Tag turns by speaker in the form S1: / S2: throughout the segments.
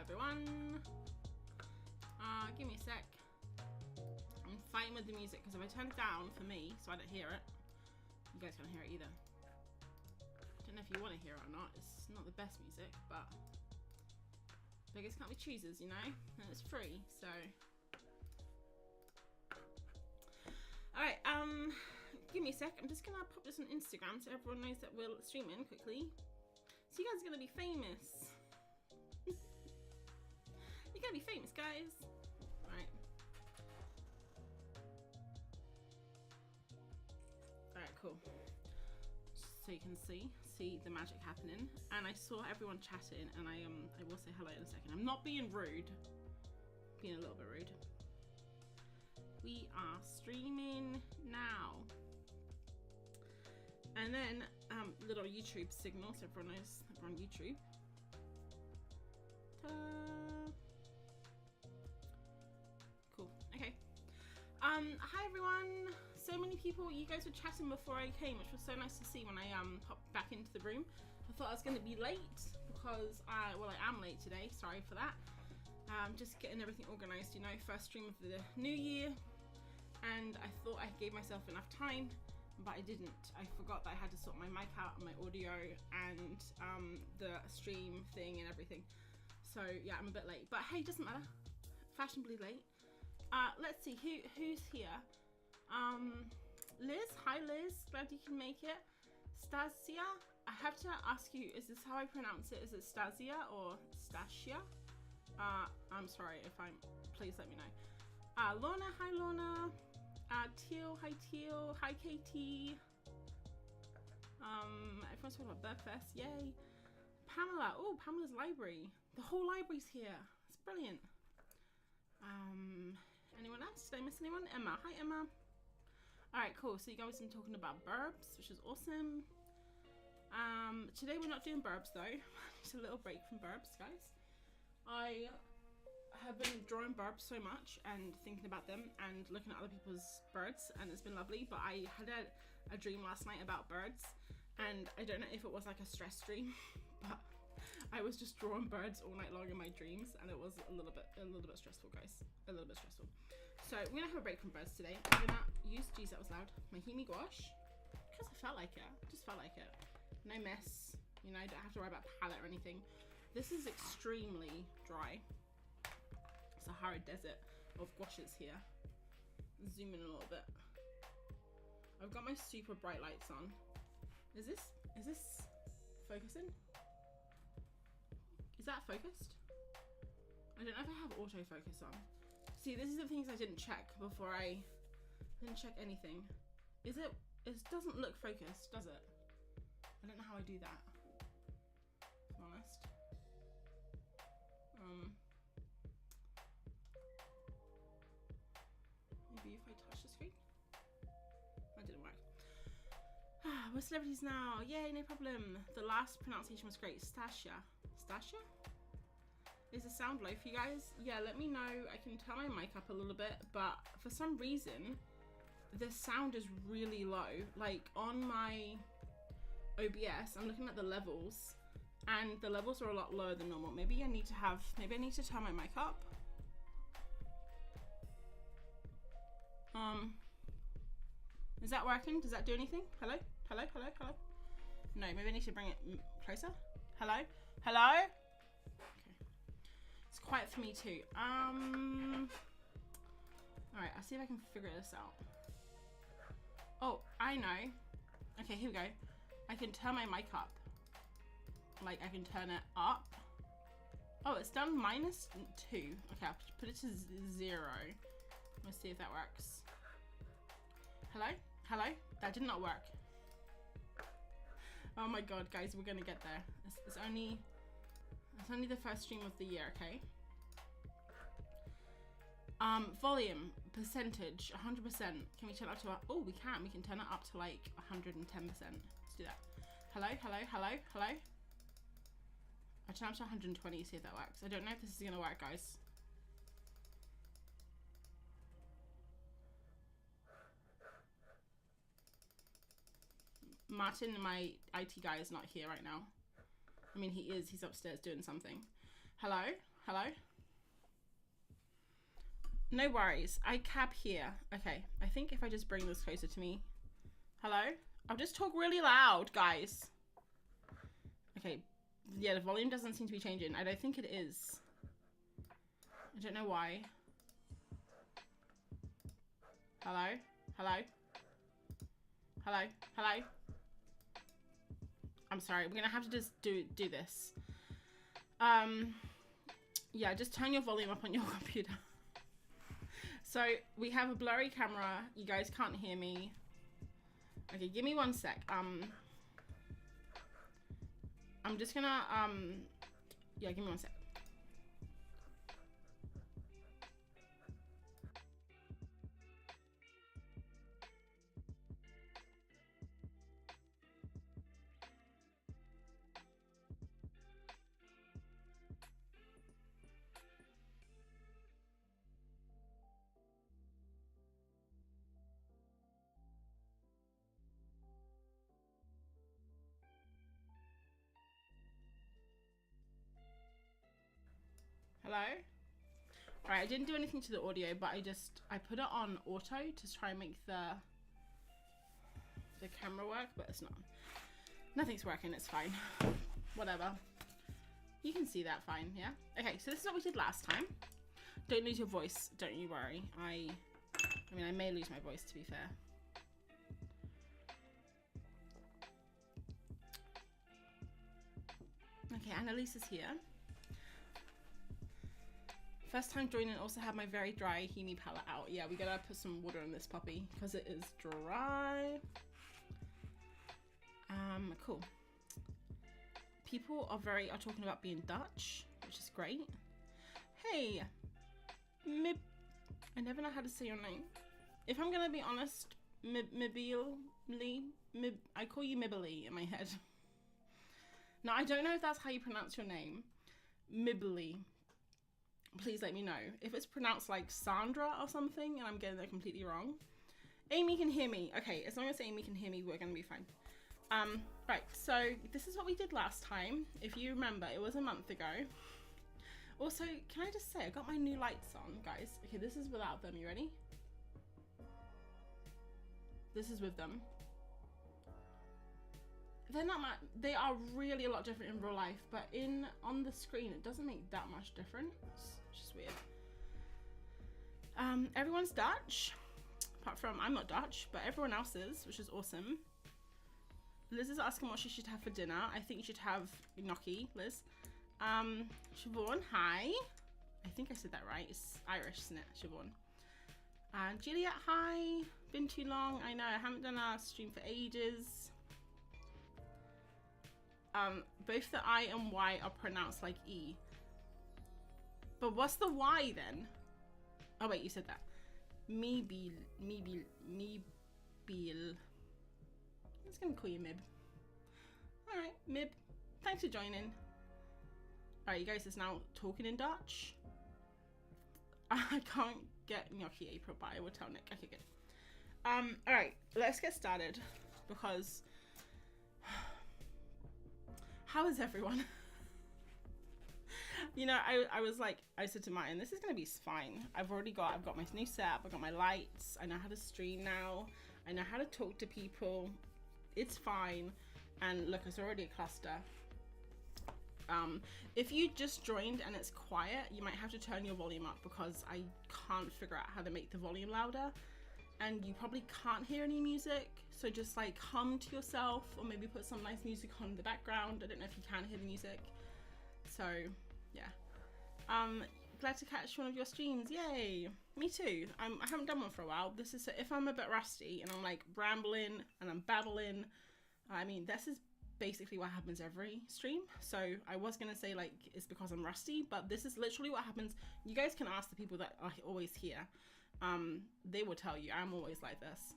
S1: everyone. Give me a sec. I'm fighting with the music because if I turn it down for me so I don't hear it, you guys can't hear it either. I don't know if you want to hear it or not. It's not the best music, but beggars can't be choosers, you know? And it's free, so. Alright, give me a sec. I'm just gonna pop this on Instagram so everyone knows that we're streaming quickly. So you guys are gonna be famous. You're gonna be famous, guys. Alright. Alright, cool. So you can see the magic happening. And I saw everyone chatting, and I will say hello in a second. I'm not being rude. Being a little bit rude. We are streaming now. And then little YouTube signal so everyone knows that we're on YouTube. Ta-da! Cool. Okay. Hi everyone. So many people. You guys were chatting before I came, which was so nice to see when I popped back into the room. I thought I was going to be late because I am late today. Sorry for that. Just getting everything organized. You know, first stream of the new year, and I thought I gave myself enough time, but I didn't. I forgot that I had to sort my mic out and my audio and the stream thing and everything. So yeah, I'm a bit late, but hey, doesn't matter. Fashionably late. Let's see who's here. Liz, hi Liz, glad you can make it. Stasia, I have to ask you, is this how I pronounce it? Is it Stasia or Stasia? I'm sorry if I'm, please let me know. Lorna, hi Lorna. Teal, hi Teal, hi KT. Everyone's talking about Birdfest, yay. Pamela, oh, Pamela's library. The whole library's here, it's brilliant. Anyone else? Did I miss anyone? Emma, hi Emma. Alright, cool, so you guys have been talking about burbs, which is awesome. Today we're not doing burbs though. Just a little break from burbs, guys. I have been drawing burbs so much and thinking about them and looking at other people's birds, and it's been lovely, but I had a dream last night about birds, and I don't know if it was like a stress dream, but I was just drawing birds all night long in my dreams, and it was a little bit stressful, guys. A little bit stressful. So we're gonna have a break from birds today. I'm gonna use, geez, that was loud, my Himi gouache, because I felt like it. Just felt like it. No mess, you know, don't have to worry about palette or anything. This is extremely dry. Sahara Desert of gouaches here. Zoom in a little bit. I've got my super bright lights on. Is this focusing? Is that focused? I don't know if I have autofocus on. See, this is the things I didn't check before I didn't check anything. Is it doesn't look focused, does it? I don't know how I do that, to be honest. Maybe if I touch the screen? That didn't work. We're celebrities now. Yay, no problem. The last pronunciation was great. Stasia. Stasia? Is the sound low for you guys? Yeah, let me know. I can turn my mic up a little bit, but for some reason, the sound is really low. Like on my OBS, I'm looking at the levels, and the levels are a lot lower than normal. Maybe I need to turn my mic up. Is that working? Does that do anything? Hello? Hello? Hello? Hello? No, maybe I need to bring it closer. Hello? Hello? Okay. It's quiet for me too. Alright, I'll see if I can figure this out. Oh, I know. Okay, here we go. I can turn my mic up. Like, I can turn it up. Oh, it's done -2. Okay, I'll put it to 0. Let's see if that works. Hello? Hello? That did not work. Oh my god, guys, we're gonna get there. It's only the first stream of the year, okay? Volume, percentage, 100%. Can we turn it up to oh, we can turn it up to like 110%. Let's do that. Hello, hello, hello, hello. I'll turn it up to 120, see if that works. I don't know if this is gonna work, guys. Martin, my IT guy, is not here right now. I mean, he is. He's upstairs doing something. Hello? Hello? No worries. I cab here. Okay. I think if I just bring this closer to me. Hello? I'll just talk really loud, guys. Okay. Yeah, the volume doesn't seem to be changing. I don't think it is. I don't know why. Hello? Hello? Hello? Hello? I'm sorry. We're gonna have to just do this. Yeah, just turn your volume up on your computer. So, we have a blurry camera. You guys can't hear me. Okay, give me one sec. I'm just gonna, yeah, give me one sec. Hello? Alright, I didn't do anything to the audio, but I put it on auto to try and make the camera work, but it's not. Nothing's working, it's fine. Whatever. You can see that fine, yeah? Okay, so this is what we did last time. Don't lose your voice, don't you worry. I mean, I may lose my voice, to be fair. Okay, Annalise is here. First time joining, also have my very dry Hemi palette out. Yeah, we gotta put some water on this puppy because it is dry. Cool. People are talking about being Dutch, which is great. Hey, Mib, I never know how to say your name. If I'm gonna be honest, I call you Mibbly in my head. Now, I don't know if that's how you pronounce your name. Mibbly. Please let me know. If it's pronounced like Sandra or something and I'm getting that completely wrong. Amy can hear me. Okay, as long as Amy can hear me, we're gonna be fine. Right, so this is what we did last time. If you remember, it was a month ago. Also, can I just say, I got my new lights on, guys. Okay, this is without them. You ready? This is with them. They're not much, they are really a lot different in real life, but on the screen, it doesn't make that much difference. Which is weird. Everyone's Dutch, apart from I'm not Dutch, but everyone else is, which is awesome. Liz is asking what she should have for dinner. I think you should have gnocchi, Liz. Siobhan, hi. I think I said that right. It's Irish, isn't it, Siobhan? And Juliet, hi. Been too long. I know, I haven't done a stream for ages. Both the I and Y are pronounced like E. But what's the Y then? Oh wait, you said that. Mebil. I'm just gonna call you Mib. Alright, Mib. Thanks for joining. Alright, you guys is now talking in Dutch. I can't get gnocchi April, but I will tell Nick. Okay, good. Alright, let's get started. Because how is everyone? You know, I was like, I said to Martin, this is gonna be fine. I've got my new setup, I've got my lights, I know how to stream now, I know how to talk to people. It's fine. And look, it's already a cluster. If you just joined and it's quiet, you might have to turn your volume up because I can't figure out how to make the volume louder. And you probably can't hear any music, so just like hum to yourself or maybe put some nice music on in the background. I don't know if you can hear the music. So yeah, glad to catch one of your streams. Yay, me too. I haven't done one for a while. This is, if I'm a bit rusty and I'm like rambling and I'm babbling, I mean, this is basically what happens every stream. So I was gonna say like it's because I'm rusty, but this is literally what happens. You guys can ask the people that are always here. They will tell you I'm always like this.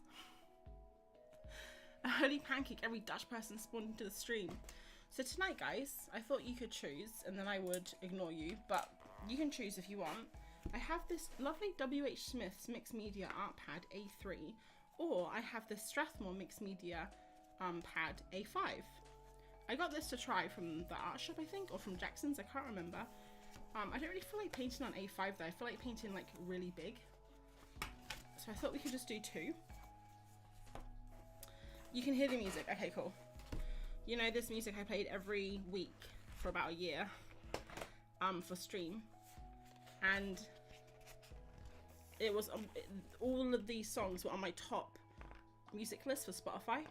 S1: A holy pancake, every Dutch person spawned into the stream. So tonight, guys, I thought you could choose and then I would ignore you, but you can choose if you want. I have this lovely WH Smith's Mixed Media Art Pad A3, or I have this Strathmore Mixed Media pad A5. I got this to try from the art shop, I think, or from Jackson's, I can't remember. I don't really feel like painting on A5 though. I feel like painting like really big. So I thought we could just do 2. You can hear the music. Okay, cool. You know this music I played every week for about a year for stream. And it was all of these songs were on my top music list for Spotify.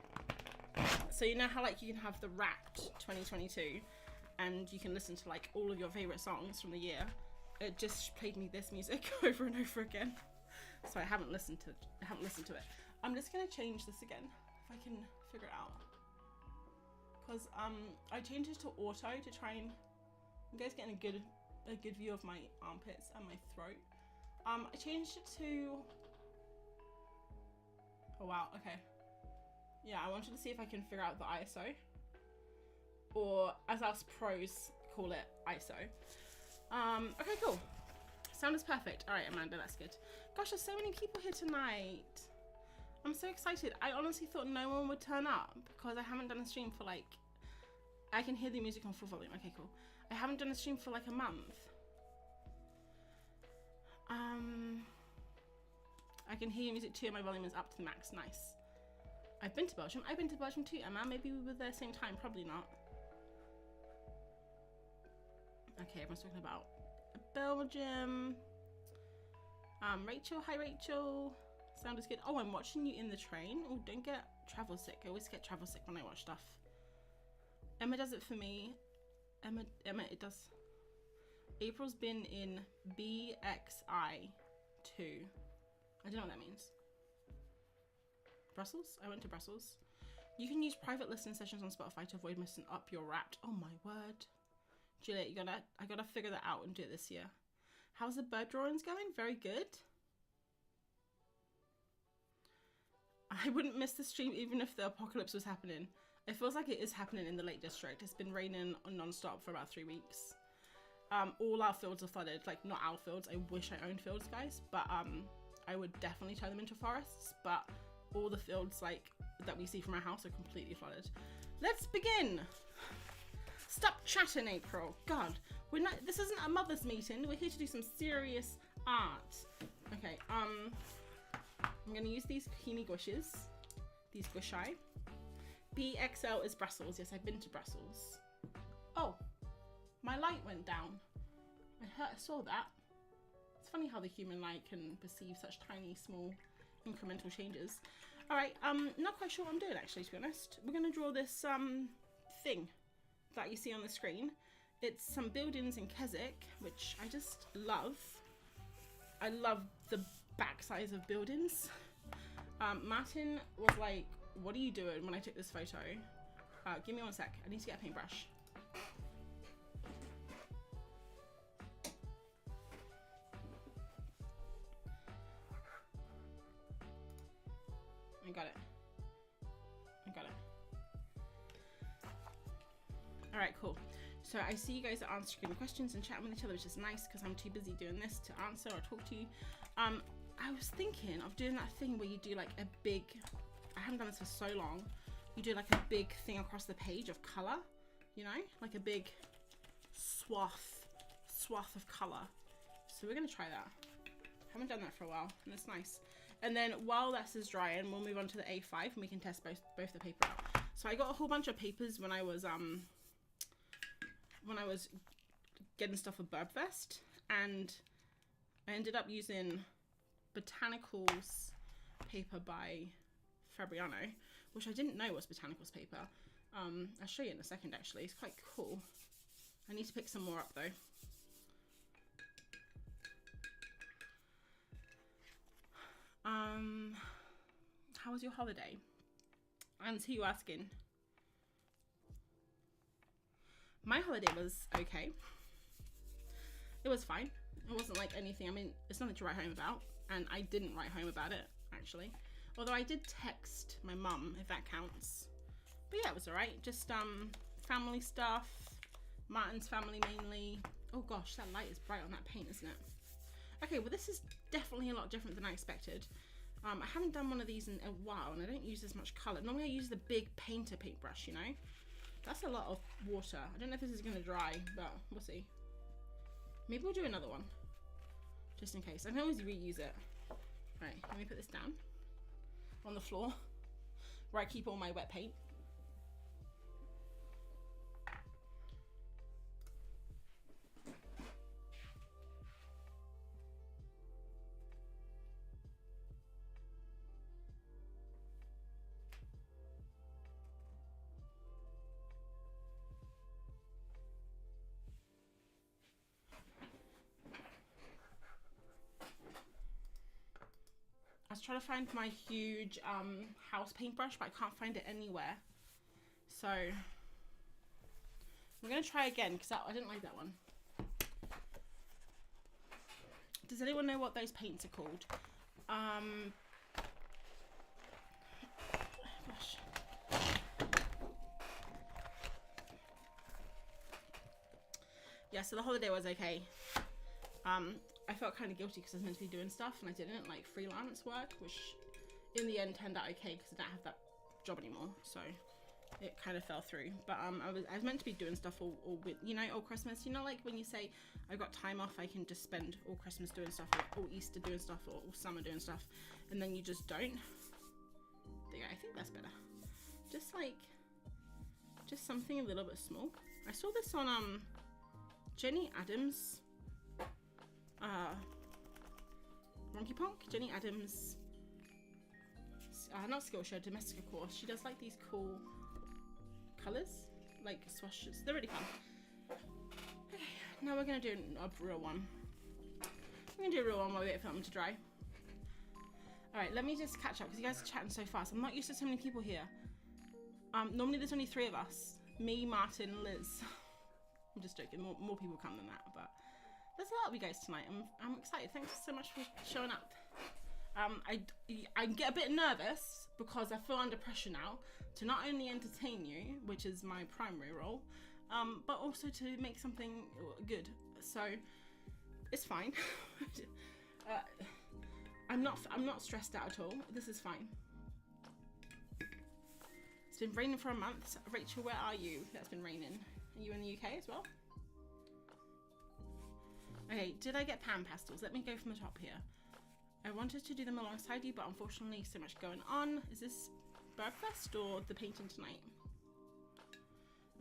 S1: So you know how like you can have the Wrapped 2022 and you can listen to like all of your favorite songs from the year. It just played me this music over and over again. So I haven't listened to it. I'm just gonna change this again if I can figure it out. Because I changed it to auto to try and you guys getting a good view of my armpits and my throat. I changed it to, oh wow, okay. Yeah, I wanted to see if I can figure out the ISO, or as us pros call it, ISO. Okay, cool. Sound is perfect. All right, Amanda, that's good. Gosh, there's so many people here tonight. I'm so excited. I honestly thought no one would turn up because I haven't done a stream for like, I can hear the music on full volume. Okay, cool. I haven't done a stream for like a month. I can hear your music too and my volume is up to the max. Nice. I've been to Belgium. I've been to Belgium too, Emma. Maybe we were there same time. Probably not. Okay, everyone's talking about Belgium. Rachel. Hi, Rachel. Sound is good. Oh, I'm watching you in the train. Oh, don't get travel sick. I always get travel sick when I watch stuff. Emma does it for me. Emma, it does. April's been in BXI 2. I don't know what that means. Brussels? I went to Brussels. You can use private listening sessions on Spotify to avoid messing up your Wrapped. Oh my word. Juliet, I gotta figure that out and do it this year. How's the bird drawings going? Very good. I wouldn't miss the stream even if the apocalypse was happening. It feels like it is happening in the Lake District. It's been raining non-stop for about 3 weeks. All our fields are flooded. Like, not our fields. I wish I owned fields, guys. But I would definitely turn them into forests. But all the fields like that we see from our house are completely flooded. Let's begin. Stop chatting, April. God, we're not. This isn't a mother's meeting. We're here to do some serious art. Okay. I'm gonna use these Kahimi gouaches. These gouache. BXL is Brussels. Yes, I've been to Brussels. Oh, my light went down. I saw that. It's funny how the human light can perceive such tiny, small, incremental changes. All right, not quite sure what I'm doing actually, to be honest. We're gonna draw this thing that you see on the screen. It's some buildings in Keswick, which I just love. I love the back size of buildings. Martin was like, what are you doing when I took this photo? Give me 1 sec. I need to get a paintbrush. I got it. All right, cool. So I see you guys are answering questions and chatting with each other, which is nice because I'm too busy doing this to answer or talk to you. I was thinking of doing that thing where you do like a big, I haven't done this for so long. You do like a big thing across the page of color, you know, like a big swath of color. So we're gonna try that. Haven't done that for a while, and it's nice. And then while this is drying, we'll move on to the A5 and we can test both the paper out. So I got a whole bunch of papers when I was getting stuff for Burbfest, and I ended up using Botanicals paper by Fabriano, which I didn't know was Botanicals paper. I'll show you in a second actually. It's quite cool. I need to pick some more up though. How was your holiday? And who you asking? My holiday was okay. It was fine. It wasn't like anything. I mean, it's nothing to write home about, and I didn't write home about it actually. Although I did text my mum, if that counts. But yeah, it was alright. Just family stuff. Martin's family mainly. Oh gosh, that light is bright on that paint, isn't it? Okay, well this is definitely a lot different than I expected. I haven't done one of these in a while, and I don't use as much colour. Normally I use the big painter paintbrush, you know? That's a lot of water. I don't know if this is going to dry, but we'll see. Maybe we'll do another one, just in case. I can always reuse it. Right, let me put this down on the floor where I keep all my wet paint. I was trying to find my huge house paintbrush, but I can't find it anywhere. So we're gonna try again because I didn't like that one. Does anyone know what those paints are called? Gosh. Yeah, so the holiday was okay. I felt kind of guilty because I was meant to be doing stuff and I didn't, like freelance work, which in the end turned out okay because I don't have that job anymore, so it kind of fell through. But I was meant to be doing stuff all you know, all Christmas. You know, like when you say I got time off, I can just spend all Christmas doing stuff, or all Easter doing stuff, or all summer doing stuff, and then you just don't. Yeah, I think that's better. Just something a little bit small. I saw this on Jenny Adams. Ronky Ponk, Jenny Adams, not Skillshare, Domestica course. She does like these cool colours, like swashes. They're really fun. Okay, now we're gonna do a real one. We're gonna do a real one while we wait for them to dry. Alright, let me just catch up because you guys are chatting so fast. I'm not used to so many people here. Normally there's only 3 of us. Me, Martin, Liz. I'm just joking, more people come than that, but there's a lot of you guys tonight. I'm excited. Thanks so much for showing up. I get a bit nervous because I feel under pressure now to not only entertain you, which is my primary role, but also to make something good. So it's fine. I'm not stressed out at all. This is fine. It's been raining for a month. Rachel, where are you? That's been raining. Are you in the UK as well? Okay, did I get pan pastels? Let me go from the top here. I wanted to do them alongside you, but unfortunately so much going on. Is this Bergfest or the painting tonight?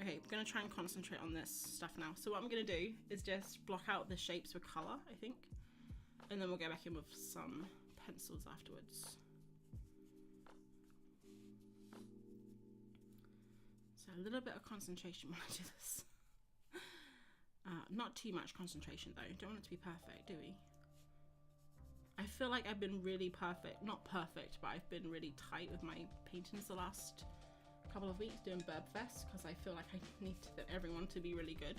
S1: Okay, I'm gonna try and concentrate on this stuff now. So what I'm gonna do is just block out the shapes with color, I think. And then we'll go back in with some pencils afterwards. So a little bit of concentration when I do this. Not too much concentration though. Don't want it to be perfect, do we? I feel like I've been really perfect. Not perfect, but I've been really tight with my paintings the last couple of weeks doing Burbfest because I feel like I need everyone to be really good.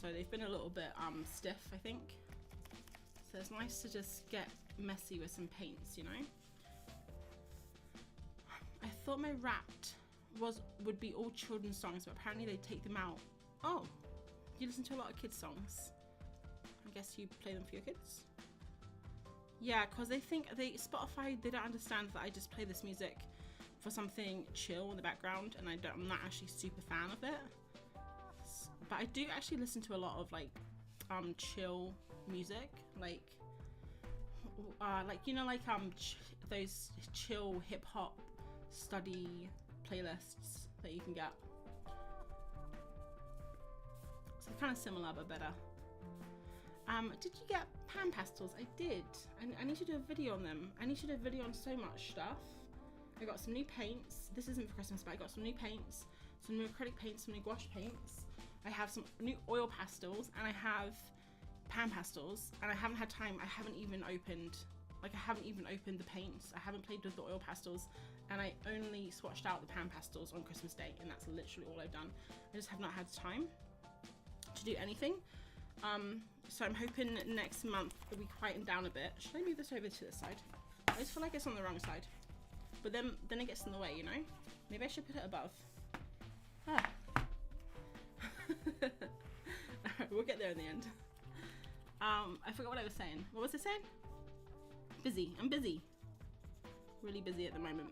S1: So they've been a little bit stiff, I think. So it's nice to just get messy with some paints, you know? I thought my Wrapped would be all children's songs, but apparently they take them out. Oh, you listen to a lot of kids' songs. I guess you play them for your kids? Yeah, because they think, Spotify, they don't understand that I just play this music for something chill in the background, and I'm not actually super fan of it. But I do actually listen to a lot of like chill music, like you know, like those chill hip hop study playlists that you can get. So kind of similar but better. Did you get pan pastels? I did. I need to do a video on them. I need to do a video on so much stuff. I got some new paints. This isn't for Christmas, but I got some new paints, some new acrylic paints, some new gouache paints. I have some new oil pastels, and I have pan pastels, and I haven't had time. I haven't even opened the paints. I haven't played with the oil pastels, and I only swatched out the pan pastels on Christmas Day, and that's literally all I've done. I just have not had time to do anything. So I'm hoping next month that we quieten down a bit. Should I move this over to this side? I just feel like it's on the wrong side. But then it gets in the way, you know? Maybe I should put it above. Alright, we'll get there in the end. I forgot what I was saying. What was I saying? Busy. I'm busy. Really busy at the moment.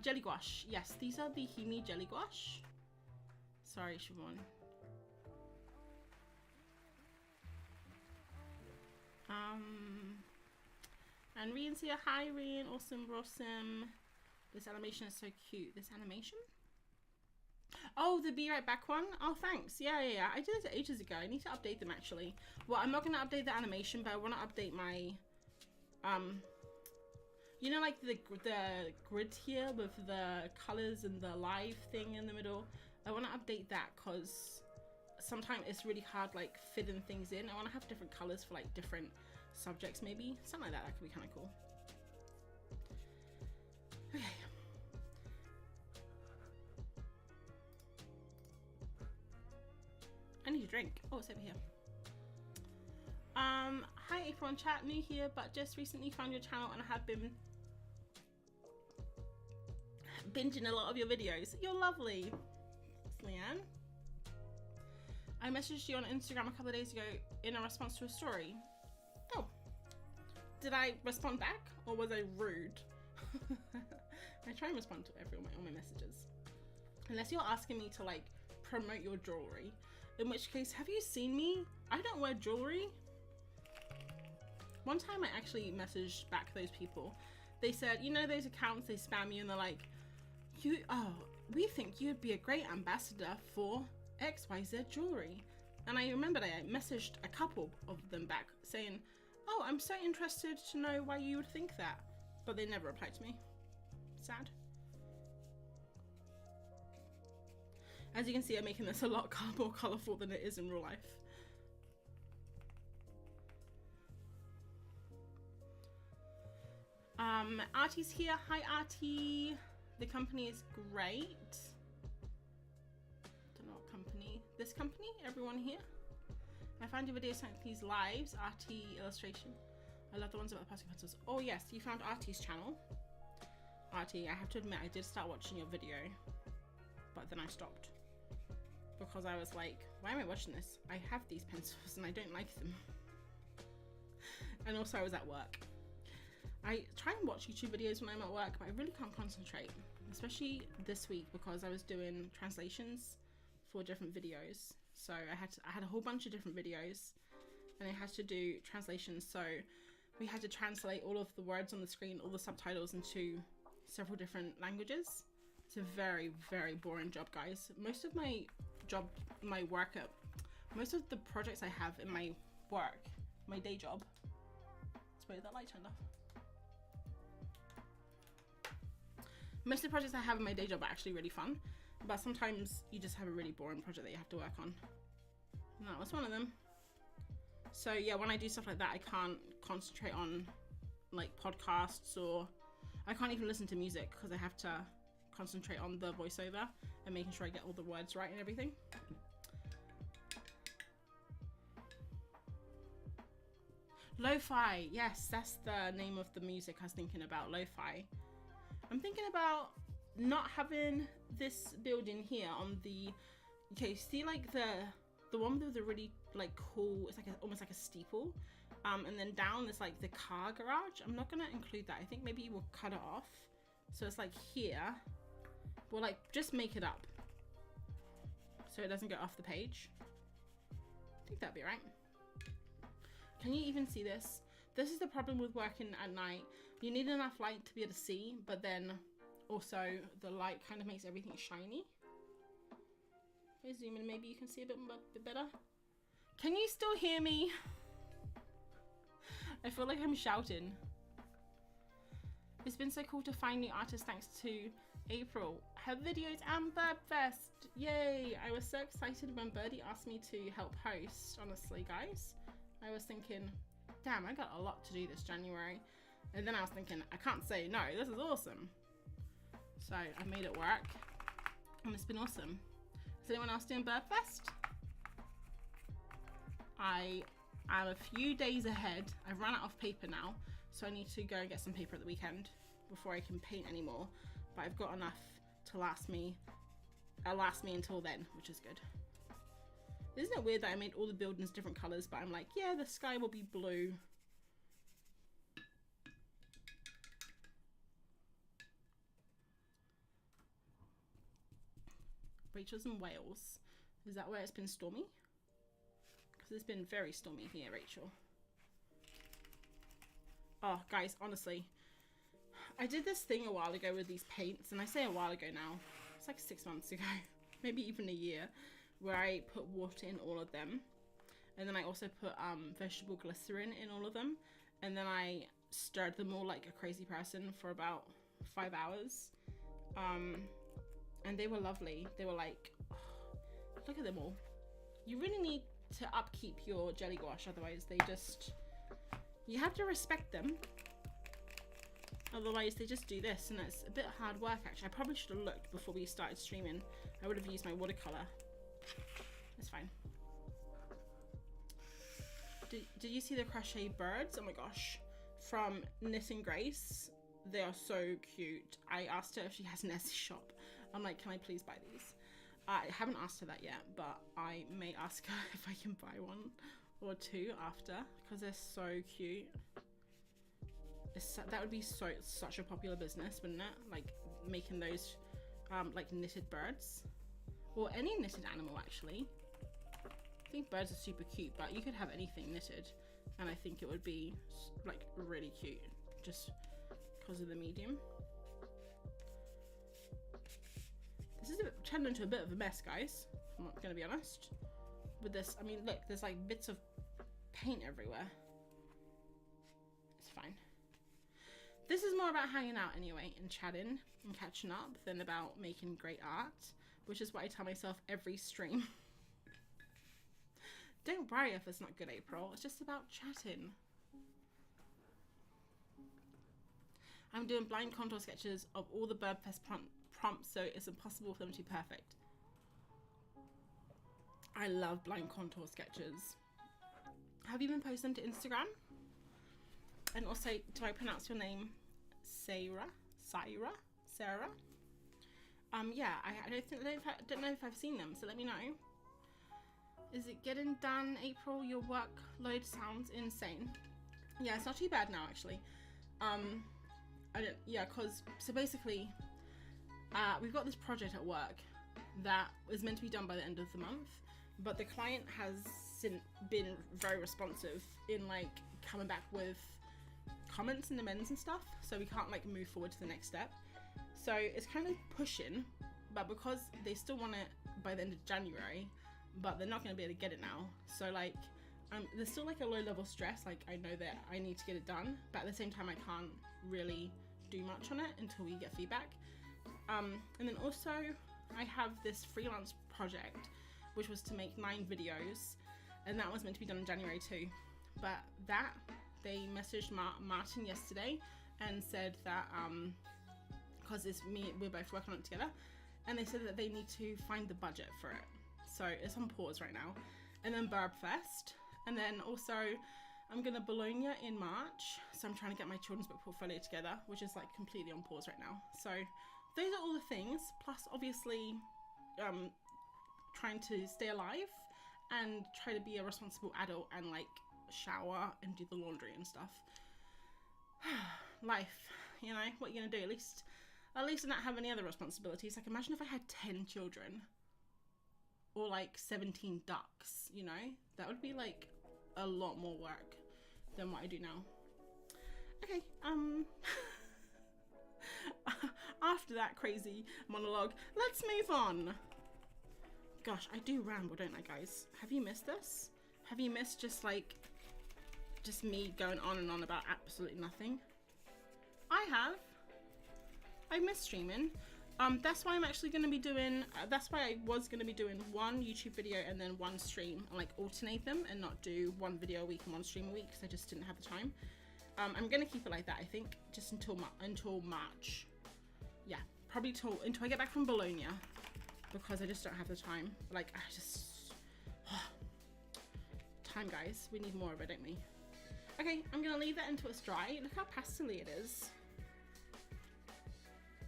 S1: Jelly gouache. Yes, these are the Himi jelly gouache. Sorry, Siobhan. And Rian's here. Hi, Rian. Awesome, awesome. This animation is so cute. This animation? Oh, the Be Right Back one? Oh, thanks. Yeah. I did it ages ago. I need to update them, actually. Well, I'm not going to update the animation, but I want to update my... You know, like the grid here with the colors and the live thing in the middle? I want to update that because sometimes it's really hard, like, fitting things in. I want to have different colors for, like, different subjects, maybe. Something like that. That could be kind of cool. Okay. I need a drink. Oh, it's over here. Hi April and chat, new here, but just recently found your channel and I have been binging a lot of your videos. You're lovely. It's Leanne. I messaged you on Instagram a couple of days ago in a response to a story. Oh. Did I respond back or was I rude? I try and respond to all my messages. Unless you're asking me to like promote your jewelry. In which case, have you seen me? I don't wear jewelry. One time I actually messaged back those people. They said, you know those accounts, they spam you and they're like, we think you'd be a great ambassador for XYZ jewelry. And I remembered I messaged a couple of them back saying, oh, I'm so interested to know why you would think that. But they never replied to me. Sad. As you can see, I'm making this a lot more colourful than it is in real life. Artie's here. Hi, Artie. The company is great. Don't know what company. This company? Everyone here? I found your video saying these lives. Artie illustration. I love the ones about the plastic pencils. Oh yes, you found Artie's channel. Artie, I have to admit, I did start watching your video, but then I stopped. Because I was like, why am I watching this? I have these pencils and I don't like them. And also I was at work. I try and watch YouTube videos when I'm at work, but I really can't concentrate. Especially this week because I was doing translations for different videos. So I had a whole bunch of different videos and I had to do translations. So we had to translate all of the words on the screen, all the subtitles into several different languages. It's a very, very boring job, guys. Most of my most of the projects I have in my work, my day job. Let's wait, that light turned off. Most of the projects I have in my day job are actually really fun, but sometimes you just have a really boring project that you have to work on. And that was one of them. So yeah, when I do stuff like that, I can't concentrate on like podcasts, or I can't even listen to music because I have to concentrate on the voiceover and making sure I get all the words right and everything. Lo-fi, yes, that's the name of the music I was thinking about, lo-fi. I'm thinking about not having this building here on the, okay, see like the one with the really like cool, it's like almost like a steeple, and then down there's like the car garage. I'm not gonna include that. I think maybe we'll cut it off. So it's like here, we'll like just make it up so it doesn't get off the page. I think that'd be right. Can you even see this? This is the problem with working at night. You need enough light to be able to see, but then also the light kind of makes everything shiny. If I zoom in, maybe you can see a bit better. Can you still hear me? I feel like I'm shouting. It's been so cool to find new artists thanks to April, her videos and Bird Fest. Yay! I was so excited when Birdie asked me to help host, honestly, guys. I was thinking, damn, I got a lot to do this January. And then I was thinking, I can't say no, this is awesome. So I made it work and it's been awesome. Is anyone else doing Bird Fest? I am a few days ahead. I've run out of paper now, so I need to go and get some paper at the weekend before I can paint anymore. But I've got enough to last me until then, which is good. Isn't it weird that I made all the buildings different colors, but I'm like, yeah, the sky will be blue. Rachel's in Wales. Is that where it's been stormy? Because it's been very stormy here, Rachel. Oh, guys, honestly. I did this thing a while ago with these paints, and I say a while ago now. It's like 6 months ago, maybe even a year, where I put water in all of them. And then I also put vegetable glycerin in all of them. And then I stirred them all like a crazy person for about 5 hours. And they were lovely. They were like, oh, look at them all. You really need to upkeep your jelly gouache, otherwise they just, you have to respect them. Otherwise they just do this, and it's a bit hard work actually. I probably should have looked before we started streaming. I would have used my watercolor. It's fine. Did you see the crochet birds? Oh my gosh. From Knitting Grace. They are so cute. I asked her if she has an Etsy shop. I'm like, can I please buy these? I haven't asked her that yet, but I may ask her if I can buy one or two after, because they're so cute. That would be such a popular business, wouldn't it? Like making those like knitted birds, or any knitted animal actually. I think birds are super cute, but you could have anything knitted, and I think it would be like really cute just because of the medium. This is turned into a bit of a mess, guys. I'm not gonna be honest with this. I mean, look, there's like bits of paint everywhere. It's fine. This is more about hanging out anyway and chatting and catching up than about making great art, which is what I tell myself every stream. Don't worry if it's not good, April. It's just about chatting. I'm doing blind contour sketches of all the Birdfest prompts, so it's impossible for them to be perfect. I love blind contour sketches. Have you been posting them to Instagram? And also, do I pronounce your name Sarah? Yeah, I don't know if I've seen them, so let me know. Is it getting done, April? Your workload sounds insane. Yeah, it's not too bad now, actually. So basically, we've got this project at work that is meant to be done by the end of the month, but the client has been very responsive in like coming back with comments and amends and stuff, so we can't like move forward to the next step. So it's kind of pushing, but because they still want it by the end of January, but they're not going to be able to get it now. So like, there's still like a low level stress. Like I know that I need to get it done, but at the same time I can't really do much on it until we get feedback. And then also I have this freelance project, which was to make 9 videos, and that was meant to be done in January too. But that, they messaged Martin yesterday and said that, because it's me, we're both working on it together, and they said that they need to find the budget for it. So it's on pause right now. And then Birdfest, and then also I'm gonna Bologna in March, so I'm trying to get my children's book portfolio together, which is like completely on pause right now. So those are all the things, plus obviously trying to stay alive and try to be a responsible adult and like shower and do the laundry and stuff. Life, you know, what are you gonna do? At least I not have any other responsibilities. Like imagine if I had 10 children or like 17 ducks, you know, that would be like a lot more work than what I do now. Okay, after that crazy monologue, let's move on. Gosh, I do ramble, don't I, guys? Have you missed this? Have you missed just me going on and on about absolutely nothing? I have. I miss streaming. That's why I'm actually going to be doing, that's why I was going to be doing one YouTube video and then one stream, and like alternate them and not do one video a week and one stream a week because I just didn't have the time. I'm going to keep it like that, I think, just until March. Yeah, probably until I get back from Bologna, because I just don't have the time. Like, time, guys. We need more of it, don't we? Okay, I'm going to leave that until it's dry. Look how pastel-y it is.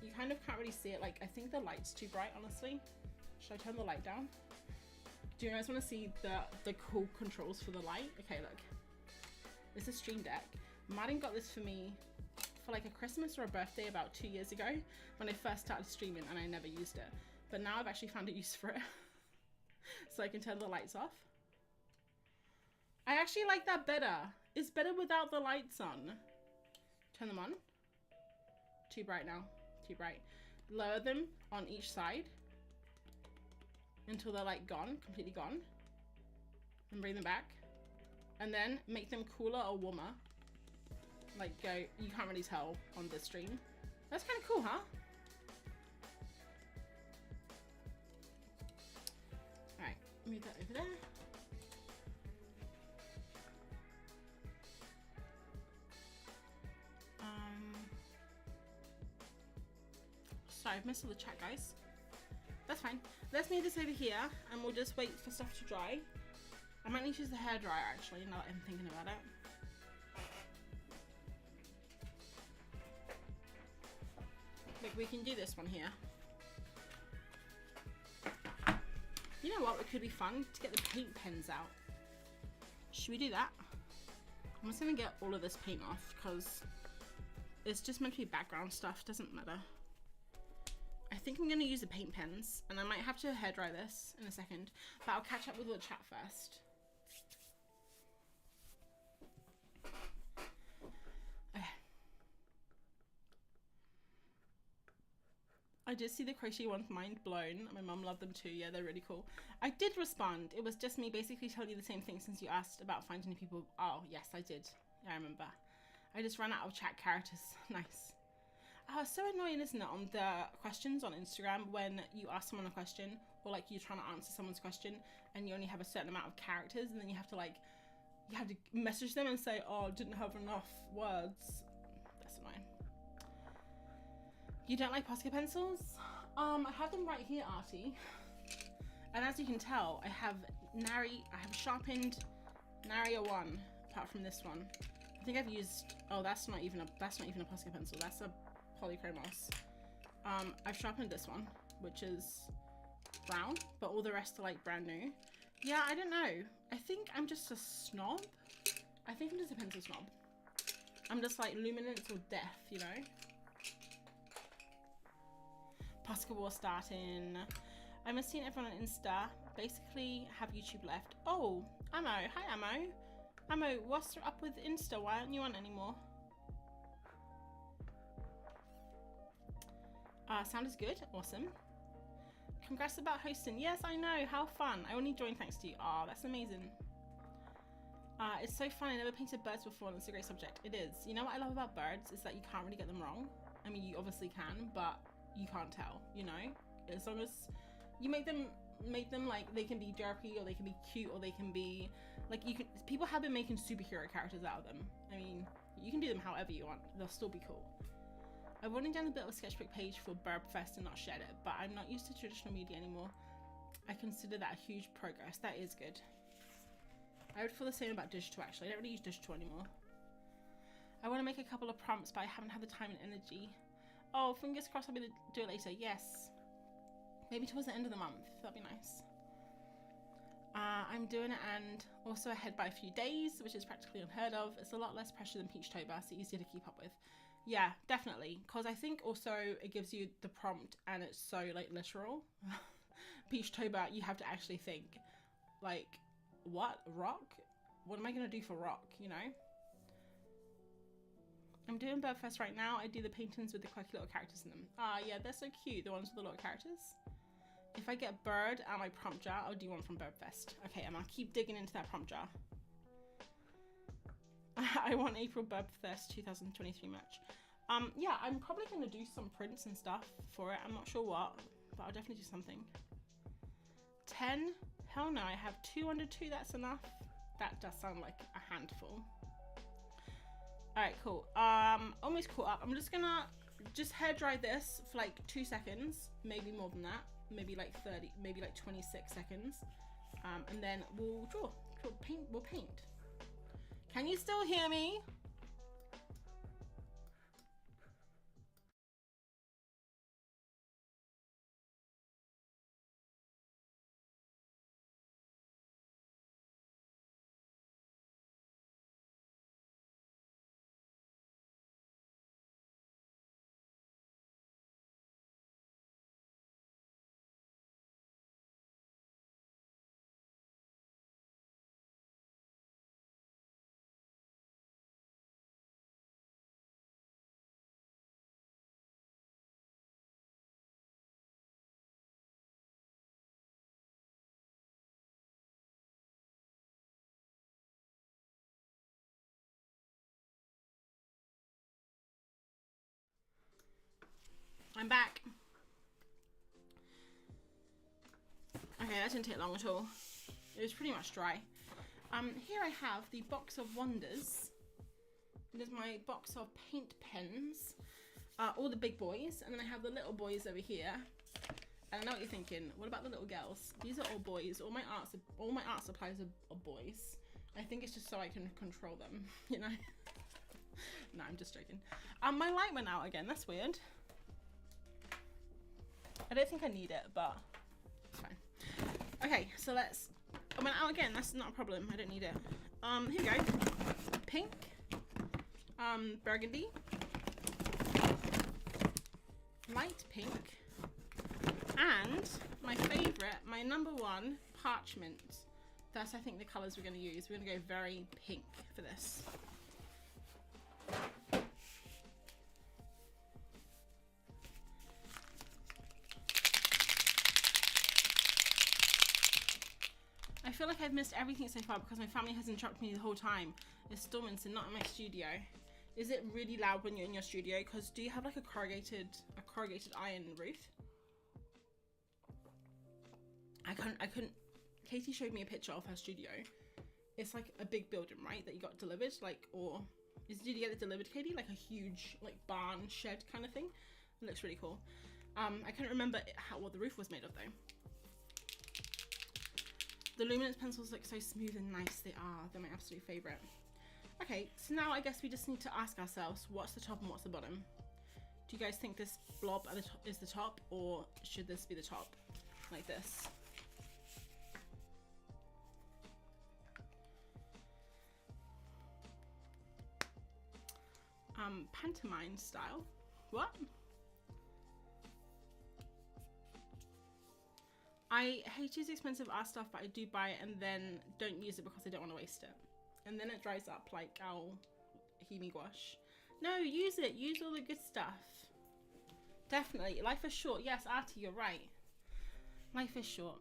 S1: You kind of can't really see it. Like, I think the light's too bright, honestly. Should I turn the light down? Do you guys want to see the cool controls for the light? Okay, look. This is Stream Deck. Martin got this for me for like a Christmas or a birthday about 2 years ago when I first started streaming, and I never used it. but now I've actually found a use for it. So I can turn the lights off. I actually like that better. It's better without the lights on. Turn them on. Too bright now. Too bright. Lower them on each side until they're like gone, completely gone. And bring them back. And then make them cooler or warmer. Like go, you can't really tell on this stream. That's kind of cool, huh? Alright, move that over there. Sorry, I've missed all the chat, guys. That's fine. Let's move this over here and we'll just wait for stuff to dry. I might need to use the hairdryer actually, now that I'm thinking about it. Like, we can do this one here. You know what? It could be fun to get the paint pens out. Should we do that? I'm just gonna get all of this paint off because it's just meant to be background stuff. Doesn't matter. I think I'm gonna use the paint pens, and I might have to hairdry this in a second, but I'll catch up with all the chat first. Okay. I did see the crochet ones, mind blown. My mum loved them too. Yeah, they're really cool. I did respond. It was just me basically telling you the same thing since you asked about finding people. Oh, yes, I did. Yeah, I remember. I just ran out of chat characters. Nice. Oh, it's so annoying, isn't it, on the questions on Instagram when you ask someone a question or like you're trying to answer someone's question and you only have a certain amount of characters and then you have to like, you have to message them and say, oh, didn't have enough words. That's annoying. You don't like Posca pencils? I have them right here, Artie. And as you can tell, I have sharpened Naria 1 apart from this one. I think I've used, oh, that's not even a Posca pencil. That's a Polychromos. I've sharpened this one, which is brown, but all the rest are like brand new. Yeah, I don't know. I think I'm just a snob. I think I'm just a pencil snob. I'm just like luminance or death, you know? Posca War starting. I must see everyone on Insta. Basically have YouTube left. Oh, Ammo. Hi, Ammo. Ammo, what's up with Insta? Why aren't you on anymore? Sound is good. Awesome. Congrats about hosting. Yes, I know. How fun. I only joined thanks to you. Oh, that's amazing. It's so fun. I never painted birds before and it's a great subject. It is. You know what I love about birds is that you can't really get them wrong. I mean, you obviously can, but you can't tell, you know? As long as you make them like, they can be derpy or they can be cute or they can be like, people have been making superhero characters out of them. I mean, you can do them however you want. They'll still be cool. I've only done a bit of a sketchbook page for Burb Fest and not shared it, but I'm not used to traditional media anymore. I consider that a huge progress. That is good. I would feel the same about digital actually. I don't really use digital anymore. I want to make a couple of prompts, but I haven't had the time and energy. Oh, fingers crossed I'll be able to do it later. Yes. Maybe towards the end of the month. That'd be nice. I'm doing it and also ahead by a few days, which is practically unheard of. It's a lot less pressure than Peachtober, so easier to keep up with. Yeah, definitely. Because I think also it gives you the prompt and it's so like literal. Peachtober, you have to actually think like, what? Rock? What am I going to do for rock, you know? I'm doing Birdfest right now. I do the paintings with the quirky little characters in them. Ah, yeah, they're so cute. The ones with the little characters. If I get bird out my prompt jar, I'll do one from Birdfest. Okay, Emma, keep digging into that prompt jar. I want April Birdfest 2023 match. Yeah, I'm probably going to do some prints and stuff for it. I'm not sure what, but I'll definitely do something. 10? Hell no, I have 2 under 2. That's enough. That does sound like a handful. Alright, cool. Almost caught up. I'm just gonna hair dry this for like 2 seconds, maybe more than that, maybe like 30, maybe like 26 seconds, and then we'll we'll paint. Can you still hear me? I'm back. Okay, that didn't take long at all. It was pretty much dry. Here I have the box of wonders. There's my box of paint pens, all the big boys, and then I have the little boys over here. And I know what you're thinking. What about the little girls? These are all boys. All my art supplies are boys. I think it's just so I can control them, you know. No, I'm just joking. My light went out again. That's weird. I don't think I need it, but it's fine. Okay, so let's. It went out again. That's not a problem. I don't need it. Here we go. Pink. Burgundy. Light pink. And my favorite, my number one, parchment. That's, I think, the colors we're going to use. We're going to go very pink for this. I feel like I've missed everything so far because my family has interrupted me the whole time. It's Storminson, not in my studio. Is it really loud when you're in your studio? Because do you have like a corrugated iron roof? I couldn't. Katie showed me a picture of her studio. It's like a big building, right? That you got delivered, like, or did you get it delivered, Katie? Like a huge, like, barn shed kind of thing. It looks really cool. I couldn't remember what the roof was made of though. The luminance pencils look so smooth and nice. They are. They're my absolute favorite. Okay, so now I guess we just need to ask ourselves, what's the top and what's the bottom? Do you guys think this blob at the top is the top, or should this be the top? Like this. Pantomime style. What? I hate to use expensive art stuff, but I do buy it and then don't use it because I don't want to waste it. And then it dries up like our Himi gouache. No, use it. Use all the good stuff. Definitely. Life is short. Yes, Artie, you're right. Life is short.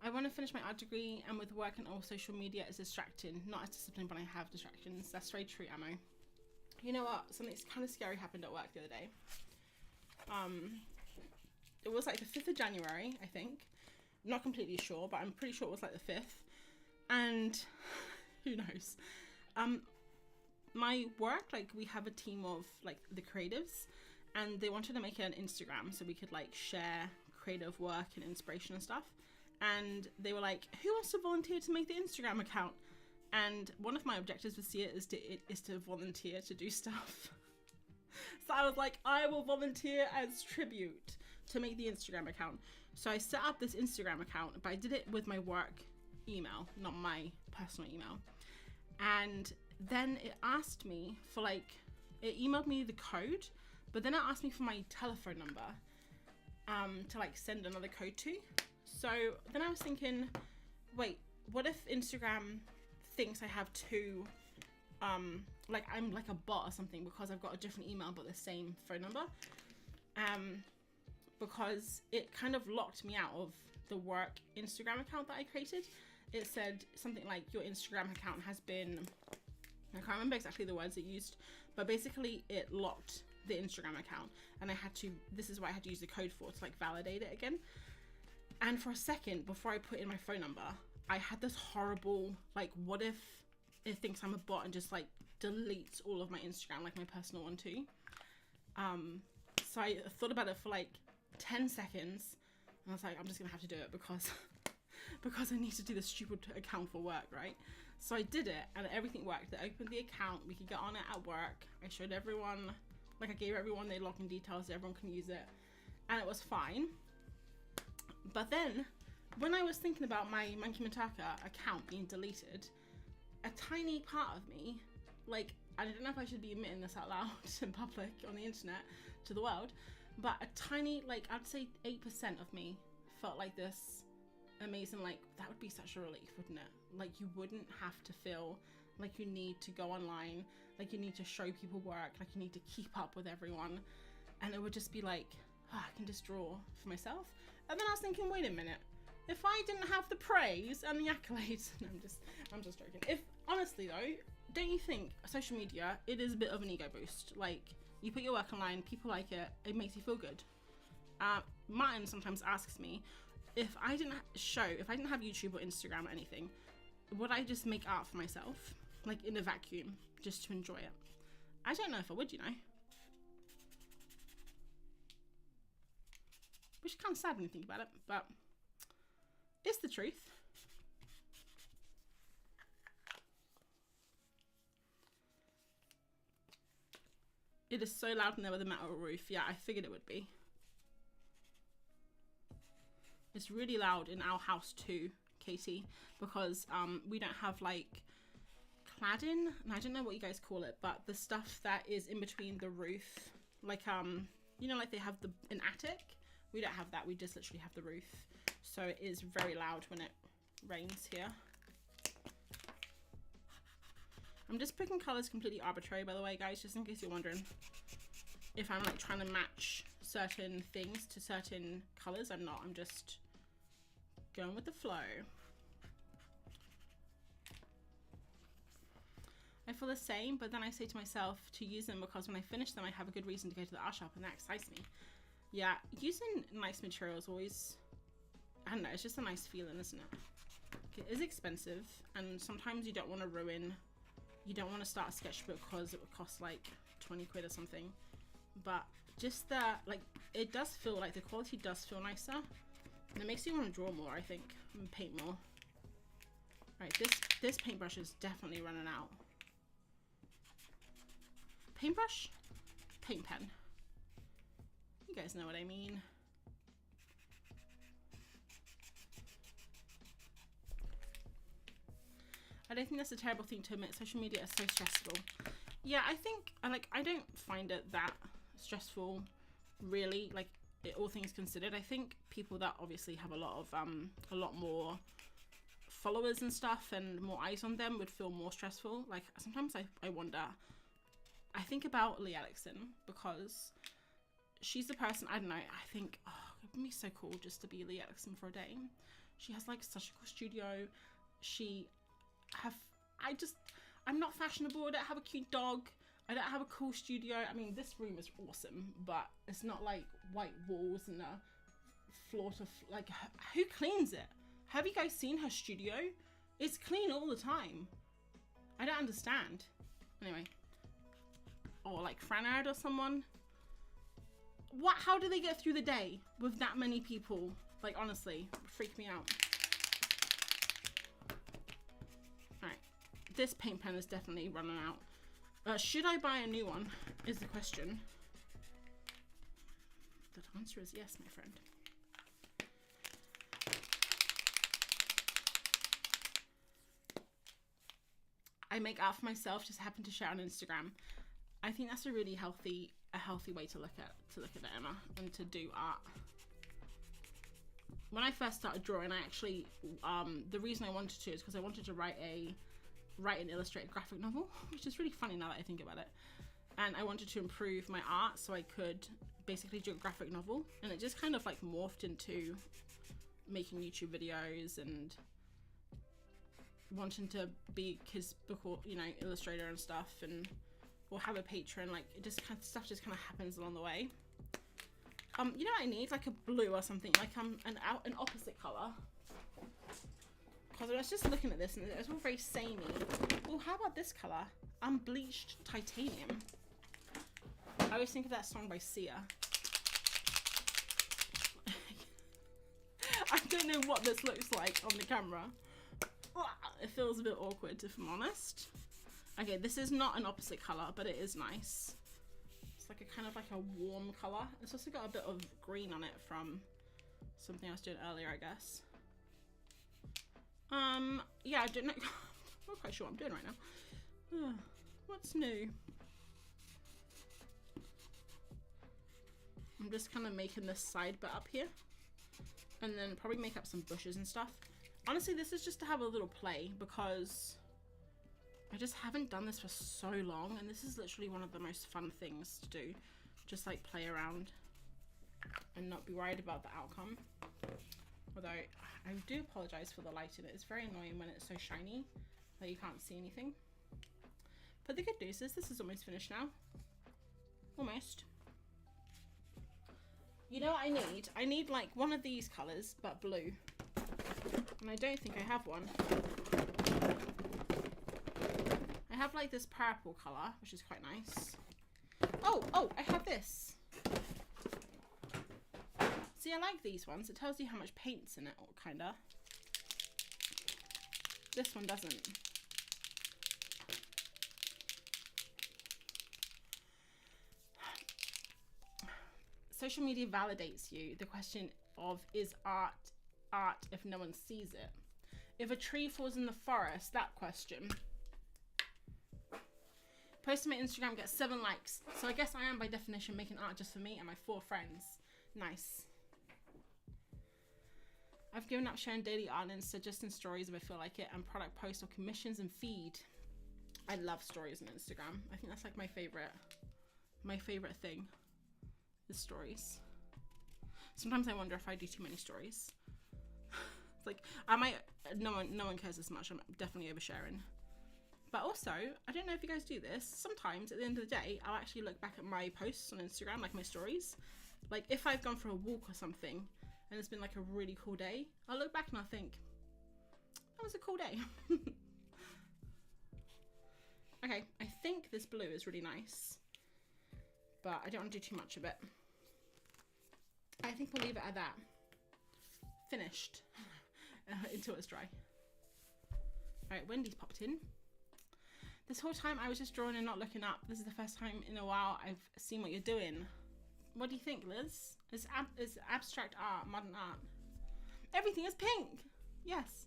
S1: I want to finish my art degree, and with work and all social media is distracting. Not as disciplined, but I have distractions. That's very true, Ammo. You know what? Something kind of scary happened at work the other day. It was like the 5th of January, I think. Not completely sure, but I'm pretty sure it was like the 5th. And who knows? My work, like, we have a team of like the creatives, and they wanted to make an Instagram so we could like share creative work and inspiration and stuff. And they were like, who wants to volunteer to make the Instagram account? And one of my objectives this year is to volunteer to do stuff. So I was like, I will volunteer as tribute to make the Instagram account. So I set up this Instagram account, but I did it with my work email, not my personal email. And then it asked me for like, it emailed me the code, but then it asked me for my telephone number to like send another code to. So then I was thinking, wait, what if Instagram thinks I have two, like I'm like a bot or something because I've got a different email but the same phone number? Because it kind of locked me out of the work Instagram account that I created. It said something like, your Instagram account has been, I can't remember exactly the words it used, but basically it locked the Instagram account, and I had to, this is what I had to use the code for, to like validate it again. And for a second before I put in my phone number, I had this horrible, like, what if it thinks I'm a bot and just like deletes all of my Instagram, like my personal one too. So I thought about it for like 10 seconds, and I was like, I'm just gonna have to do it because I need to do this stupid account for work, right? So I did it, and everything worked. I opened the account, we could get on it at work. I showed everyone, like I gave everyone their login details so everyone can use it, and it was fine. But then, when I was thinking about my Monkey Mataka account being deleted, a tiny part of me, like, I don't know if I should be admitting this out loud in public on the internet to the world, but a tiny, like, I'd say 8% of me felt like this amazing, like, that would be such a relief, wouldn't it? Like, you wouldn't have to feel like you need to go online, like you need to show people work, like you need to keep up with everyone, and it would just be like, oh, I can just draw for myself. And then I was thinking, wait a minute, if I didn't have the praise and the accolades, no, I'm just joking. If, honestly though, don't you think social media, it is a bit of an ego boost? Like, You put your work online, people like it, it makes you feel good. Martin sometimes asks me, if I didn't have YouTube or Instagram or anything, would I just make art for myself, like in a vacuum, just to enjoy it? I don't know if I would, you know. Which is kind of sad when you think about it, but it's the truth. It is so loud in there with a metal roof. Yeah, I figured it would be. It's really loud in our house too, Katie, because we don't have like cladding, and I don't know what you guys call it, but the stuff that is in between the roof, like you know, like they have an attic. We don't have that. We just literally have the roof, so it is very loud when it rains here. I'm just picking colors completely arbitrary, by the way, guys, just in case you're wondering if I'm like trying to match certain things to certain colors. I'm not. I'm just going with the flow. I feel the same, but then I say to myself to use them because when I finish them, I have a good reason to go to the art shop, and that excites me. Yeah, using nice materials always, I don't know, it's just a nice feeling, isn't it? It is expensive, and sometimes you don't want to ruin, you don't want to start a sketchbook because it would cost like 20 quid or something. But just that, like, it does feel like the quality does feel nicer, and it makes you want to draw more, I think, and paint more. Right, this paintbrush is definitely running out. Paintbrush? Paint pen. You guys know what I mean. I don't think that's a terrible thing to admit. Social media is so stressful. Yeah, I think, I don't find it that stressful, really, like, all things considered. I think people that obviously have a lot more followers and stuff and more eyes on them would feel more stressful. Like, sometimes I wonder, I think about Lee Alexson because she's the person, I don't know, I think, oh, it would be so cool just to be Lee Alexson for a day. She has like such a cool studio. I'm not fashionable, I don't have a cute dog, I don't have a cool studio. I mean, this room is awesome, but it's not like white walls and a floor to, like, who cleans it? Have you guys seen her studio? It's clean all the time. I don't understand. Anyway. Or like Franard or someone. What? How do they get through the day with that many people? Like, honestly, freak me out. Alright. This paint pen is definitely running out. Should I buy a new one? Is the question. The answer is yes, my friend. I make art for myself, just happen to share on Instagram. I think that's a really healthy way to look at it, Emma, and to do art. When I first started drawing, I actually the reason I wanted to is because I wanted to write an illustrated graphic novel, which is really funny now that I think about it. And I wanted to improve my art so I could basically do a graphic novel, and it just kind of like morphed into making YouTube videos and wanting to be kids book or, you know, illustrator and stuff, and or have a patron. Like, it just kind of stuff just kind of happens along the way. You know what I need? Like a blue or something, like an opposite color. Because I was just looking at this and it's all very samey. Oh, how about this color? Unbleached titanium. I always think of that song by Sia. I don't know what this looks like on the camera. It feels a bit awkward, if I'm honest. Okay, this is not an opposite color, but it is nice. It's like a kind of like a warm color. It's also got a bit of green on it from something I was doing earlier, I guess. Yeah, I don't know. I'm not quite sure what I'm doing right now. What's new? I'm just kind of making this side bit up here, and then probably make up some bushes and stuff. Honestly, this is just to have a little play because I just haven't done this for so long, and this is literally one of the most fun things to do. Just like play around and not be worried about the outcome. Although I do apologize for the light in it. It's very annoying when it's so shiny that you can't see anything. But the good news is this is almost finished now. Almost. You know what I need? I need like one of these colours, but blue. And I don't think I have one. I have like this purple colour, which is quite nice. Oh, I have this. See, I like these ones. It tells you how much paint's in it, or kinda. This one doesn't. Social media validates you. The question of, is art if no one sees it? If a tree falls in the forest, that question. Post on my Instagram gets 7 likes. So I guess I am by definition making art just for me and my 4 friends. Nice. I've given up sharing daily art and instead just in stories if I feel like it, and product posts or commissions and feed. I love stories on Instagram. I think that's like my favorite thing is stories. Sometimes I wonder if I do too many stories. It's like no one cares as much. I'm definitely oversharing. But also, I don't know if you guys do this. Sometimes at the end of the day, I'll actually look back at my posts on Instagram, like my stories. Like if I've gone for a walk or something and it's been like a really cool day, I'll look back and I'll think, that was a cool day. Okay, I think this blue is really nice, but I don't want to do too much of it. I think we'll leave it at that. Finished. Until it's dry. Alright, Wendy's popped in. This whole time I was just drawing and not looking up. This is the first time in a while I've seen what you're doing. What do you think, Liz? Is abstract art, modern art? Everything is pink. Yes.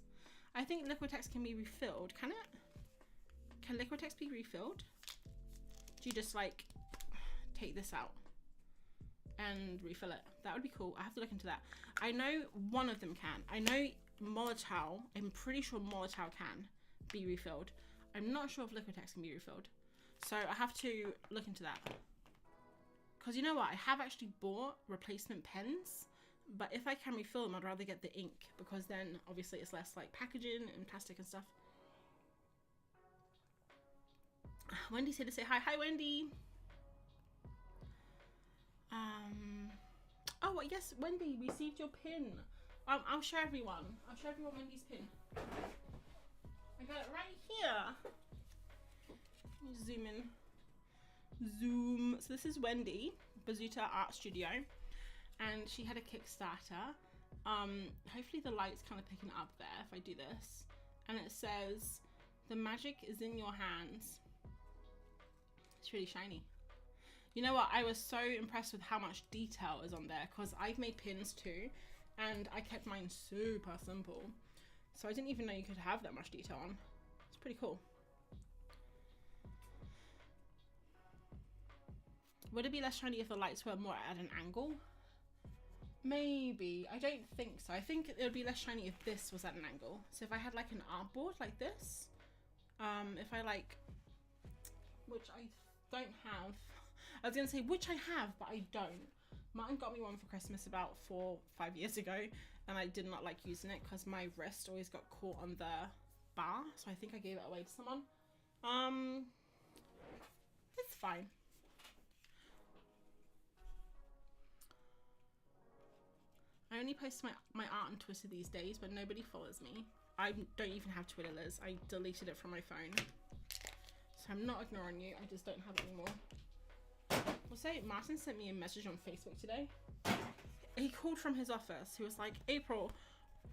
S1: I think Liquitex can be refilled. Can it? Can Liquitex be refilled? Do you just like take this out and refill it? That would be cool. I have to look into that. I know one of them can. I know Molotow. I'm pretty sure Molotow can be refilled. I'm not sure if Liquitex can be refilled. So I have to look into that. Because you know what? I have actually bought replacement pens. But if I can refill them, I'd rather get the ink. Because then, obviously, it's less like packaging and plastic and stuff. Wendy's here to say hi. Hi, Wendy. Oh, yes, Wendy received your pin. I'll show everyone. I'll show everyone Wendy's pin. I got it right here. Let me zoom in. Zoom. So this is Wendy, Bazooka Art Studio, and she had a Kickstarter. Hopefully the light's kind of picking up there if I do this. And it says, "The magic is in your hands." It's really shiny. You know what? I was so impressed with how much detail is on there because I've made pins too, and I kept mine super simple. So I didn't even know you could have that much detail on. It's pretty cool. Would it be less shiny if the lights were more at an angle? Maybe. I don't think so. I think it would be less shiny if this was at an angle. So if I had like an artboard like this, if I like, which I don't have. I was going to say, which I have, but I don't. Martin got me one for Christmas about 4 or 5 years ago, and I did not like using it because my wrist always got caught on the bar, so I think I gave it away to someone. It's fine. I only post my art on Twitter these days, but nobody follows me. I don't even have Twitter, Liz. I deleted it from my phone. So I'm not ignoring you, I just don't have it anymore. We'll say Martin sent me a message on Facebook today. He called from his office. He was like, "April,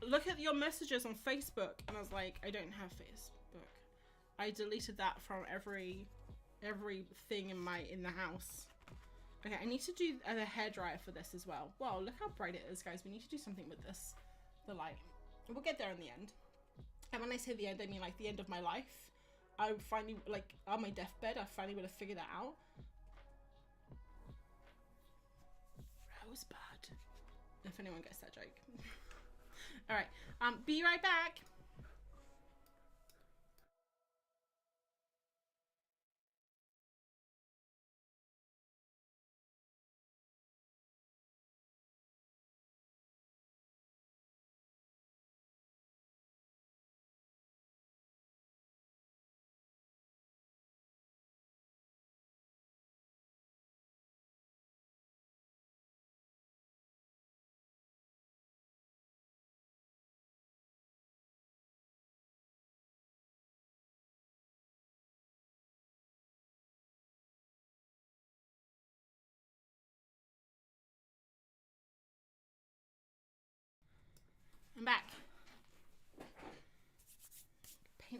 S1: look at your messages on Facebook." And I was like, I don't have Facebook. I deleted that from every thing in the house. Okay, I need to do a hairdryer for this as well. Wow, look how bright it is, guys. We need to do something with this, the light. We'll get there in the end. And when I say the end, I mean like the end of my life. I finally, like on my deathbed, I finally would have figured that out. Rosebud. If anyone gets that joke. All right, be right back.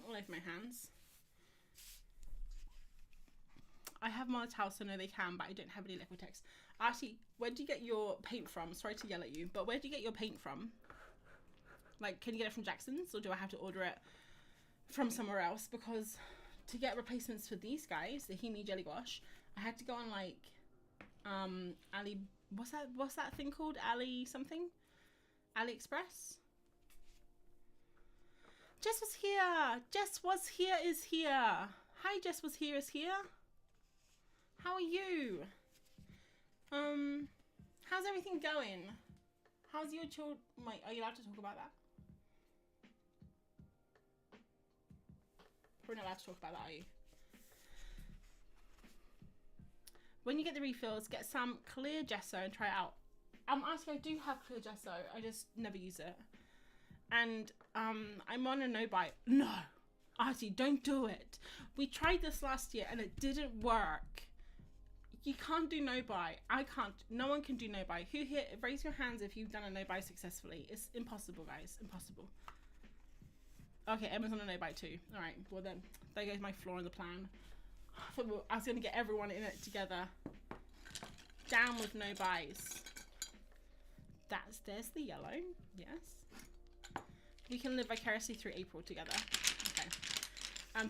S1: all over my hands. I have Molotov, so no they can, but I don't have any Liquitex. Actually, where do you get your paint from? Sorry to yell at you, but where do you get your paint from? Like, can you get it from Jackson's, or do I have to order it from somewhere else? Because to get replacements for these guys, the Himi Jelly Gouache, I had to go on like Ali, what's that thing called? Ali something? AliExpress? Jess was here! Jess was here is here! Hi, Jess was here is here. How are you? How's everything going? How's your child? Wait, are you allowed to talk about that? We're not allowed to talk about that, are you? When you get the refills, get some clear gesso and try it out. Actually, I do have clear gesso. I just never use it. And I'm on a no-buy. No, Artie, don't do it. We tried this last year and it didn't work. You can't do no-buy. I can't. No one can do no-buy. Who here? Raise your hands if you've done a no-buy successfully. It's impossible, guys. Impossible. Okay, Emma's on a no-buy too. All right. Well then, there goes my flaw in the plan. I was going to get everyone in it together. Down with no-buys. There's the yellow. Yes. We can live vicariously through April together. Okay.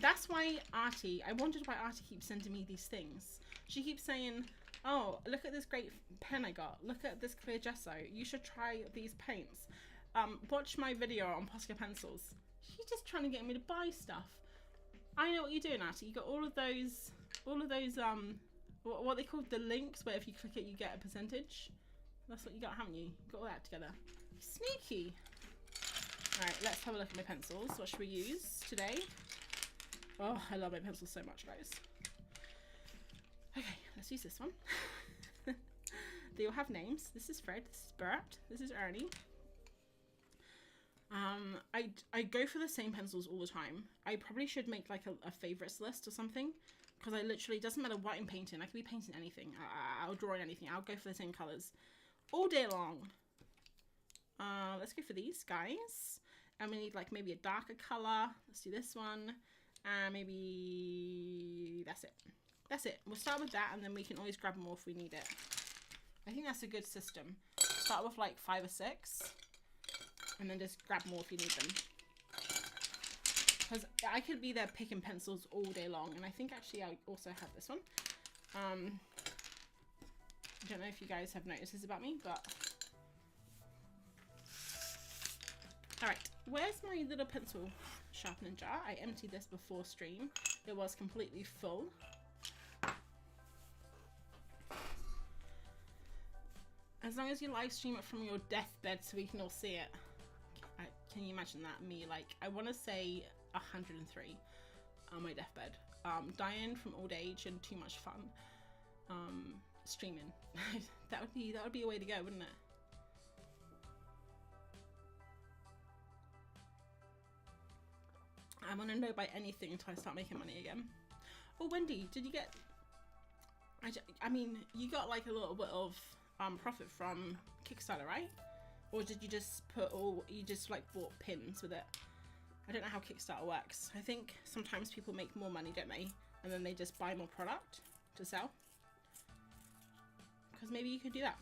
S1: That's why Artie, I wondered why Artie keeps sending me these things. She keeps saying, oh, look at this great pen I got. Look at this clear gesso. You should try these paints. Watch my video on Posca pencils. She's just trying to get me to buy stuff. I know what you're doing, Artie. You got all of those, what they call the links, where if you click it, you get a percentage. That's what you got, haven't you? You got all that together. Sneaky. All right, let's have a look at my pencils. What should we use today? Oh, I love my pencils so much, guys. Okay, let's use this one. They all have names. This is Fred, this is Bert, this is Ernie. I go for the same pencils all the time. I probably should make like a favorites list or something, because I literally, doesn't matter what I'm painting. I could be painting anything. I'll draw in anything. I'll go for the same colors all day long. Let's go for these guys. And we need like maybe a darker color. Let's do this one. Maybe that's it. That's it. We'll start with that, and then we can always grab more if we need it. I think that's a good system. Start with like 5 or 6, and then just grab more if you need them. Because I could be there picking pencils all day long, and I think actually I also have this one. I don't know if you guys have noticed this about me, but... Alright, where's my little pencil sharpening jar? I emptied this before stream. It was completely full. As long as you live stream it from your deathbed so we can all see it. Can you imagine that? Me, like, I want to say 103 on my deathbed. Dying from old age and too much fun. Streaming. that would be a way to go, wouldn't it? I want to know by anything until I start making money again. Oh, Wendy, did you get... I mean, you got like a little bit of profit from Kickstarter, right? Or did you just you just like bought pins with it? I don't know how Kickstarter works. I think sometimes people make more money, don't they? And then they just buy more product to sell. Because maybe you could do that.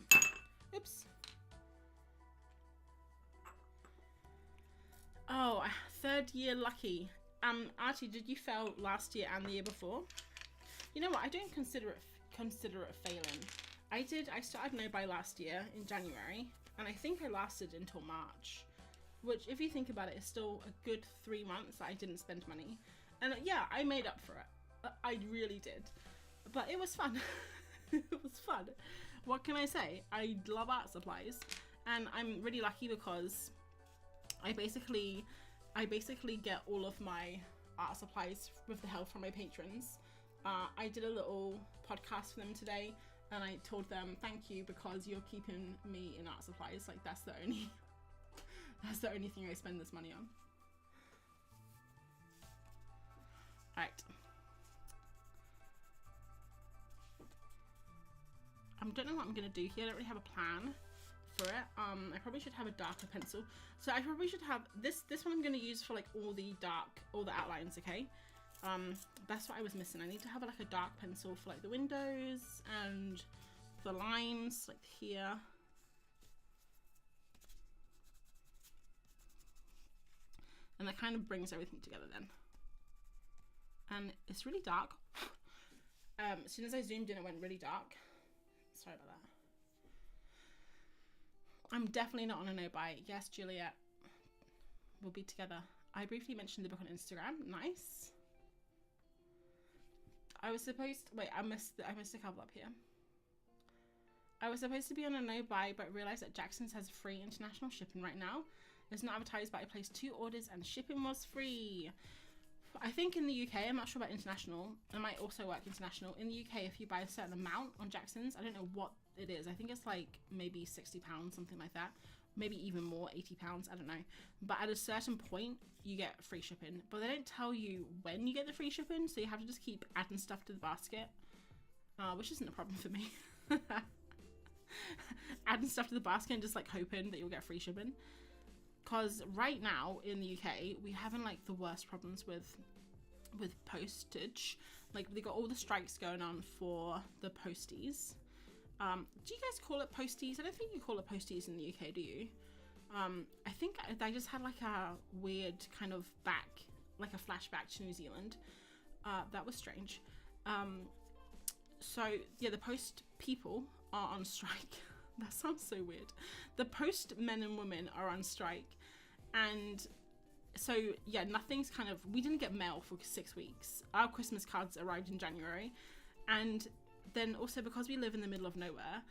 S1: Oops. Oh, 3rd year lucky. Archie, did you fail last year and the year before? You know what? I don't consider it failing. I started no-buy last year in January, and I think I lasted until March, which, if you think about it, is still a good 3 months that I didn't spend money. And yeah, I made up for it. I really did. But it was fun. It was fun. What can I say? I love art supplies, and I'm really lucky because I basically get all of my art supplies with the help from my patrons. I did a little podcast for them today, and I told them thank you because you're keeping me in art supplies. Like, that's the only thing I spend this money on. Alright. I don't know what I'm gonna do here. I don't really have a plan. for it. I probably should have a darker pencil. So I probably should have this one I'm going to use for like all the outlines, okay? That's what I was missing. I need to have like a dark pencil for like the windows and the lines like here. And that kind of brings everything together then. And it's really dark. As soon as I zoomed in, it went really dark. Sorry about that. I'm definitely not on a no-buy. Yes, Juliet. We'll be together. I briefly mentioned the book on Instagram. Nice. I was supposed to, wait, I missed a couple up here. I was supposed to be on a no-buy, but realized that Jackson's has free international shipping right now. It's not advertised, but I placed 2 orders and shipping was free. I think in the UK, I'm not sure about international. It might also work international. In the UK, if you buy a certain amount on Jackson's, I don't know what it is. I think it's like maybe £60, something like that. Maybe even more, £80, I don't know. But at a certain point, you get free shipping. But they don't tell you when you get the free shipping, so you have to just keep adding stuff to the basket, which isn't a problem for me. Adding stuff to the basket and just like hoping that you'll get free shipping. Because right now in the UK, we're having like the worst problems with postage. Like they got all the strikes going on for the posties. Do you guys call it posties? I don't think you call it posties in the UK, do you? I think I just had like a weird kind of like a flashback to New Zealand. That was strange. So yeah, the post people are on strike. That sounds so weird. The post men and women are on strike. And so, yeah, nothing's kind of... We didn't get mail for 6 weeks. Our Christmas cards arrived in January. And then also because we live in the middle of nowhere,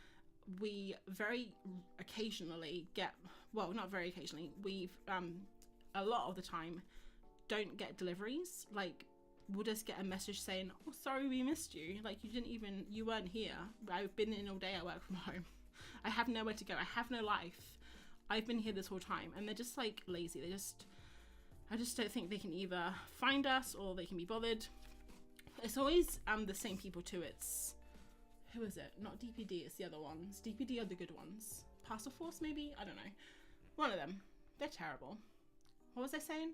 S1: we very occasionally get... Well, not very occasionally. We've, a lot of the time, don't get deliveries. Like, we'll just get a message saying, oh, sorry, we missed you. Like, you weren't here. I've been in all day. I work from home. I have nowhere to go. I have no life. I've been here this whole time. And they're just like lazy. I just don't think they can either find us or they can be bothered. It's always the same people too. Who is it? Not DPD, it's the other ones. DPD are the good ones. Parcel Force maybe? I don't know. One of them. They're terrible. What was I saying?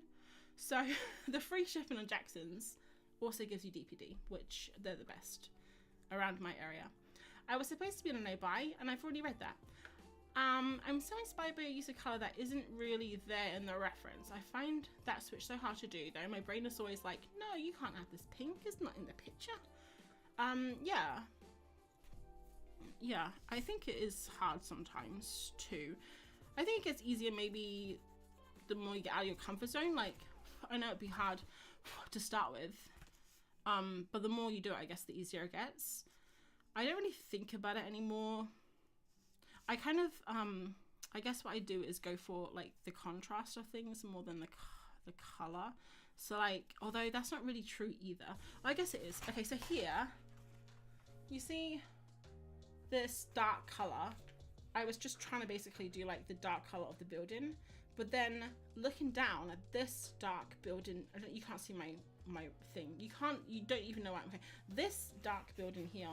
S1: So the free shipping on Jackson's also gives you DPD, which they're the best around my area. I was supposed to be on a no-buy, and I've already read that. I'm so inspired by a use of colour that isn't really there in the reference. I find that switch so hard to do, though. My brain is always like, no, you can't have this pink. It's not in the picture. Yeah, I think it is hard sometimes, too. I think it's easier maybe the more you get out of your comfort zone. Like, I know it'd be hard to start with, but the more you do it, I guess the easier it gets. I don't really think about it anymore. I kind of, I guess what I do is go for like the contrast of things more than the color. So like, although that's not really true either. I guess it is. Okay, so here, you see this dark color. I was just trying to basically do like the dark color of the building, but then looking down at this dark building, you can't see my thing. You don't even know what okay. This dark building here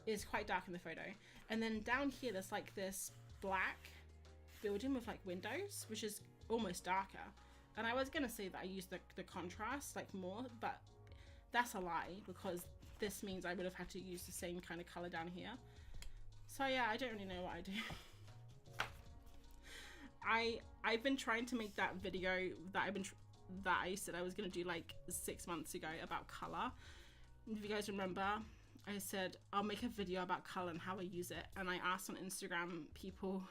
S1: is quite dark in the photo, and then down here there's like this black building with like windows, which is almost darker. And I was gonna say that I use the contrast like more, but that's a lie, because this means I would have had to use the same kind of color down here. So yeah, I don't really know what I do. I've been trying to make that video that I said I was gonna do like 6 months ago about color. If you guys remember, I said I'll make a video about color and how I use it, and I asked on Instagram people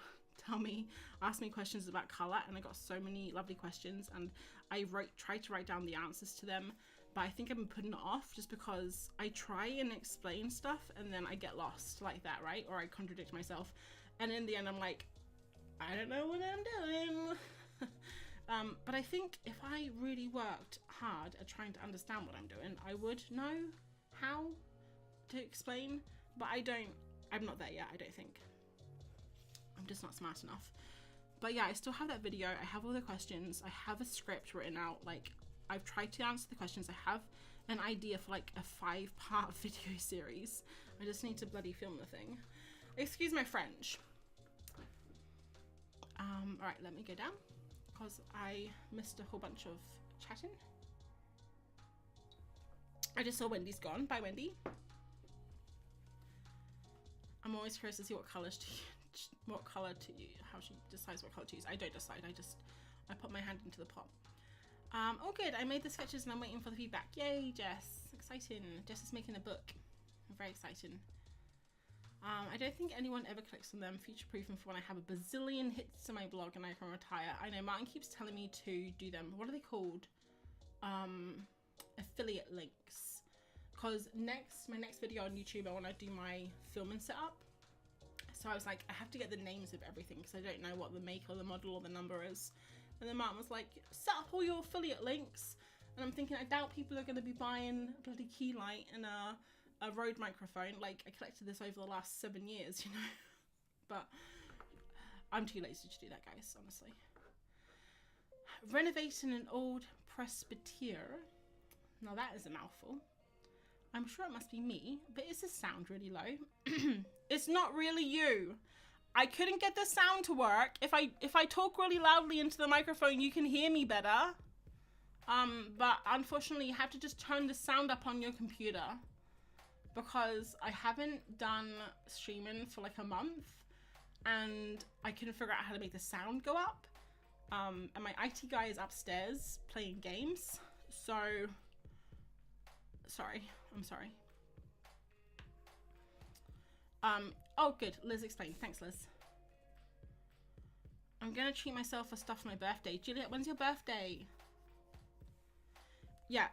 S1: ask me questions about color, and I got so many lovely questions, and I tried to write down the answers to them, but I think I've been putting it off just because I try and explain stuff and then I get lost like that, right? Or I contradict myself, and in the end I'm like, I don't know what I'm doing. But I think if I really worked hard at trying to understand what I'm doing, I would know how to explain, but I'm not there yet, I don't think. I'm just not smart enough. But yeah, I still have that video. I have all the questions. I have a script written out. Like, I've tried to answer the questions. I have an idea for like a 5-part video series. I just need to bloody film the thing. Excuse my French. All right, let me go down because I missed a whole bunch of chatting. I just saw Wendy's gone. Bye, Wendy. I'm always curious to see what colors to use, how she decides what color to use. I don't decide. I put my hand into the pot. Oh good, I made the sketches and I'm waiting for the feedback. Yay, Jess. Exciting. Jess is making a book. Very exciting. I don't think anyone ever clicks on them. Future-proofing for when I have a bazillion hits to my blog and I can retire. I know Martin keeps telling me to do them. What are they called? Affiliate links. Because my next video on YouTube, I want to do my filming setup. So I was like, I have to get the names of everything because I don't know what the make or the model or the number is. And then Martin was like, set up all your affiliate links. And I'm thinking, I doubt people are going to be buying a bloody key light and a Rode microphone. Like, I collected this over the last 7 years, you know. But I'm too lazy to do that, guys, honestly. Renovating an old presbytere. Now that is a mouthful. I'm sure it must be me, but is this sound really low? It's not really you. I couldn't get the sound to work. If I talk really loudly into the microphone, you can hear me better. But unfortunately, you have to just turn the sound up on your computer because I haven't done streaming for like a month and I couldn't figure out how to make the sound go up. And my IT guy is upstairs playing games. So, sorry. I'm sorry. Oh good, Liz explained. Thanks, Liz. I'm gonna treat myself for stuff for my birthday. Juliet, when's your birthday? Yeah,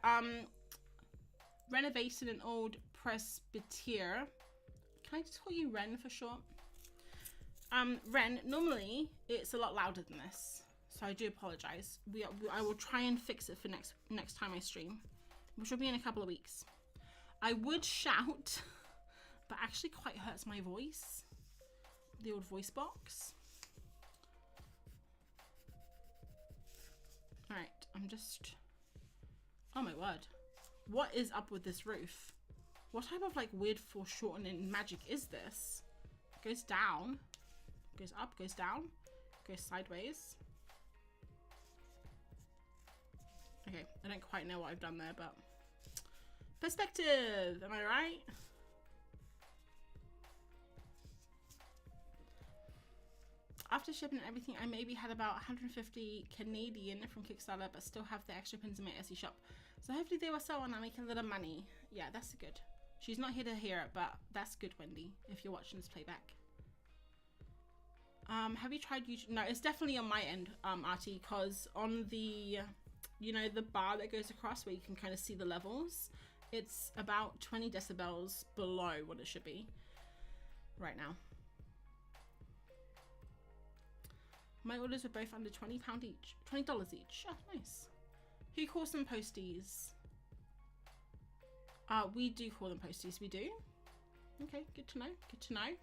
S1: renovating an old presbytere. Can I just call you Ren for short? Ren, normally it's a lot louder than this, so I do apologize. I will try and fix it for next time I stream, which will be in a couple of weeks. I would shout, but actually quite hurts my voice. The old voice box. All right, I'm just, oh my word. What is up with this roof? What type of like weird foreshortening magic is this? It goes down, goes up, goes down, goes sideways. Okay, I don't quite know what I've done there, but perspective, am I right? After shipping everything, I maybe had about 150 Canadian from Kickstarter, but still have the extra pins in my Etsy shop. So hopefully they will sell and I make a little money. Yeah, that's good. She's not here to hear it, but that's good, Wendy, if you're watching this playback. Have you tried YouTube? No, it's definitely on my end, Artie, because on the, you know, the bar that goes across where you can kind of see the levels, it's about 20 decibels below what it should be right now. My orders were both under £20 each. $20 each. Oh, nice. Who calls them posties? We do call them posties. We do. Okay, good to know. Good to know.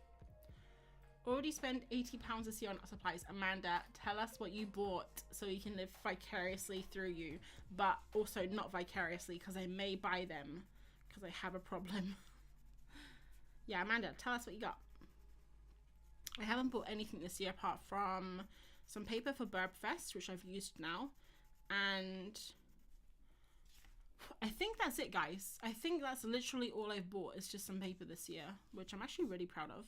S1: Already spent £80 this year on supplies. Amanda, tell us what you bought so we can live vicariously through you, but also not vicariously because I may buy them because I have a problem. Yeah, Amanda, tell us what you got. I haven't bought anything this year apart from some paper for Burb Fest, which I've used now, and I think that's it, guys. I think that's literally all I've bought is just some paper this year, which I'm actually really proud of.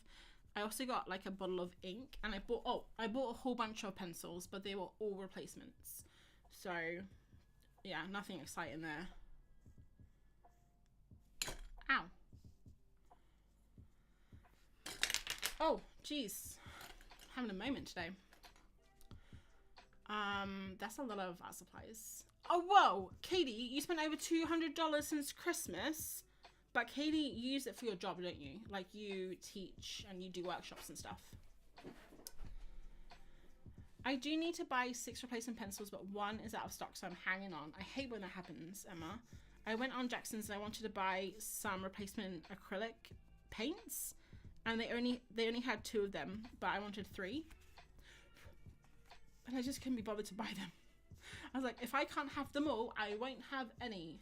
S1: I also got like a bottle of ink, and I bought a whole bunch of pencils, but they were all replacements. So yeah, nothing exciting there. Ow. Oh, geez. Having a moment today. That's a lot of art supplies. Oh, whoa. Katie, you spent over $200 since Christmas. But Katie, you use it for your job, don't you? Like, you teach and you do workshops and stuff. I do need to buy 6 replacement pencils, but 1 is out of stock, so I'm hanging on. I hate when that happens, Emma. I went on Jackson's and I wanted to buy some replacement acrylic paints, and they only had 2 of them, but I wanted 3. And I just couldn't be bothered to buy them. I was like, if I can't have them all, I won't have any.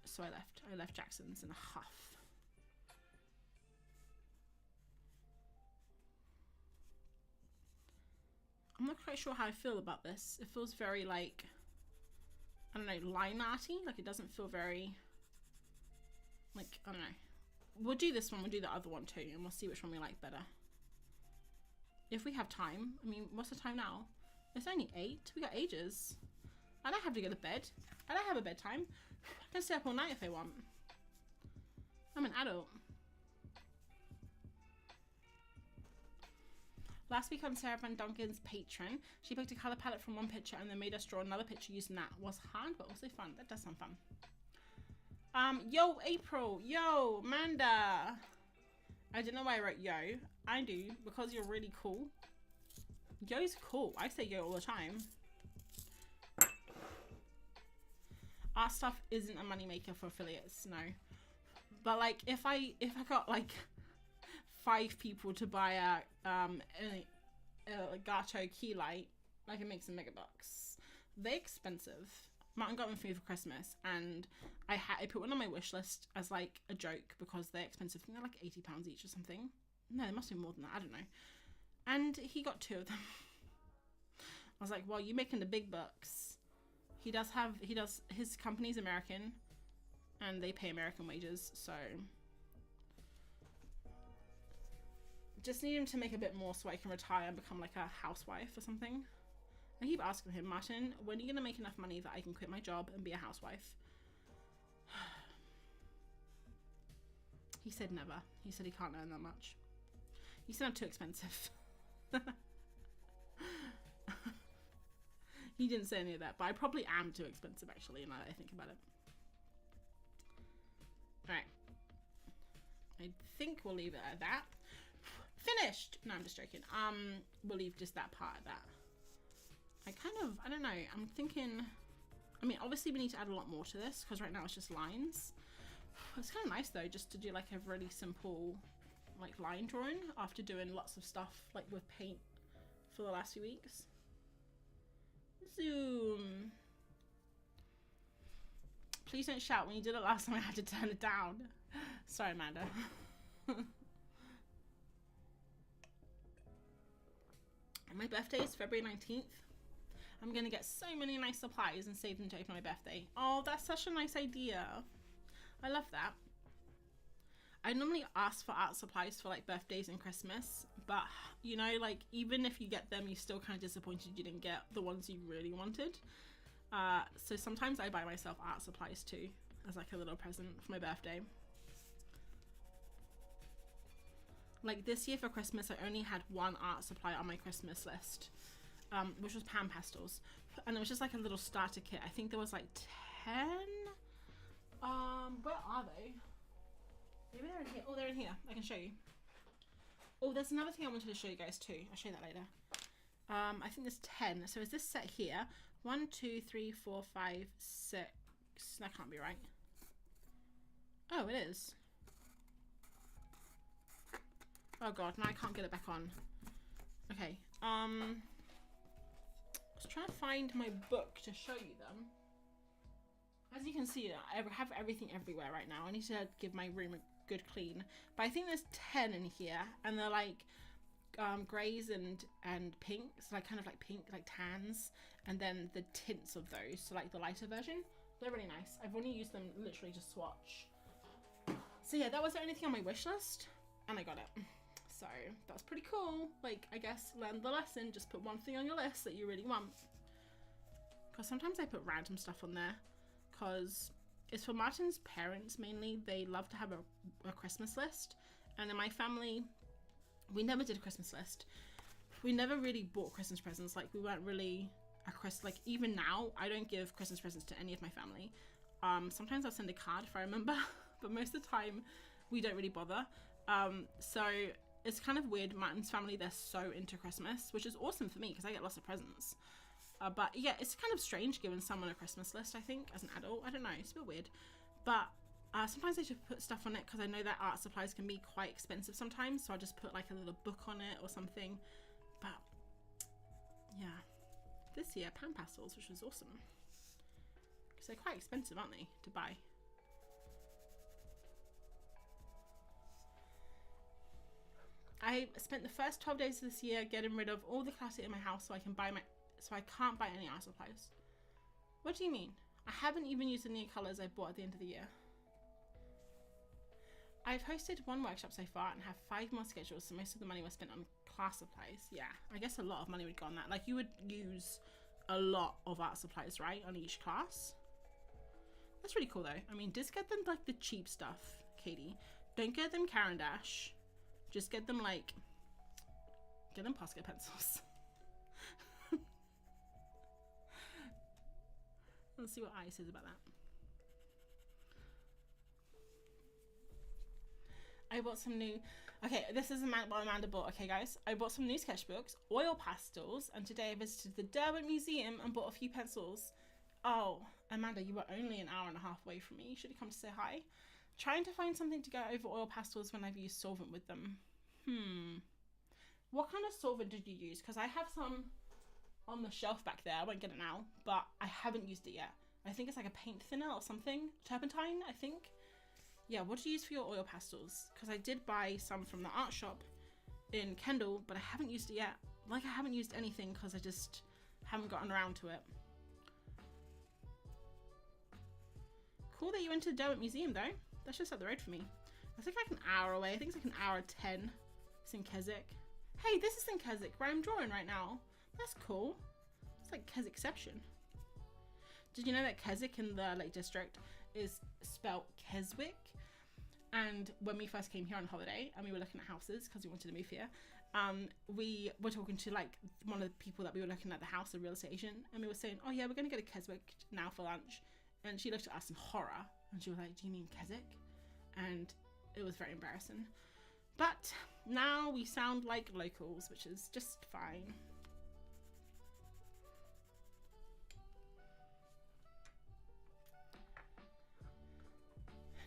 S1: So I left Jackson's in a huff. I'm not quite sure how I feel about this. It feels very like, I don't know, line arty. Like it doesn't feel very, like, I don't know. We'll do this one, we'll do the other one too, and we'll see which one we like better. If we have time. I mean, what's the time now? It's only 8. We got ages. I don't have to go to bed. I don't have a bedtime. I can stay up all night if I want. I'm an adult. Last week on Sarah Van Duncan's Patreon, she picked a colour palette from one picture and then made us draw another picture using that. Was hard, but also fun. That does sound fun. Yo, April. Yo, Amanda. I don't know why I wrote yo. I do, because you're really cool. Yo's cool. I say yo all the time. Art stuff isn't a moneymaker for affiliates, no. But like, if I got like 5 people to buy a Gato key light, like it makes a mega bucks. They're expensive. Martin got them for me for Christmas, and I put one on my wish list as like a joke because they're expensive. I think they're like £80 each or something. No, there must be more than that. I don't know. And he got 2 of them. I was like, well, you're making the big bucks. His company's American, and they pay American wages, so just need him to make a bit more so I can retire and become like a housewife or something. I keep asking him, Martin, when are you gonna make enough money that I can quit my job and be a housewife? He said never. He said he can't earn that much. He said I'm too expensive. He didn't say any of that, but I probably am too expensive actually, now that I think about it. Alright. I think we'll leave it at that. Finished! No, I'm just joking. We'll leave just that part at that. I don't know, I'm thinking, I mean, obviously we need to add a lot more to this, because right now it's just lines. It's kind of nice though, just to do like a really simple, like line drawing, after doing lots of stuff, like with paint for the last few weeks. Zoom. Please don't shout. When you did it last time I had to turn it down. Sorry, Amanda. My birthday is February 19th. I'm gonna get so many nice supplies and save them to open my birthday. Oh, that's such a nice idea. I love that. I normally ask for art supplies for like birthdays and Christmas, but you know, like even if you get them, you're still kind of disappointed you didn't get the ones you really wanted. So sometimes I buy myself art supplies too, as like a little present for my birthday. Like this year for Christmas, I only had one art supply on my Christmas list, which was pan pastels, and it was just like a little starter kit. I think there was like 10. Where are they? Maybe they're in here. Oh, they're in here. I can show you. Oh, there's another thing I wanted to show you guys too. I'll show you that later. I think there's 10. So is this set here? 1, 2, 3, 4, 5, 6. That can't be right. Oh, it is. Oh god, now I can't get it back on. Okay. I was trying to find my book to show you them. As you can see, I have everything everywhere right now. I need to give my room a good clean. But I think there's 10 in here, and they're like greys and pinks, like kind of like pink, like tans, and then the tints of those, so like the lighter version. They're really nice. I've only used them literally to swatch. So yeah, that was the only thing on my wish list, and I got it. So that's pretty cool. Like, I guess learn the lesson. Just put one thing on your list that you really want. Because sometimes I put random stuff on there. Because it's for Martin's parents mainly. They love to have a Christmas list. And in my family, we never did a Christmas list. We never really bought Christmas presents. Like, we weren't really a Christmas... Like, even now, I don't give Christmas presents to any of my family. Sometimes I'll send a card if I remember. But most of the time, we don't really bother. So... It's kind of weird. Martin's family, they're so into Christmas, which is awesome for me because I get lots of presents. But yeah, it's kind of strange giving someone a Christmas list, I think, as an adult. I don't know, it's a bit weird. But sometimes I just put stuff on it because I know that art supplies can be quite expensive sometimes. So I'll just put like a little book on it or something. But yeah, this year, pan pastels, which was awesome. Because they're quite expensive, aren't they, to buy? I spent the first 12 days of this year getting rid of all the clutter in my house so I can't buy any art supplies. What do you mean? I haven't even used the new colours I bought at the end of the year. I've hosted 1 workshop so far and have 5 more scheduled, so most of the money was spent on class supplies. Yeah, I guess a lot of money would go on that. Like, you would use a lot of art supplies, right, on each class. That's really cool though. I mean, just get them like the cheap stuff, Katie. Don't get them Caran d'Ache. Just get them like, get them Posca pencils. Let's see what I says about that. I bought some new, okay, this is what Amanda bought. Okay guys, I bought some new sketchbooks, oil pastels, and today I visited the Derwent Museum and bought a few pencils. Oh, Amanda, you were only an hour and a half away from me. You should have come to say hi. Trying to find something to go over oil pastels when I've used solvent with them. What kind of solvent did you use? Because I have some on the shelf back there. I won't get it now, but I haven't used it yet. I think it's like a paint thinner or something. Turpentine, I think. Yeah, what do you use for your oil pastels? Because I did buy some from the art shop in Kendall, but I haven't used it yet. Like, I haven't used anything because I just haven't gotten around to it. Cool that you went to the Derwent Museum though. That's just up the road for me. That's like an hour away. I think it's like an hour 10. It's in Keswick. Hey, this is in Keswick where I'm drawing right now. That's cool. It's like Keswickception. Did you know that Keswick in the Lake District is spelled Keswick? And when we first came here on holiday and we were looking at houses because we wanted to move here, we were talking to like one of the people that we were looking at the house, the real estate agent, and we were saying, oh yeah, we're going to go to Keswick now for lunch. And she looked at us in horror and she was like, do you mean Keswick? And it was very embarrassing. But now we sound like locals, which is just fine.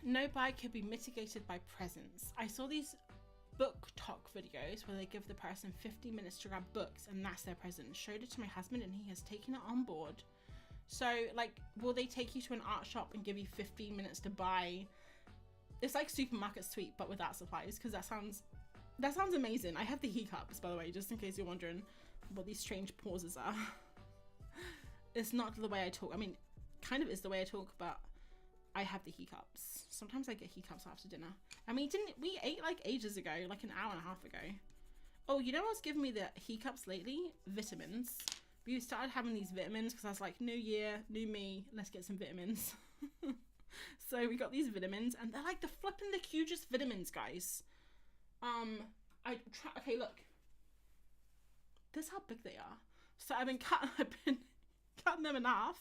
S1: No buy could be mitigated by presents. I saw these book talk videos where they give the person 15 minutes to grab books and that's their present. Showed it to my husband and he has taken it on board. So like, will they take you to an art shop and give you 15 minutes to buy? It's like supermarket sweep but with art supplies, because that sounds amazing. I have the hiccups, by the way, just in case you're wondering what these strange pauses are. It's not the way I talk. I mean, kind of is the way I talk, but I have the hiccups. Sometimes I get hiccups after dinner. I mean, we ate like ages ago, like an hour and a half ago. Oh, you know what's giving me the hiccups lately? Vitamins. We started having these vitamins because I was like, new year, new me, let's get some vitamins. So we got these vitamins and they're like the flipping the hugest vitamins, guys. Okay, look. This is how big they are. So I've been cutting them in half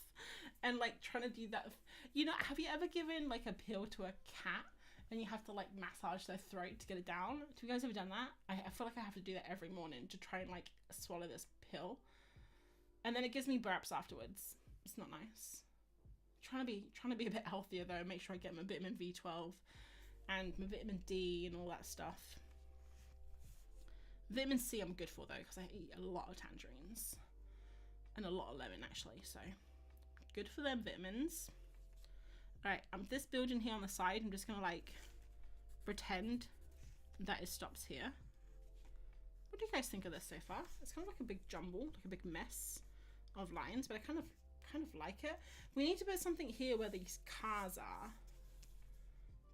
S1: and like trying to do that. You know, have you ever given like a pill to a cat and you have to like massage their throat to get it down? Have you guys ever done that? I feel like I have to do that every morning to try and like swallow this pill. And then it gives me burps afterwards. It's not nice. Trying to be a bit healthier though. Make sure I get my vitamin B12 and my vitamin D and all that stuff. Vitamin C I'm good for though because I eat a lot of tangerines and a lot of lemon actually, so good for them vitamins. Alright, this building here on the side, I'm just gonna like pretend that it stops here. What do you guys think of this so far? It's kind of like a big jumble, like a big mess of lines, but I kind of like it. We need to put something here where these cars are,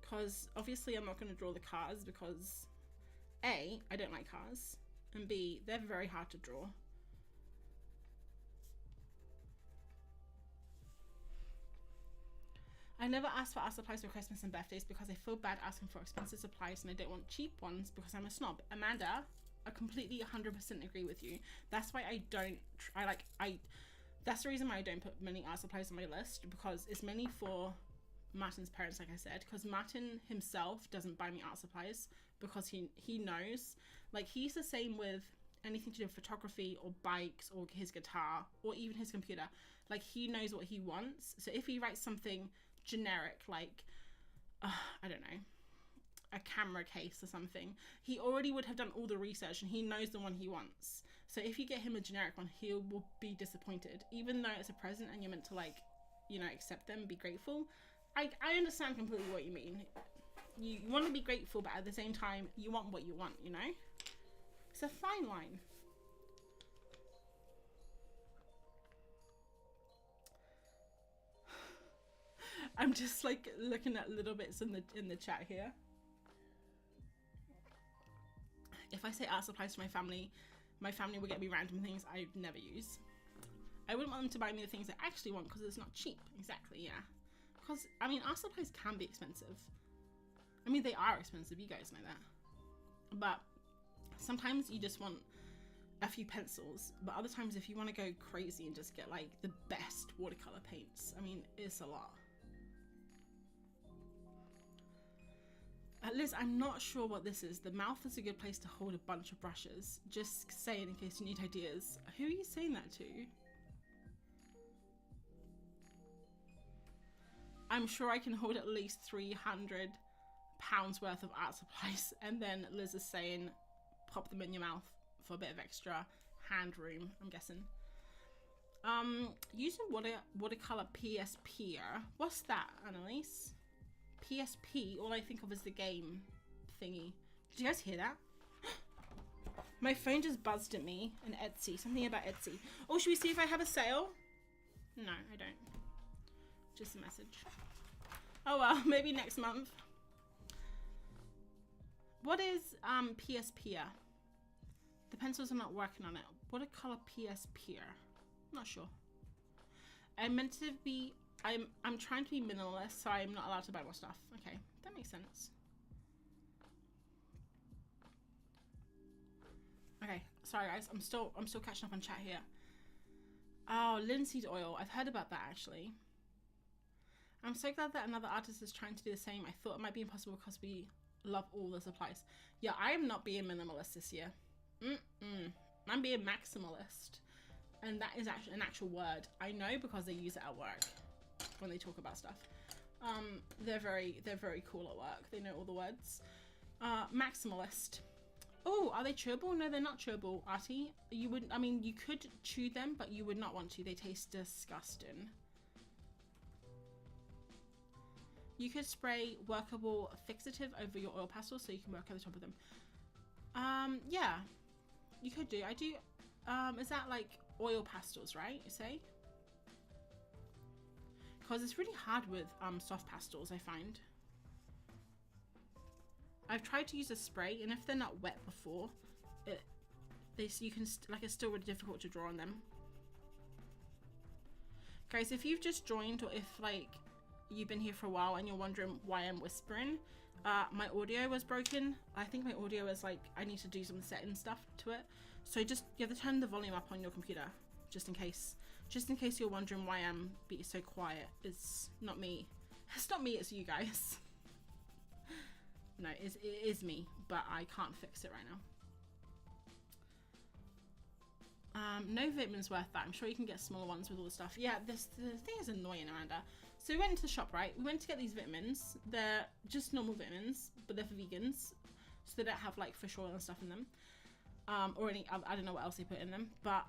S1: because obviously I'm not going to draw the cars because A, I don't like cars, and B, they're very hard to draw. I never ask for art supplies for Christmas and birthdays because I feel bad asking for expensive supplies and I don't want cheap ones because I'm a snob. Amanda, I completely 100% agree with you. That's why that's the reason why I don't put many art supplies on my list, because it's mainly for Martin's parents, like I said, because Martin himself doesn't buy me art supplies because he knows, like he's the same with anything to do with photography or bikes or his guitar or even his computer. Like he knows what he wants. So if he writes something generic like, I don't know, a camera case or something, he already would have done all the research and he knows the one he wants. So if you get him a generic one, he will be disappointed, even though it's a present and you're meant to like, you know, accept them, be grateful. I understand completely what you mean. You want to be grateful, but at the same time, you want what you want, you know? It's a fine line. I'm just like looking at little bits in the chat here. If I say art supplies to my family will get me random things I never use. I wouldn't want them to buy me the things I actually want because it's not cheap. Exactly, yeah. Because, I mean, art supplies can be expensive. I mean, they are expensive, you guys know that. But sometimes you just want a few pencils. But other times, if you want to go crazy and just get, like, the best watercolor paints, I mean, it's a lot. Liz, I'm not sure what this is. The mouth is a good place to hold a bunch of brushes. Just saying in case you need ideas. Who are you saying that to? I'm sure I can hold at least £300 worth of art supplies. And then Liz is saying, pop them in your mouth for a bit of extra hand room, I'm guessing. Using watercolor PSP. What's that, Annalise? PSP, all I think of is the game thingy. Did you guys hear that? My phone just buzzed at me in Etsy. Something about Etsy. Oh, should we see if I have a sale? No, I don't. Just a message. Oh well, maybe next month. What is PSP? The pencils are not working on it. Watercolor PSP? Not sure. I meant to be... I'm trying to be minimalist, so I'm not allowed to buy more stuff. Okay, that makes sense. Okay, sorry guys, I'm still catching up on chat here. Oh, linseed oil. I've heard about that actually. I'm so glad that another artist is trying to do the same. I thought it might be impossible because we love all the supplies. Yeah, I am not being minimalist this year. I'm being maximalist. And that is actually an actual word. I know because they use it at work. When they talk about stuff, they're very cool at work. They know all the words. Maximalist. Oh, are they chewable? No, they're not chewable, Artie. You wouldn't. I mean, you could chew them, but you would not want to. They taste disgusting. You could spray workable fixative over your oil pastels so you can work over the top of them. Yeah, you could do. I do. Is that like oil pastels, right? You say? Because it's really hard with soft pastels, I find. I've tried to use a spray, and if they're not wet before, it's still really difficult to draw on them. Guys, if you've just joined, or if like you've been here for a while and you're wondering why I'm whispering, my audio was broken. I think my audio is like, I need to do some setting stuff to it. So you have to turn the volume up on your computer, just in case. Just in case you're wondering why I'm being so quiet. It's not me. It's not me, it's you guys. No, it is me, but I can't fix it right now. No vitamin's worth that. I'm sure you can get smaller ones with all the stuff. Yeah, the thing is annoying, Amanda. So we went into the shop, right? We went to get these vitamins. They're just normal vitamins, but they're for vegans. So they don't have like fish oil and stuff in them. Or any, I don't know what else they put in them. But,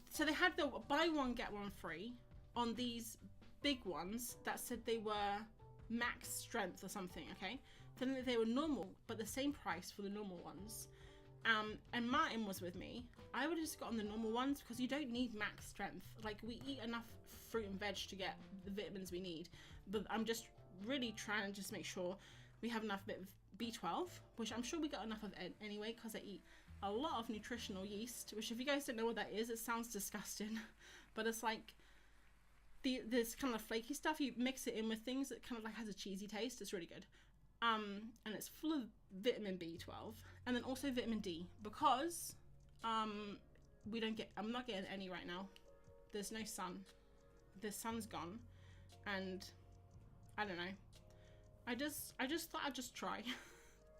S1: so they had the buy one, get one free on these big ones that said they were max strength or something, okay? Then they were normal, but the same price for the normal ones. And Martin was with me. I would have just gotten the normal ones because you don't need max strength. Like, we eat enough fruit and veg to get the vitamins we need. But I'm just really trying to just make sure we have enough bit of B12, which I'm sure we got enough of anyway because I eat a lot of nutritional yeast, which if you guys don't know what that is, it sounds disgusting. But it's like this kind of flaky stuff. You mix it in with things that kind of like has a cheesy taste. It's really good. And it's full of vitamin B12 and then also vitamin D because I'm not getting any right now. There's no sun. The sun's gone, and I don't know. I just thought I'd just try,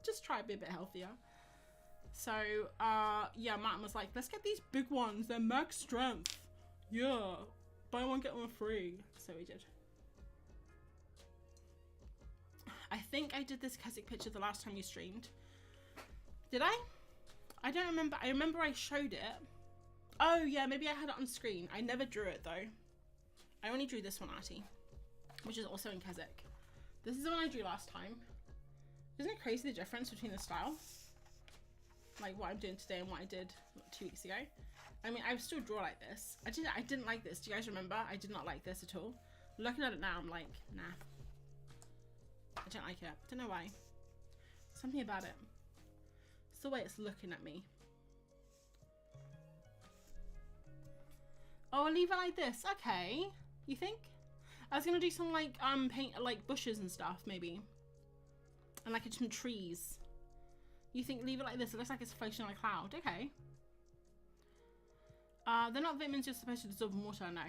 S1: just try to be a bit healthier. So yeah, Martin was like, let's get these big ones. They're max strength. Yeah, buy one get one free. So we did. I think I did this Keswick picture the last time you streamed. Did I? I don't remember. I remember I showed it. Oh yeah, maybe I had it on screen. I never drew it though. I only drew this one, Artie, which is also in Keswick. This is the one I drew last time. Isn't it crazy the difference between the style? Like what I'm doing today and what I did 2 weeks ago. I mean, I would still draw like this. I didn't like this. Do you guys remember? I did not like this at all. Looking at it now, I'm like, nah. I don't like it. Don't know why. Something about it. It's the way it's looking at me. Oh, I'll leave it like this. Okay. You think? I was gonna do some like paint like bushes and stuff maybe. And like some trees. You think leave it like this? It looks like it's floating on a cloud. Okay. They're not vitamins you're supposed to dissolve in water, no.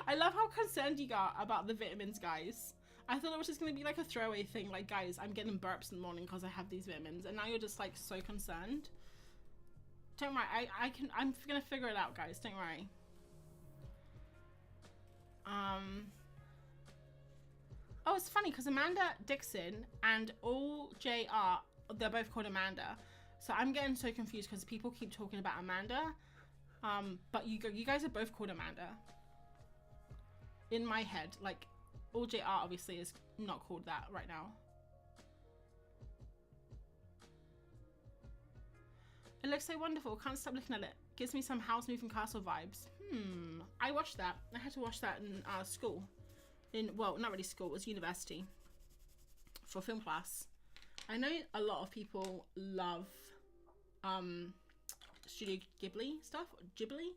S1: I love how concerned you got about the vitamins, guys. I thought it was just gonna be like a throwaway thing, like guys, I'm getting burps in the morning because I have these vitamins, and now you're just like so concerned. Don't worry, I'm gonna figure it out, guys. Don't worry. Oh, it's funny because Amanda Dixon and all JR, they're both called Amanda. So I'm getting so confused because people keep talking about Amanda. But you guys are both called Amanda. In my head, like all JR obviously is not called that right now. It looks so wonderful. Can't stop looking at it. Gives me some House Moving Castle vibes. I watched that. I had to watch that in school. Well, not really school. It was university. For film class. I know a lot of people love Studio Ghibli stuff. Ghibli.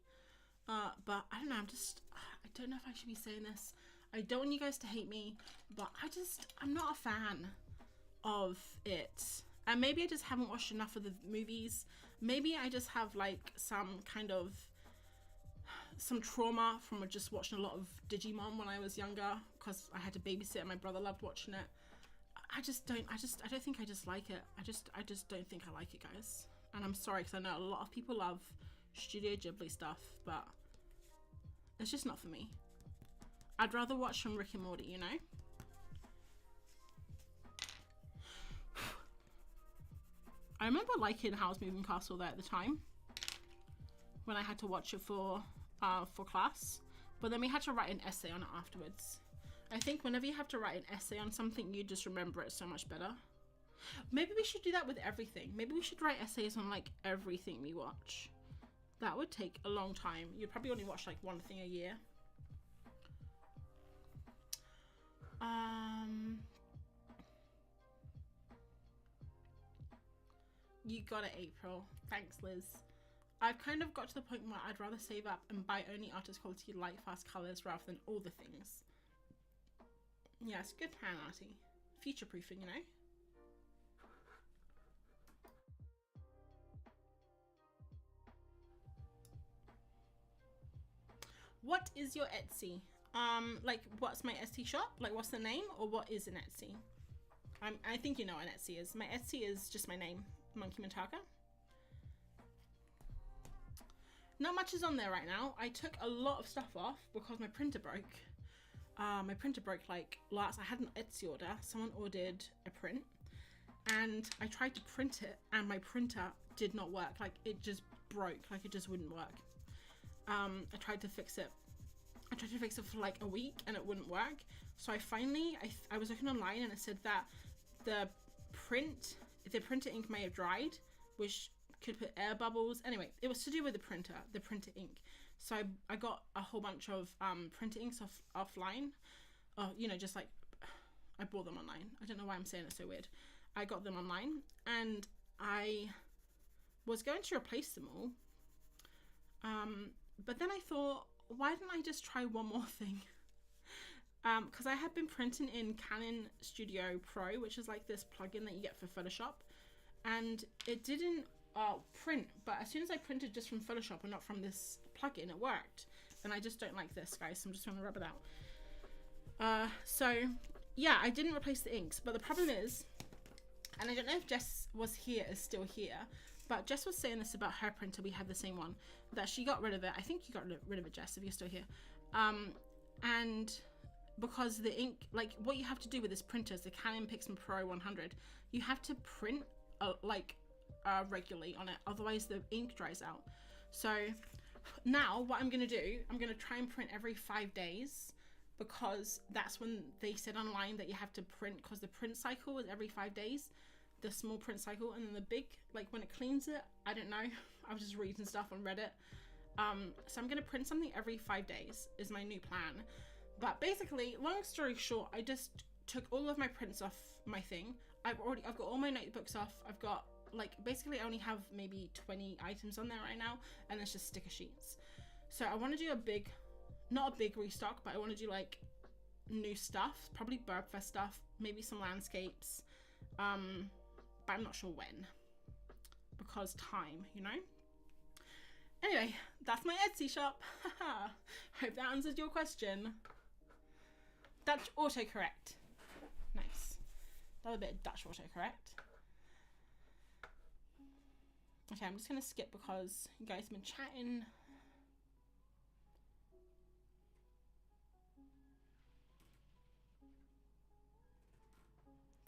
S1: But I don't know. I don't know if I should be saying this. I don't want you guys to hate me. But I'm not a fan of it. And maybe I just haven't watched enough of the movies. Maybe I just have like some trauma from just watching a lot of Digimon when I was younger because I had to babysit and my brother loved watching it. I don't think I just like it. I just don't think I like it, guys. And I'm sorry because I know a lot of people love Studio Ghibli stuff, but it's just not for me. I'd rather watch some Rick and Morty, you know? I remember liking House Moving Castle there at the time when I had to watch it for class, but then we had to write an essay on it afterwards. I think whenever you have to write an essay on something, you just remember it so much better. Maybe we should do that with everything. Maybe we should write essays on like everything we watch. That would take a long time. You'd probably only watch like one thing a year. You got it, April. Thanks, Liz. I've kind of got to the point where I'd rather save up and buy only artist quality light fast colours rather than all the things. Yes, good plan, Artie. Future proofing, you know? What is your Etsy? Like what's my Etsy shop? Like what's the name, or what is an Etsy? I think you know what an Etsy is. My Etsy is just my name, Monkey Mintaka. Not much is on there right now. I took a lot of stuff off because my printer broke. My printer broke like last. I had an Etsy order. Someone ordered a print, and I tried to print it, and my printer did not work. Like it just broke. Like it just wouldn't work. I tried to fix it. I tried to fix it for like a week, and it wouldn't work. So I was looking online, and it said that the printer ink may have dried, which could put air bubbles. Anyway, it was to do with the printer ink. So I got a whole bunch of printer inks offline. You know, just like I bought them online. I don't know why I'm saying it so weird. I got them online, and I was going to replace them all. But then I thought, why didn't I just try one more thing? Because I had been printing in Canon Studio Pro, which is like this plugin that you get for Photoshop, and it didn't print, but as soon as I printed just from Photoshop and not from this plugin, it worked. And I just don't like this, guys, so I'm just going to rub it out. So yeah, I didn't replace the inks, but the problem is, and I don't know if Jess is still here, but Jess was saying this about her printer. We have the same one, that she got rid of it. I think you got rid of it, Jess, if you're still here. And because the ink, like what you have to do with this printer is the Canon Pixma Pro 100, you have to print regularly on it, otherwise the ink dries out. So now what I'm going to do, I'm going to try and print every 5 days, because that's when they said online that you have to print, because the print cycle is every 5 days, the small print cycle, and then the big, like when it cleans it, I don't know. I was just reading stuff on Reddit. So I'm gonna print something every 5 days is my new plan. But basically, long story short, I just took all of my prints off my thing. I've got all my notebooks off. I've got, like, basically I only have maybe 20 items on there right now, and it's just sticker sheets. So I want to do a big, not a big restock, but I want to do like new stuff, probably Burbfest stuff, maybe some landscapes, but I'm not sure when, because time, you know. Anyway, that's my Etsy shop. Hope that answers your question. Dutch autocorrect. Nice. That was a bit of Dutch autocorrect. Okay, I'm just gonna skip because you guys have been chatting.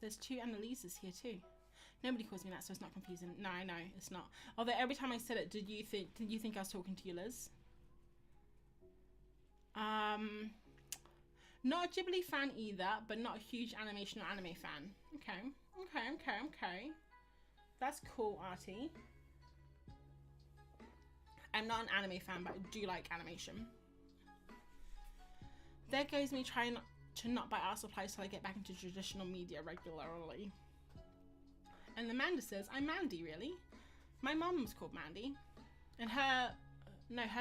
S1: There's 2 Annalises here too. Nobody calls me that, so it's not confusing. No, I know, it's not. Although every time I said it, did you think I was talking to you, Liz? Not a Ghibli fan either, but not a huge animation or anime fan. Okay. That's cool, Artie. I'm not an anime fan, but I do like animation. There goes me trying to not buy art supplies till I get back into traditional media regularly. And Amanda says, I'm Mandy, really? My mum was called Mandy. And her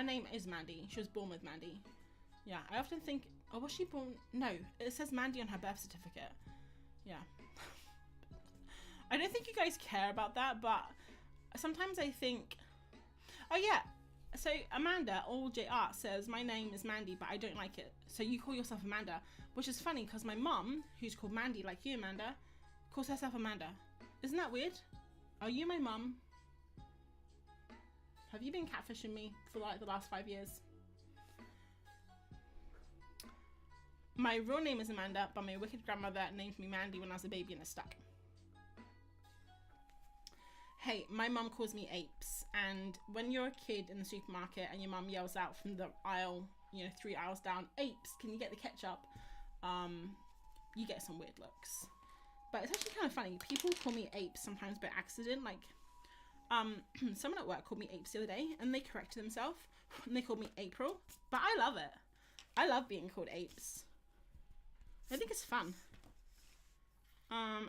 S1: name is Mandy. She was born with Mandy. Yeah, I often think, oh, was she born? No, it says Mandy on her birth certificate. Yeah. I don't think you guys care about that, but sometimes I think, oh yeah, so Amanda, all J Art says, my name is Mandy, but I don't like it. So you call yourself Amanda, which is funny because my mum, who's called Mandy, like you, Amanda, calls herself Amanda. Isn't that weird? Are you my mum? Have you been catfishing me for like the last 5 years? My real name is Amanda, but my wicked grandmother named me Mandy when I was a baby and it stuck. Hey, my mum calls me Apes, and when you're a kid in the supermarket and your mum yells out from the aisle, you know, 3 aisles down, Apes, can you get the ketchup? You get some weird looks. But it's actually kind of funny. People call me Apes sometimes by accident. Like, someone at work called me Apes the other day, and they corrected themselves, and they called me April. But I love it. I love being called Apes. I think it's fun.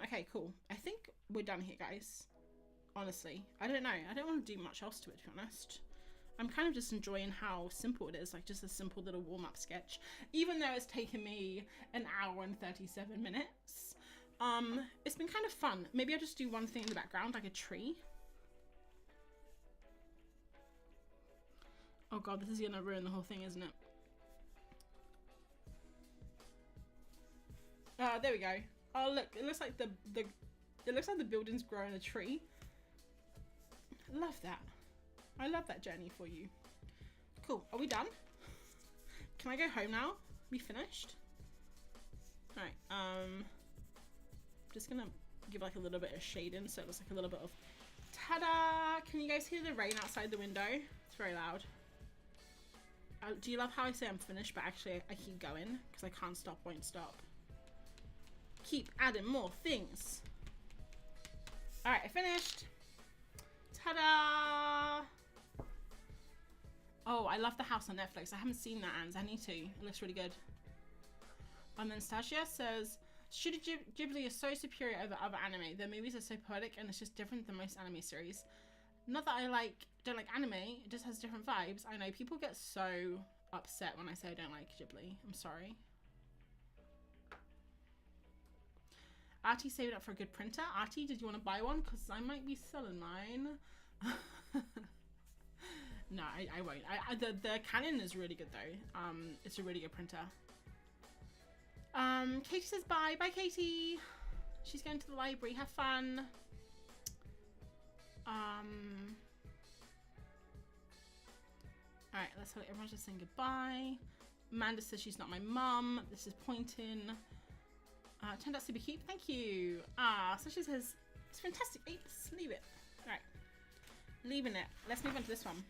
S1: Okay, cool. I think we're done here, guys. Honestly, I don't know. I don't want to do much else to it, to be honest. I'm kind of just enjoying how simple it is, like just a simple little warm-up sketch. Even though it's taken me an hour and 37 minutes. It's been kind of fun. Maybe I'll just do one thing in the background, like a tree. Oh god, this is gonna ruin the whole thing, isn't it? There we go. Oh look, it looks like the building's growing a tree. Love that. I love that journey for you. Cool. Are we done? Can I go home now? We finished? Alright, just gonna give like a little bit of shading so it looks like a little bit of ta-da! Can you guys hear the rain outside the window? It's very loud. Do you love how I say I'm finished, but actually I keep going because I can't stop, won't stop. Keep adding more things. Alright, I finished. Ta-da! Oh, I love the house on Netflix. I haven't seen that, Anz. I need to. It looks really good. And then Stasia says, Studio Ghibli is so superior over other anime. Their movies are so poetic and it's just different than most anime series. Not that I don't like anime, it just has different vibes. I know people get so upset when I say I don't like Ghibli. I'm sorry. Artie saved up for a good printer. Artie, did you want to buy one? Because I might be selling mine. No, I won't. The Canon is really good though. It's a really good printer. Katie says bye. Bye, Katie. She's going to the library. Have fun. Alright, let's let everyone just saying goodbye. Amanda says she's not my mum. This is pointing. Turned out super cute. Thank you. So she says, it's fantastic. Apes. Leave it. Alright. Leaving it. Let's move on to this one.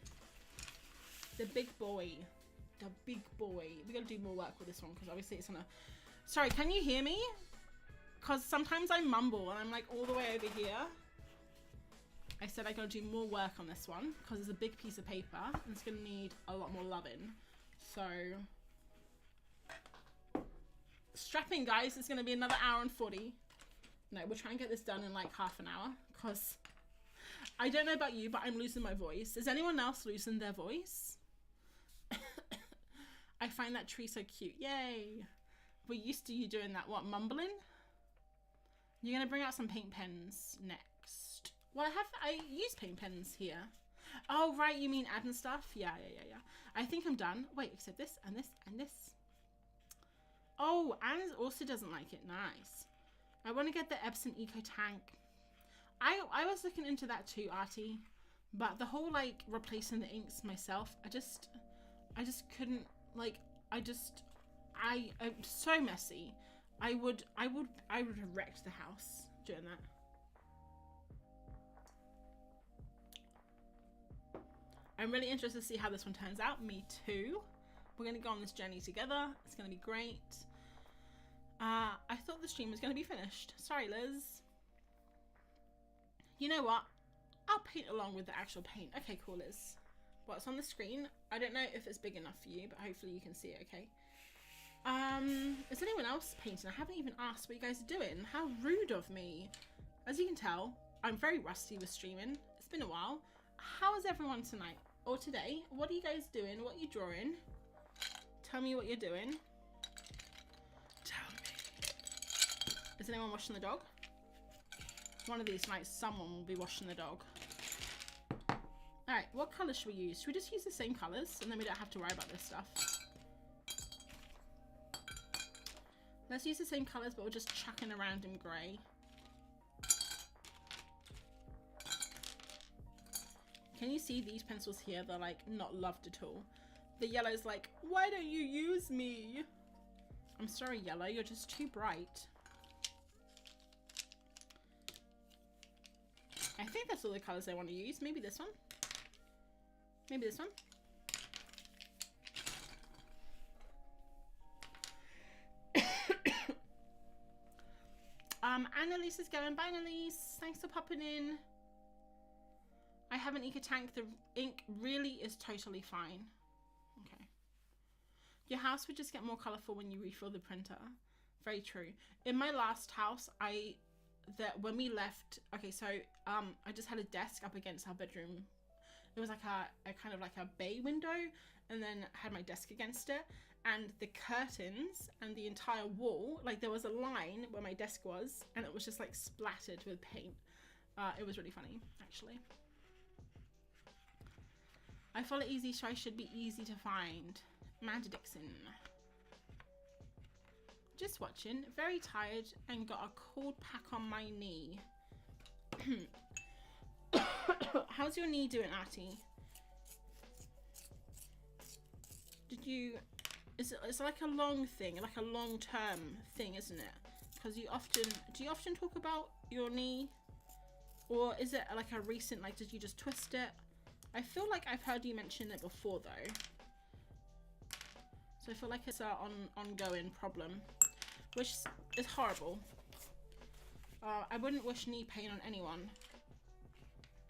S1: The big boy. the big boy. We gotta do more work with this one because obviously it's gonna. Sorry, can you hear me? Because sometimes I mumble and I'm like all the way over here. I said I gotta do more work on this one because it's a big piece of paper and it's gonna need a lot more loving. So strap in, guys. It's gonna be another hour and 40. No, we'll try and get this done in like half an hour because I don't know about you, but I'm losing my voice. Is anyone else losing their voice? I find that tree so cute. Yay. We're used to you doing that. What, mumbling? You're gonna bring out some paint pens next. Well, I use paint pens here. Oh, right, you mean adding stuff? Yeah. I think I'm done. Wait, except this and this and this. Oh, Anne also doesn't like it. Nice. I want to get the Epson Eco Tank. I was looking into that too, Artie. But the whole, like, replacing the inks myself, I just couldn't, like, I'm so messy. I would have wrecked the house doing that. I'm really interested to see how this one turns out. Me too. We're going to go on this journey together. It's going to be great. I thought the stream was going to be finished. Sorry, Liz. You know what? I'll paint along with the actual paint. Okay, cool, Liz. What's on the screen? I don't know if it's big enough for you, but hopefully you can see it, okay? Is anyone else painting? I haven't even asked what you guys are doing. How rude of me. As you can tell, I'm very rusty with streaming. It's been a while. How is everyone tonight? Or today? What are you guys doing? What are you drawing? Tell me what you're doing. Tell me. Is anyone washing the dog? One of these nights, someone will be washing the dog. Alright, what colours should we use? Should we just use the same colours and then we don't have to worry about this stuff? Let's use the same colours, but we're just chucking around in grey. Can you see these pencils here? They're like not loved at all. The yellow's like, why don't you use me? I'm sorry, yellow, you're just too bright. I think that's all the colours I want to use. Maybe this one. Maybe this one. Annalise is going. Bye, Annalise. Thanks for popping in. I have an Eco Tank. The ink really is totally fine. Okay. Your house would just get more colourful when you refill the printer. Very true. In my last house, when we left, okay, so I just had a desk up against our bedroom. It was like a kind of like a bay window, and then had my desk against it, and the curtains and the entire wall, like there was a line where my desk was, and it was just like splattered with paint. It was really funny, actually. I follow easy, so I should be easy to find. Amanda Dixon. Just watching, very tired and got a cold pack on my knee. How's your knee doing, Artie? It's like a long thing, like a long-term thing, isn't it? Because do you often talk about your knee? Or is it like a recent, like did you just twist it? I feel like I've heard you mention it before though. So I feel like it's an ongoing problem, which is horrible. I wouldn't wish knee pain on anyone.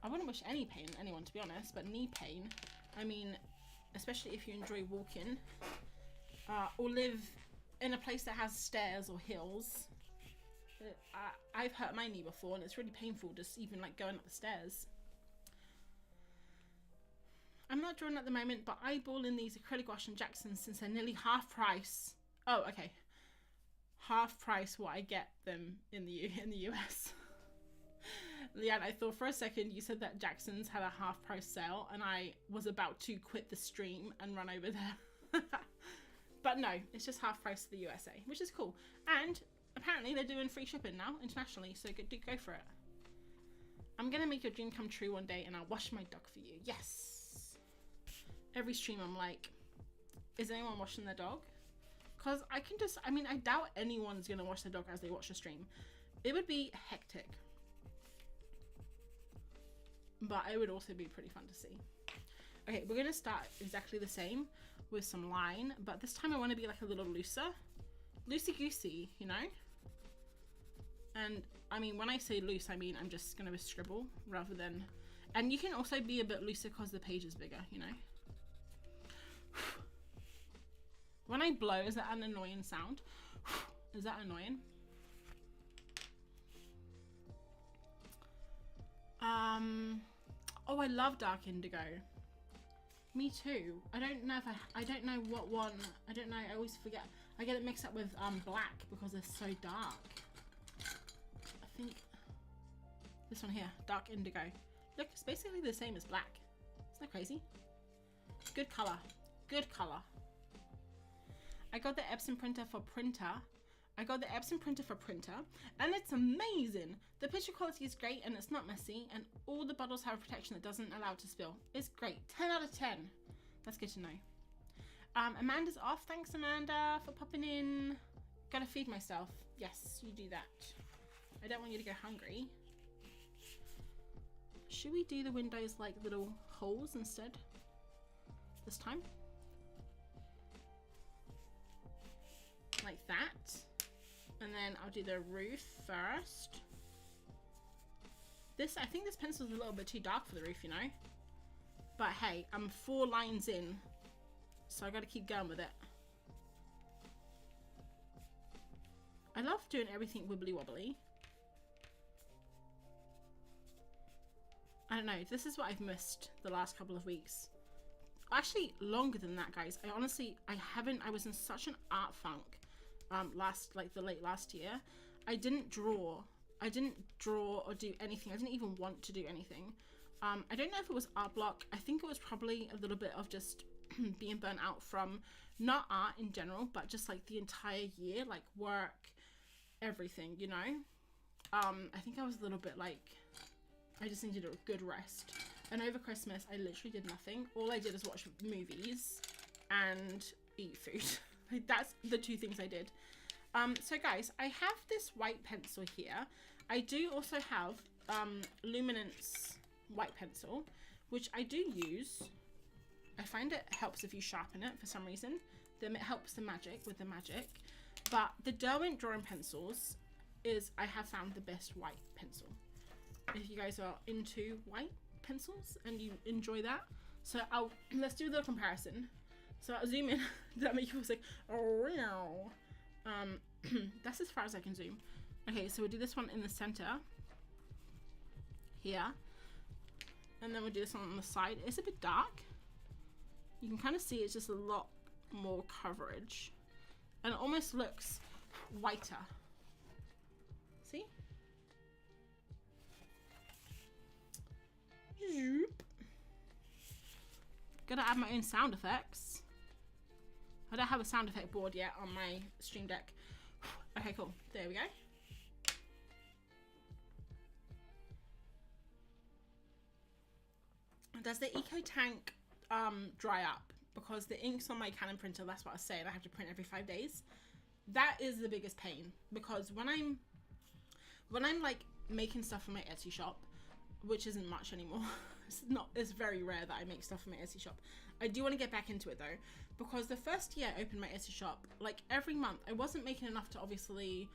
S1: I wouldn't wish any pain on anyone, to be honest, but knee pain, I mean, especially if you enjoy walking or live in a place that has stairs or hills. I've hurt my knee before and it's really painful just even like going up the stairs. I'm not drawing at the moment, but eyeballing these acrylic wash and Jacksons since they're nearly half price. Oh, okay. Half price what I get them in the US. Leanne, I thought for a second you said that Jackson's had a half price sale and I was about to quit the stream and run over there. But no, it's just half price to the USA, which is cool. And apparently they're doing free shipping now internationally, so go for it. I'm gonna make your dream come true one day and I'll wash my dog for you. Yes. Every stream I'm like, is anyone washing their dog? Because I doubt anyone's gonna wash their dog as they watch the stream. It would be hectic. But it would also be pretty fun to see. Okay, we're gonna start exactly the same with some line, but this time I want to be like a little looser, loosey-goosey, you know. And I mean, when I say loose, I mean I'm just gonna scribble rather than, and you can also be a bit looser because the page is bigger, you know. When I blow, is that an annoying sound? Is that annoying? Oh, I love dark indigo. Me too. I don't know if I don't know what one. I don't know. I always forget. I get it mixed up with black because they're so dark. I think this one here, dark indigo. Look, it's basically the same as black. Isn't that crazy? Good color. Good color. I got the Epson printer for printer. And it's amazing. The picture quality is great and it's not messy, and all the bottles have protection that doesn't allow it to spill. It's great. 10 out of 10. That's good to know. Amanda's off. Thanks, Amanda, for popping in. Gotta feed myself. Yes, you do that. I don't want you to go hungry. Should we do the windows like little holes instead this time? Like that. And then I'll do the roof first. I think this pencil's a little bit too dark for the roof, you know? But hey, I'm 4 lines in, so I gotta keep going with it. I love doing everything wibbly wobbly. I don't know, this is what I've missed the last couple of weeks. Actually, longer than that, guys. I was in such an art funk the late last year. I didn't draw or do anything. I didn't even want to do anything. I don't know if it was art block. I think it was probably a little bit of just being burnt out from not art in general, but just like the entire year, like work, everything, you know. I think I was a little bit like, I just needed a good rest. And over Christmas, I literally did nothing. All I did was watch movies and eat food. Like, that's the 2 things I did. So guys, I have this white pencil here. I do also have Luminance white pencil, which I do use. I find it helps if you sharpen it for some reason. Then it helps the magic with the magic. But the Derwent drawing pencils is, I have found, the best white pencil. If you guys are into white pencils and you enjoy that. So let's do the comparison. So I'll zoom in. Does that make you feel like, oh wow. That's as far as I can zoom. Okay, so we'll do this one in the center here, and then we'll do this one on the side. It's a bit dark. You can kind of see it's just a lot more coverage, and it almost looks whiter. See? Zoop. Gotta add my own sound effects. I don't have a sound effect board yet on my Stream Deck. Okay, cool. There we go. Does the Eco Tank dry up? Because the inks on my Canon printer, that's what I was saying, I have to print every 5 days. That is the biggest pain, because when I'm like making stuff for my Etsy shop, which isn't much anymore. It's very rare that I make stuff for my Etsy shop. I do want to get back into it though, because the first year I opened my Etsy shop, like every month, I wasn't making enough to obviously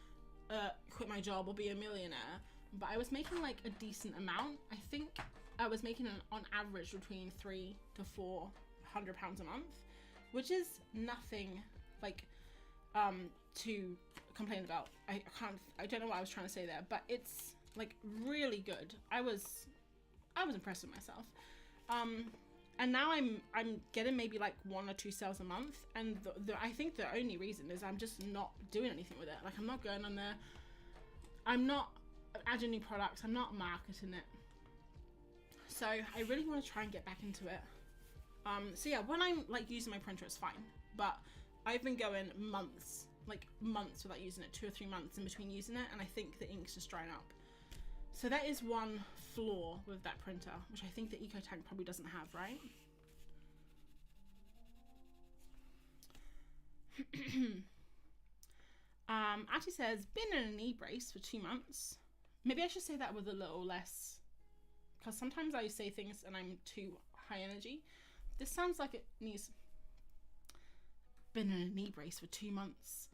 S1: quit my job or be a millionaire, but I was making like a decent amount. I think I was making on average between £300 to £400 a month, which is nothing like to complain about. I don't know what I was trying to say there, but it's like really good. I was impressed with myself. And now I'm getting maybe like 1 or 2 sales a month, and I think the only reason is I'm just not doing anything with it. Like, I'm not going on there, I'm not adding new products, I'm not marketing it. So I really want to try and get back into it. So yeah, when I'm like using my printer, it's fine, but I've been going months without using it, 2 or 3 months in between using it, and I think the ink's just drying up. So that is one flaw with that printer, which I think the Eco Tank probably doesn't have, right? Atty says, been in a knee brace for 2 months. Maybe I should say that with a little less, because sometimes I say things and I'm too high energy. This sounds like it needs... Been in a knee brace for 2 months.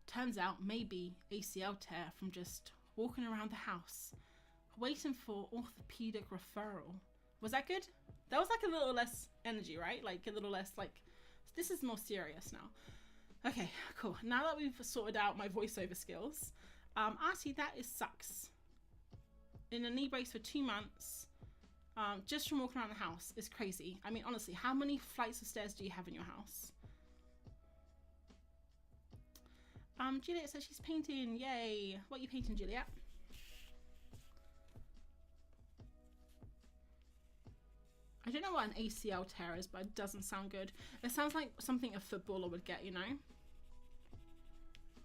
S1: Turns out maybe ACL tear from just walking around the house. Waiting for orthopedic referral. Was that good? That was like a little less energy, right? Like a little less like... This is more serious now. Okay, cool. Now that we've sorted out my voiceover skills, Artie, that sucks. In a knee brace for 2 months, just from walking around the house is crazy. I mean, honestly, how many flights of stairs do you have in your house? Juliet says she's painting. Yay! What are you painting, Juliet? I don't know what an ACL tear is, but it doesn't sound good. It sounds like something a footballer would get, you know?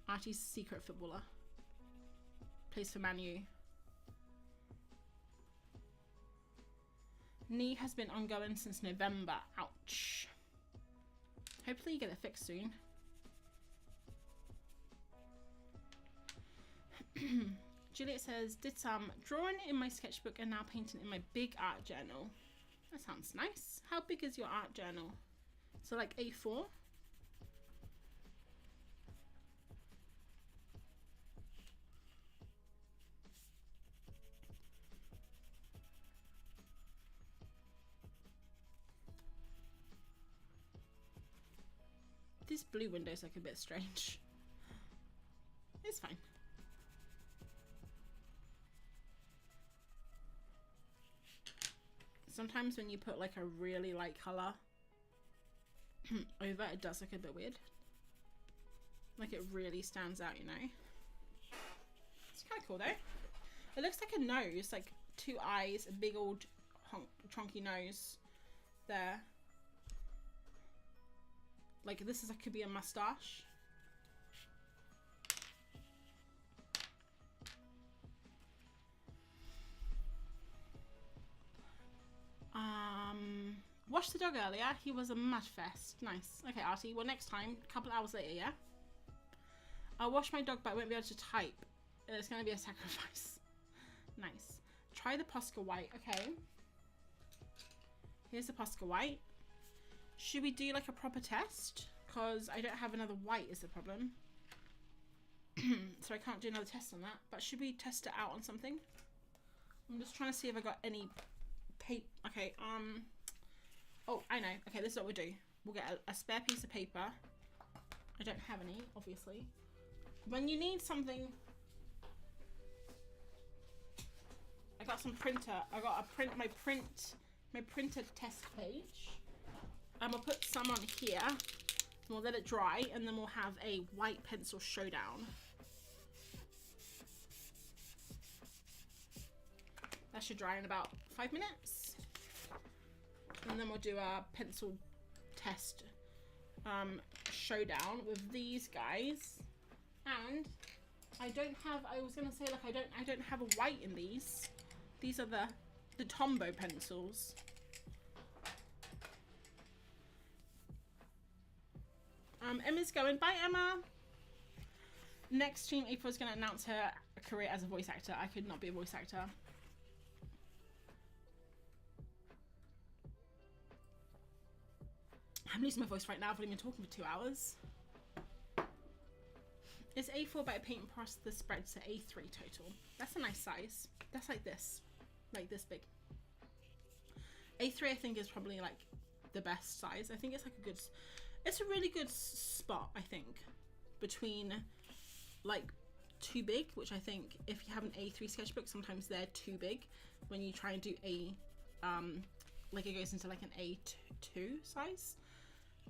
S1: Archie's a secret footballer. Plays for Man U. Knee has been ongoing since November. Ouch. Hopefully you get it fixed soon. Juliet says, did some drawing in my sketchbook and now painting in my big art journal. That sounds nice. How big is your art journal? So like A4? These blue windows look a bit strange. It's fine. Sometimes when you put like a really light color over, it does look a bit weird. Like it really stands out, you know. It's kind of cool though. It looks like a nose, like 2 eyes, a big old chunky nose there. Like this is like, could be a mustache. Washed the dog earlier. He was a mud fest. Nice. Okay, Artie. Well, next time, a couple hours later, yeah? I'll wash my dog, but I won't be able to type. It's going to be a sacrifice. Nice. Try the Posca White. Okay. Here's the Posca White. Should we do like a proper test? Because I don't have another white is the problem. So I can't do another test on that. But should we test it out on something? I'm just trying to see if I got any paper. Okay, oh, I know. Okay, this is what we'll do. We'll get a spare piece of paper. I don't have any, obviously. When you need something... I got some printer. I got my printer test page. I'm gonna put some on here. And we'll let it dry, and then we'll have a white pencil showdown. That should dry in about 5 minutes. And then we'll do a pencil test showdown with these guys. And I don't have, I was gonna say like I don't have a white in these. These are the Tombow pencils. Emma's going. Bye, Emma. Next stream, April's gonna announce her career as a voice actor. I could not be a voice actor. I'm losing my voice right now. I've only been talking for 2 hours. It's A4, but I paint across the spread to A3 total. That's a nice size. That's like this big. A3 I think is probably like the best size. I think it's like it's a really good spot, I think, between like too big, which I think if you have an A3 sketchbook, sometimes they're too big when you try and do a like it goes into like an A2 size.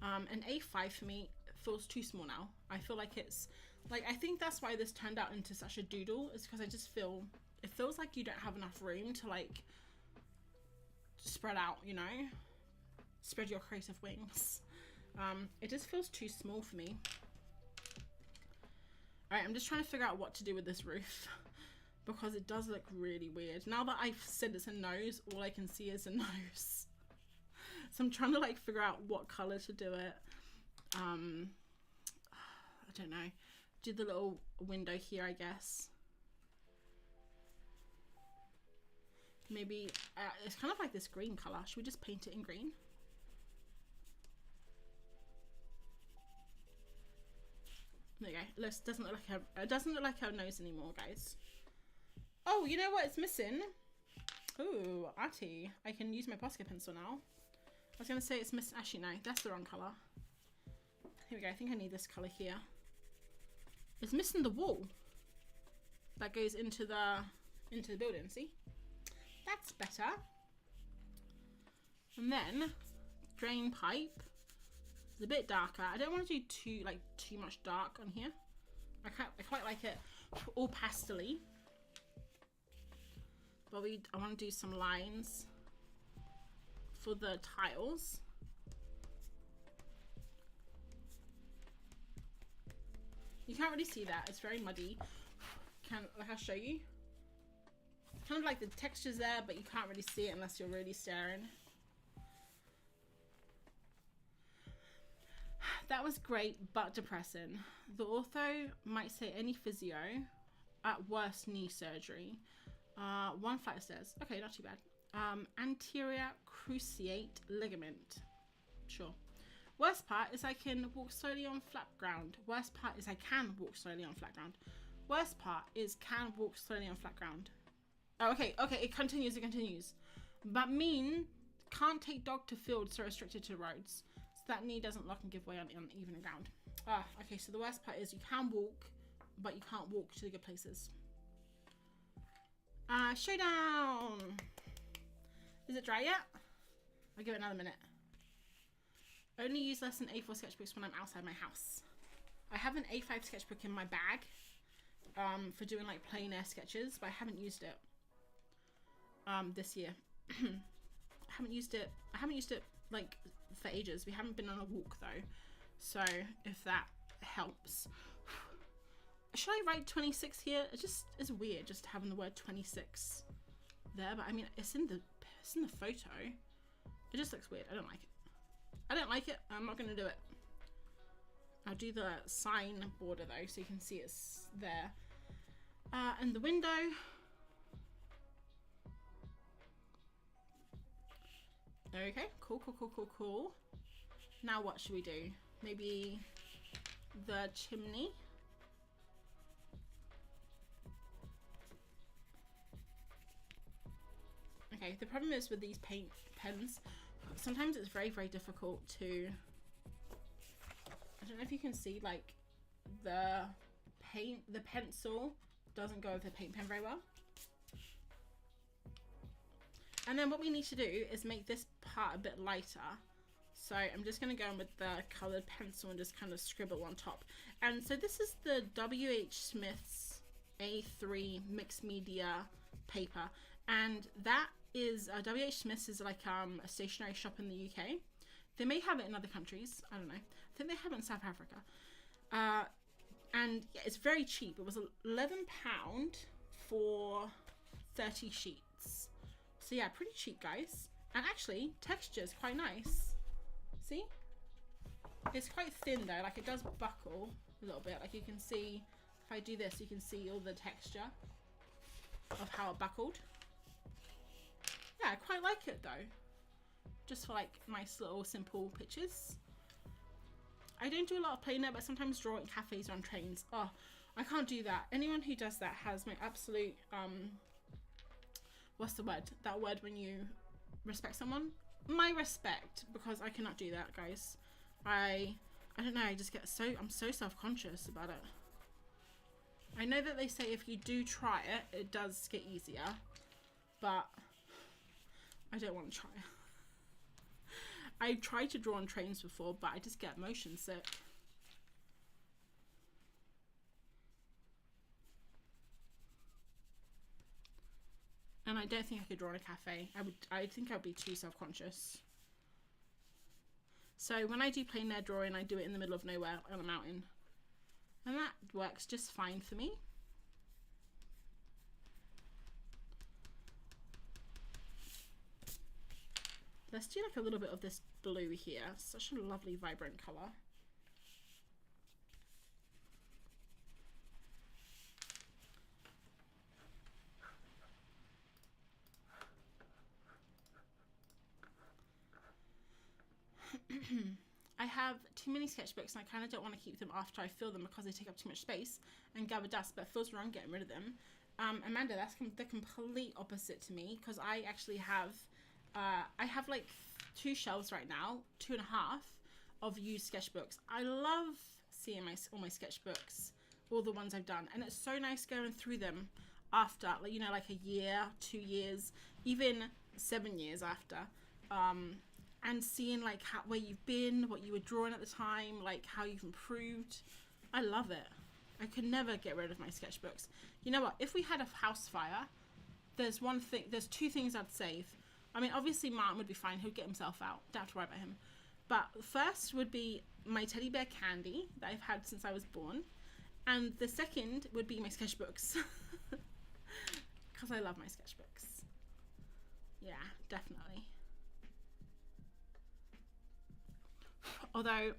S1: An A5 for me feels too small now. I feel like it's like, I think that's why this turned out into such a doodle, is because I just feel it feels like you don't have enough room to like spread out, you know, spread your creative wings. It just feels too small for me. Alright, I'm just trying to figure out what to do with this roof because it does look really weird. Now that I've said it's a nose, all I can see is a nose. So I'm trying to like figure out what color to do it. I don't know. Do the little window here, I guess. Maybe it's kind of like this green color. Should we just paint it in green? There you go. It doesn't look like her. It doesn't look like her nose anymore, guys. Oh, you know what? It's missing. Ooh, arty. I can use my Posca pencil now. I was gonna say it's missing. Actually, no, that's the wrong color. Here we go. I think I need this color here. It's missing the wall that goes into the building. See, that's better. And then drain pipe. It's a bit darker. I don't want to do too much dark on here. I quite like it all pastel-y. But I want to do some lines for the tiles. You can't really see that. It's very muddy. I'll show you. Kind of like the texture's there, but you can't really see it unless you're really staring. That was great, but depressing. The ortho might say any physio, at worst knee surgery. One flight of stairs. Okay, not too bad. Anterior cruciate ligament. Sure. Worst part is I can walk slowly on flat ground. Worst part is I can walk slowly on flat ground. Worst part is can walk slowly on flat ground. Oh, okay, it continues. But mean can't take dog to field, so restricted to roads. So that knee doesn't lock and give way on even ground. Okay, so the worst part is you can walk, but you can't walk to the good places. Showdown! Is it dry yet? I'll give it another minute. Only use less than A4 sketchbooks when I'm outside my house. I have an A5 sketchbook in my bag for doing like plein air sketches, but I haven't used it this year. I haven't used it like for ages. We haven't been on a walk though, so if that helps. Should I write 26 here? It's weird just having the word 26 there, but I mean it's in the photo. It just looks weird. I don't like it. I'm not gonna do it. I'll do the sign border though, so you can see it's there. And the window. Okay, cool. Now what should we do? Maybe the chimney. Okay, the problem is with these paint pens, sometimes it's very, very difficult to, I don't know if you can see, like the pencil doesn't go with the paint pen very well. And then what we need to do is make this part a bit lighter. So I'm just going to go in with the colored pencil and just kind of scribble on top. And so this is the W.H. Smith's A3 mixed media paper. And that is, W.H. Smith's is like a stationery shop in the UK. They may have it in other countries. I don't know. I think they have it in South Africa. And yeah, it's very cheap. It was £11 for 30 sheets. So yeah, pretty cheap, guys. And actually, texture is quite nice. See? It's quite thin though, like it does buckle a little bit. Like you can see, if I do this, you can see all the texture of how it buckled. Yeah, I quite like it though. Just for like nice little simple pictures. I don't do a lot of plein air, but sometimes draw in cafes or on trains. Oh, I can't do that. Anyone who does that has my absolute, what's the word? That word when you respect someone? My respect, because I cannot do that, guys. I don't know, I just get I'm so self-conscious about it. I know that they say if you do try it, it does get easier, but I don't want to try it. I tried to draw on trains before, but I just get motion sick. And I don't think I could draw in a cafe. I think I'd be too self-conscious. So when I do plein air drawing, I do it in the middle of nowhere on a mountain. And that works just fine for me. Let's do like a little bit of this blue here. Such a lovely, vibrant color. I have too many sketchbooks and I kind of don't want to keep them after I fill them because they take up too much space and gather dust, but it feels wrong getting rid of them. Amanda, that's the complete opposite to me, because I actually have, I have like 2 shelves right now, 2.5 of used sketchbooks. I love seeing all my sketchbooks, all the ones I've done, and it's so nice going through them after, like, you know, like a year, 2 years, even 7 years after, and seeing like where you've been, what you were drawing at the time, like how you've improved. I love it. I could never get rid of my sketchbooks. You know what? If we had a house fire, there's 2 things I'd save. I mean, obviously Martin would be fine. He'd get himself out. Don't have to worry about him. But first would be my teddy bear Candy that I've had since I was born. And the second would be my sketchbooks. Because I love my sketchbooks. Yeah, definitely. Although,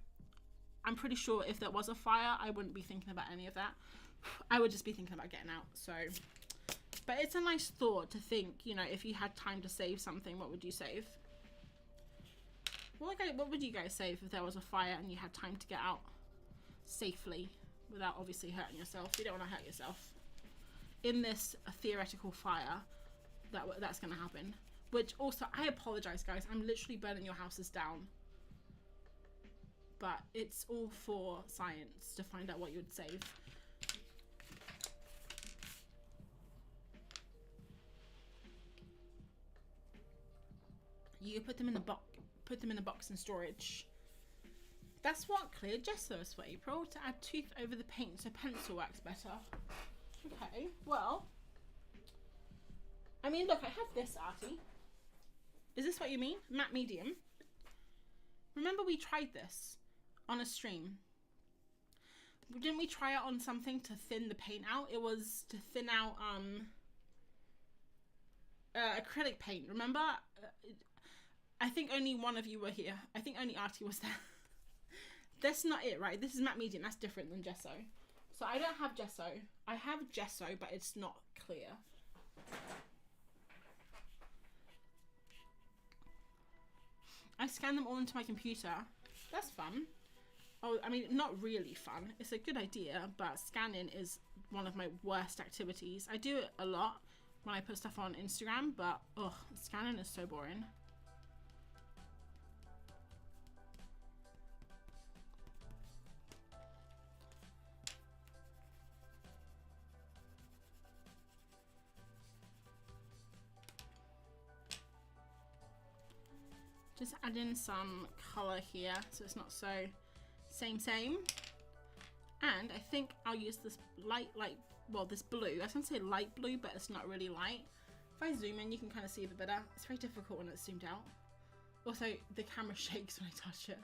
S1: I'm pretty sure if there was a fire, I wouldn't be thinking about any of that. I would just be thinking about getting out. So, but it's a nice thought to think, you know, if you had time to save something, what would you save? What would you guys save if there was a fire and you had time to get out safely without obviously hurting yourself? You don't want to hurt yourself in this theoretical fire that's going to happen. Which also, I apologize, guys. I'm literally burning your houses down. But it's all for science to find out what you would save. You put them in the box in storage. That's what clear gesso is for, April, to add tooth over the paint so pencil works better. Okay, well, I mean, look, I have this, Artie. Is this what you mean? Matte medium. Remember we tried this on a stream. Didn't we try it on something to thin the paint out? It was to thin out acrylic paint, remember? I think only one of you were here. I think only Artie was there. That's not it, right? This is matte medium. That's different than gesso. So I don't have gesso. I have gesso, but it's not clear. I scan them all into my computer. That's fun. Oh, I mean, not really fun. It's a good idea, but scanning is one of my worst activities. I do it a lot when I put stuff on Instagram, but ugh, scanning is so boring. Just add in some color here so it's not so same. And I think I'll use this this blue. I was gonna say light blue, but it's not really light. If I zoom in, you can kind of see it better. It's very difficult when it's zoomed out. Also, the camera shakes when I touch it.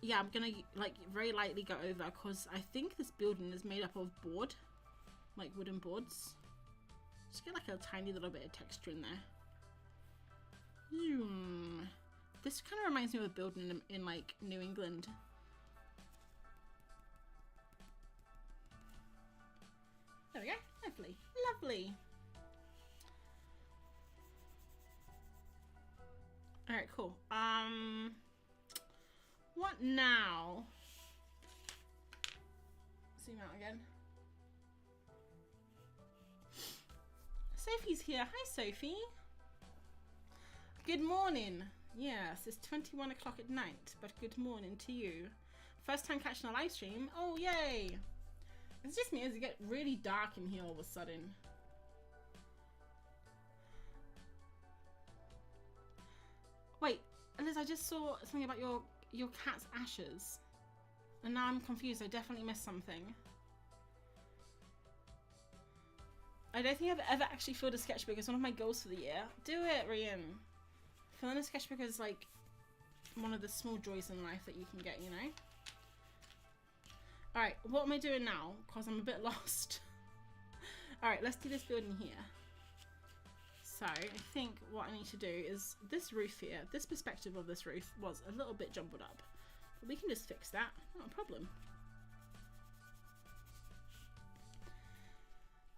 S1: Yeah, I'm gonna like very lightly go over because I think this building is made up of board, like wooden boards. Just get like a tiny little bit of texture in there. This kind of reminds me of a building in like New England. There we go. Lovely. Lovely. Alright, cool. What now? Zoom out again. Sophie's here. Hi, Sophie. Good morning. Yes, it's 21 o'clock at night, but good morning to you. First time catching a live stream. Oh, yay. It's just me as it gets really dark in here all of a sudden. Wait, Liz, I just saw something about your cat's ashes. And now I'm confused. I definitely missed something. I don't think I've ever actually filled a sketchbook. It's one of my goals for the year. Do it, Rian. Filling a sketchbook is like one of the small joys in life that you can get, you know? Alright, what am I doing now? Because I'm a bit lost. Alright, let's do this building here. So, I think what I need to do is this roof here, this perspective of this roof was a little bit jumbled up. But we can just fix that, not a problem.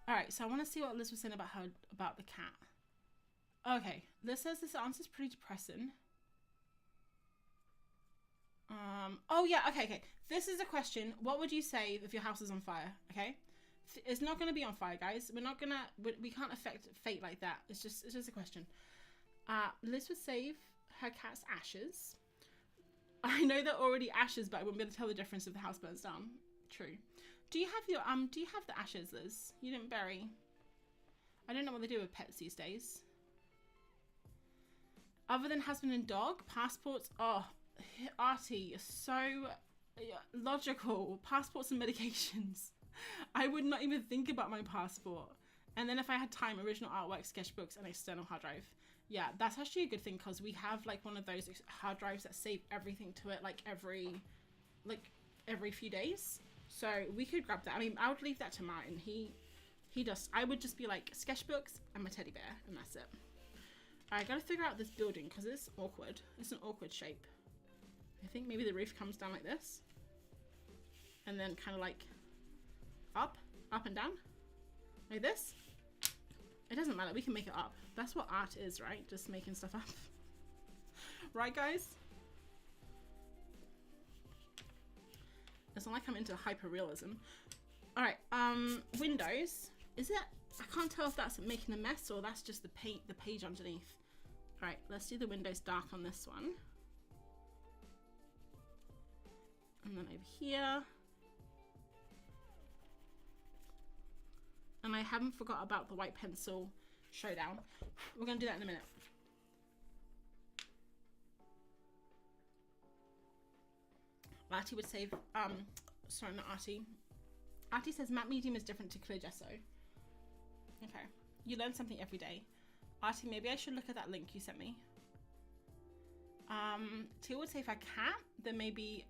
S1: Alright, so I want to see what Liz was saying about the cat. Okay, Liz says this answer's pretty depressing. Oh yeah, okay. This is a question. What would you say if your house is on fire? Okay, it's not gonna be on fire, guys. We can't affect fate like that. It's just a question. Liz would save her cat's ashes. I know they're already ashes, but I won't be able to tell the difference if the house burns down. True. Do you have the ashes, Liz? You didn't bury. I don't know what they do with pets these days. Other than husband and dog, passports. Oh, Artie, you're so logical. Passports and medications. I would not even think about my passport. And then if I had time, original artwork, sketchbooks, and external hard drive. Yeah, that's actually a good thing because we have like one of those hard drives that save everything to it like every few days. So we could grab that. I mean, I would leave that to Martin. He does. I would just be like sketchbooks and my teddy bear, and that's it. Alright, I gotta figure out this building because it's awkward. It's an awkward shape. I think maybe the roof comes down like this. And then kind of like up and down. Like this. It doesn't matter, we can make it up. That's what art is, right? Just making stuff up. Right, guys? It's not like I'm into hyper-realism. Alright, windows. Is it? I can't tell if that's making a mess or that's just the page underneath. Alright, let's do the windows dark on this one. And then over here. And I haven't forgot about the white pencil showdown. We're going to do that in a minute. Artie would save, sorry, not Artie. Artie says matte medium is different to clear gesso. Okay, you learn something every day. Artie, maybe I should look at that link you sent me. Tia would say if I can't, then maybe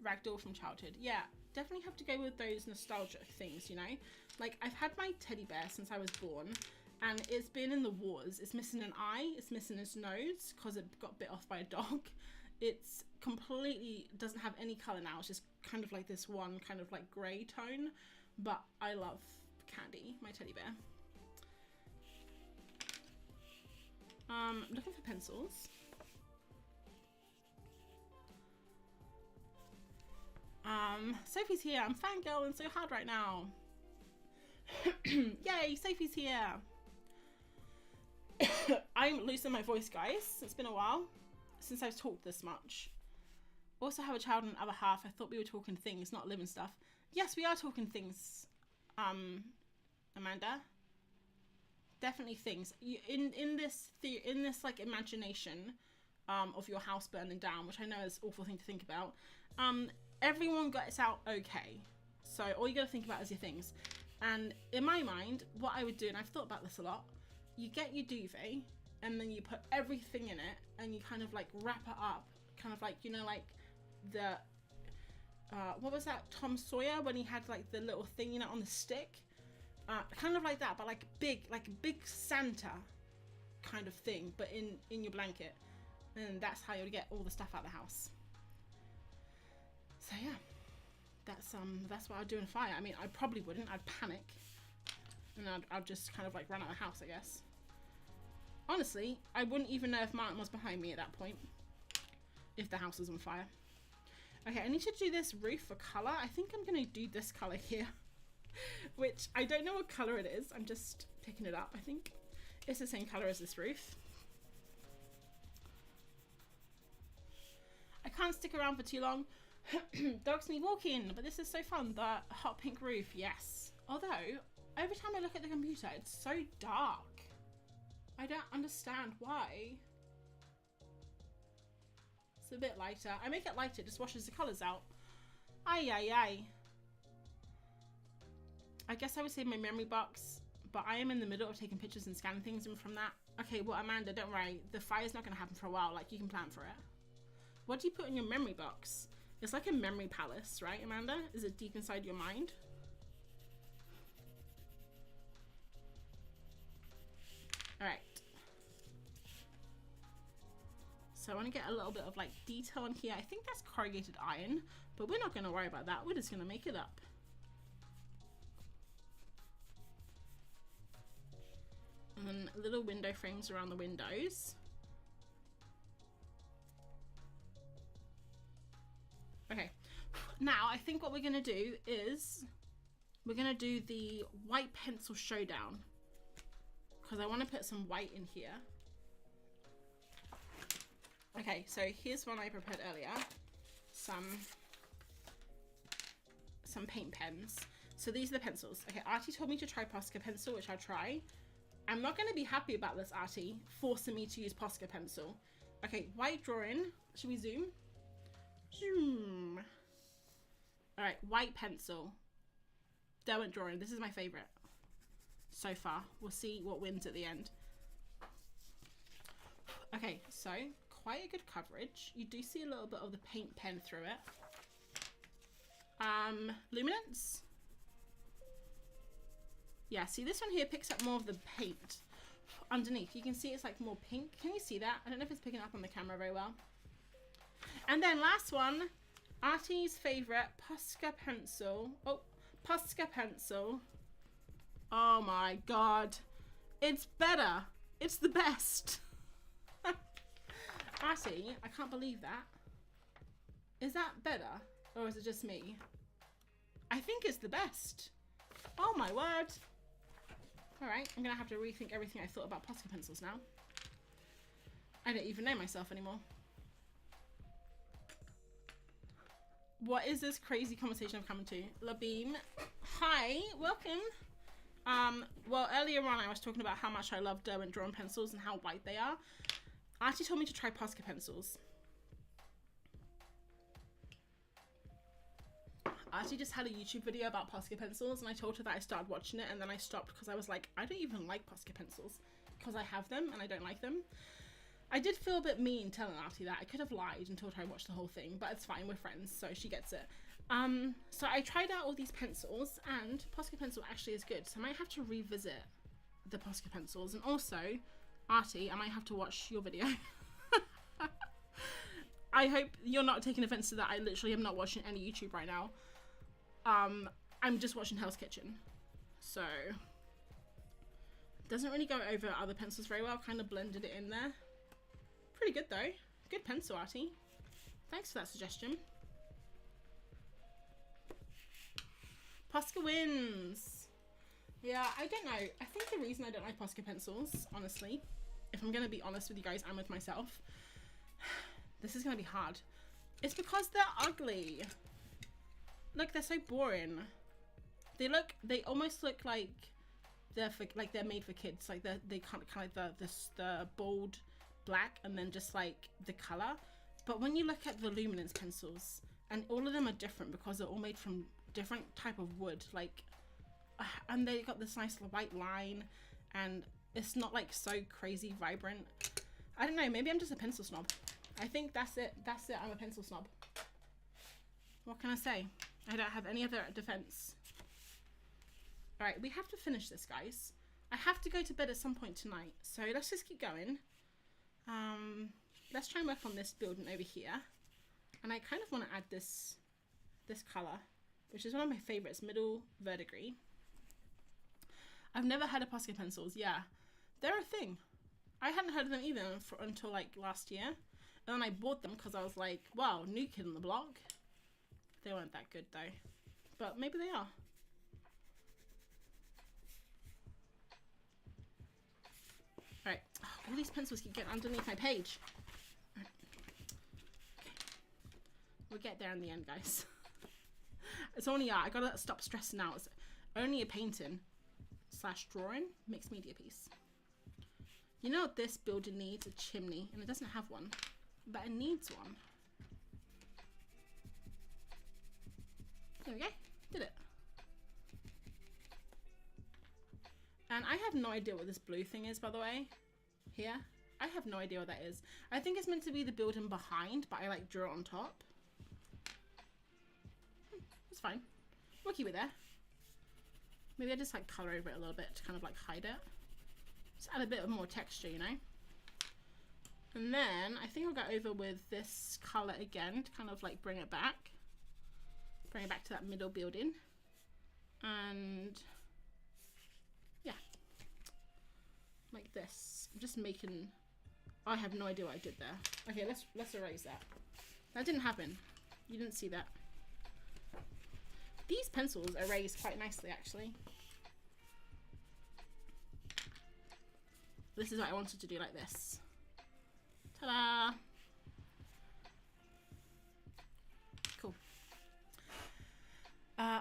S1: Ragdoll from childhood. Yeah, definitely have to go with those nostalgia things, you know? Like, I've had my teddy bear since I was born, and it's been in the wars. It's missing an eye, it's missing its nose, because it got bit off by a dog. It's completely doesn't have any colour now. It's just kind of like this one kind of like grey tone. But I love Candy, my teddy bear. Looking for pencils. Sophie's here. I'm fangirling so hard right now. Yay, Sophie's here. I'm losing my voice, guys. It's been a while since I've talked this much. Also have a child and other half. I thought we were talking things, not living stuff. Yes, we are talking things, Amanda. Definitely things. In this like imagination of your house burning down, which I know is an awful thing to think about. Everyone gets out okay. So all you gotta think about is your things. And in my mind, what I would do, and I've thought about this a lot, you get your duvet and then you put everything in it and you kind of like wrap it up, kind of like, you know, like the what was that, Tom Sawyer, when he had like the little thing, you know, on the stick, kind of like that, but like big Santa kind of thing, but in your blanket. And that's how you get all the stuff out of the house. So yeah, that's what I'd do in a fire. I mean, I probably wouldn't. I'd panic, and I'd just kind of like run out of the house, I guess. Honestly, I wouldn't even know if Martin was behind me at that point, if the house was on fire. Okay, I need to do this roof for colour. I think I'm gonna do this colour here, which I don't know what colour it is. I'm just picking it up. I think it's the same colour as this roof. I can't stick around for too long. Dogs need walking, but this is so fun. The hot pink roof, yes. Although, every time I look at the computer, it's so dark. I don't understand why. It's a bit lighter. I make it lighter, it just washes the colours out. Aye, aye, aye. I guess I would save my memory box, but I am in the middle of taking pictures and scanning things in from that. Okay, well, Amanda, don't worry. The fire's not going to happen for a while. Like, you can plan for it. What do you put in your memory box? It's like a memory palace, right, Amanda? Is it deep inside your mind? Alright. So I want to get a little bit of like detail on here. I think that's corrugated iron, but we're not going to worry about that. We're just going to make it up. And then little window frames around the windows. Now, I think what we're going to do is we're going to do the white pencil showdown. Because I want to put some white in here. Okay, so here's one I prepared earlier. Some paint pens. So these are the pencils. Okay, Artie told me to try Posca pencil, which I'll try. I'm not going to be happy about this, Artie, forcing me to use Posca pencil. Okay, white drawing. Should we zoom? Zoom. Alright, white pencil. Derwent drawing. This is my favourite so far. We'll see what wins at the end. Okay, so quite a good coverage. You do see a little bit of the paint pen through it. Luminance. Yeah, see this one here picks up more of the paint underneath. You can see it's like more pink. Can you see that? I don't know if it's picking up on the camera very well. And then last one, Artie's favorite, Posca pencil. Oh, Posca pencil. Oh my god. It's better. It's the best. Artie, I can't believe that. Is that better? Or is it just me? I think it's the best. Oh my word. Alright, I'm gonna have to rethink everything I thought about Posca pencils now. I don't even know myself anymore. What is this crazy conversation I've come to? Labeam. Hi, welcome. Well, earlier on I was talking about how much I love Derwent drawn pencils and how white they are. Artie told me to try Posca pencils. Artie just had a YouTube video about Posca pencils and I told her that I started watching it and then I stopped because I was like, I don't even like Posca pencils because I have them and I don't like them. I did feel a bit mean telling Artie that. I could have lied and told her I watched the whole thing, but it's fine, we're friends, so she gets it. So I tried out all these pencils and Posca pencil actually is good, so I might have to revisit the Posca pencils. And also, Artie, I might have to watch your video. I hope you're not taking offense to that. I literally am not watching any YouTube right now. I'm just watching Hell's Kitchen. So, doesn't really go over other pencils very well. Kind of blended it in there. Pretty good though. Good pencil, Artie. Thanks for that suggestion. Posca wins. Yeah, I don't know. I think the reason I don't like Posca pencils, honestly, if I'm going to be honest with you guys and with myself, this is going to be hard. It's because they're ugly. Look, they're so boring. They almost look like they're made for kids. Like they kind of like the bold black and then just like the color. But when you look at the luminance pencils, and all of them are different because they're all made from different type of wood, like, and they got this nice white line, and it's not like so crazy vibrant. I don't know, maybe I'm just a pencil snob. I think that's it. I'm a pencil snob. What can I say? I don't have any other defense. All right, we have to finish this, guys. I have to go to bed at some point tonight, so let's just keep going. Let's try and work on this building over here. And I kind of want to add this color, which is one of my favorites, middle verdigris. I've never heard of Posca pencils. Yeah, they're a thing. I hadn't heard of them either until like last year. And then I bought them because I was like, wow, new kid on the block. They weren't that good though, but maybe they are. Alright, oh, all these pencils keep getting underneath my page. Right. Okay. We'll get there in the end, guys. It's only, I gotta stop stressing out. It's only a painting / drawing mixed media piece. You know what this building needs? A chimney, and it doesn't have one, but it needs one. There we go, did it. And I have no idea what this blue thing is, by the way. Here, I have no idea what that is. I think it's meant to be the building behind, but I like drew it on top. It's fine. We'll keep it there. Maybe I just like color over it a little bit to kind of like hide it. Just add a bit of more texture, you know. And then I think I'll go over with this color again to kind of like bring it back. Bring it back to that middle building. And yeah, like this. I'm just making, I have no idea what I did there. Okay, let's erase that. That didn't happen. You didn't see that. These pencils erase quite nicely, actually. This is what I wanted to do, like this. Ta-da! Cool.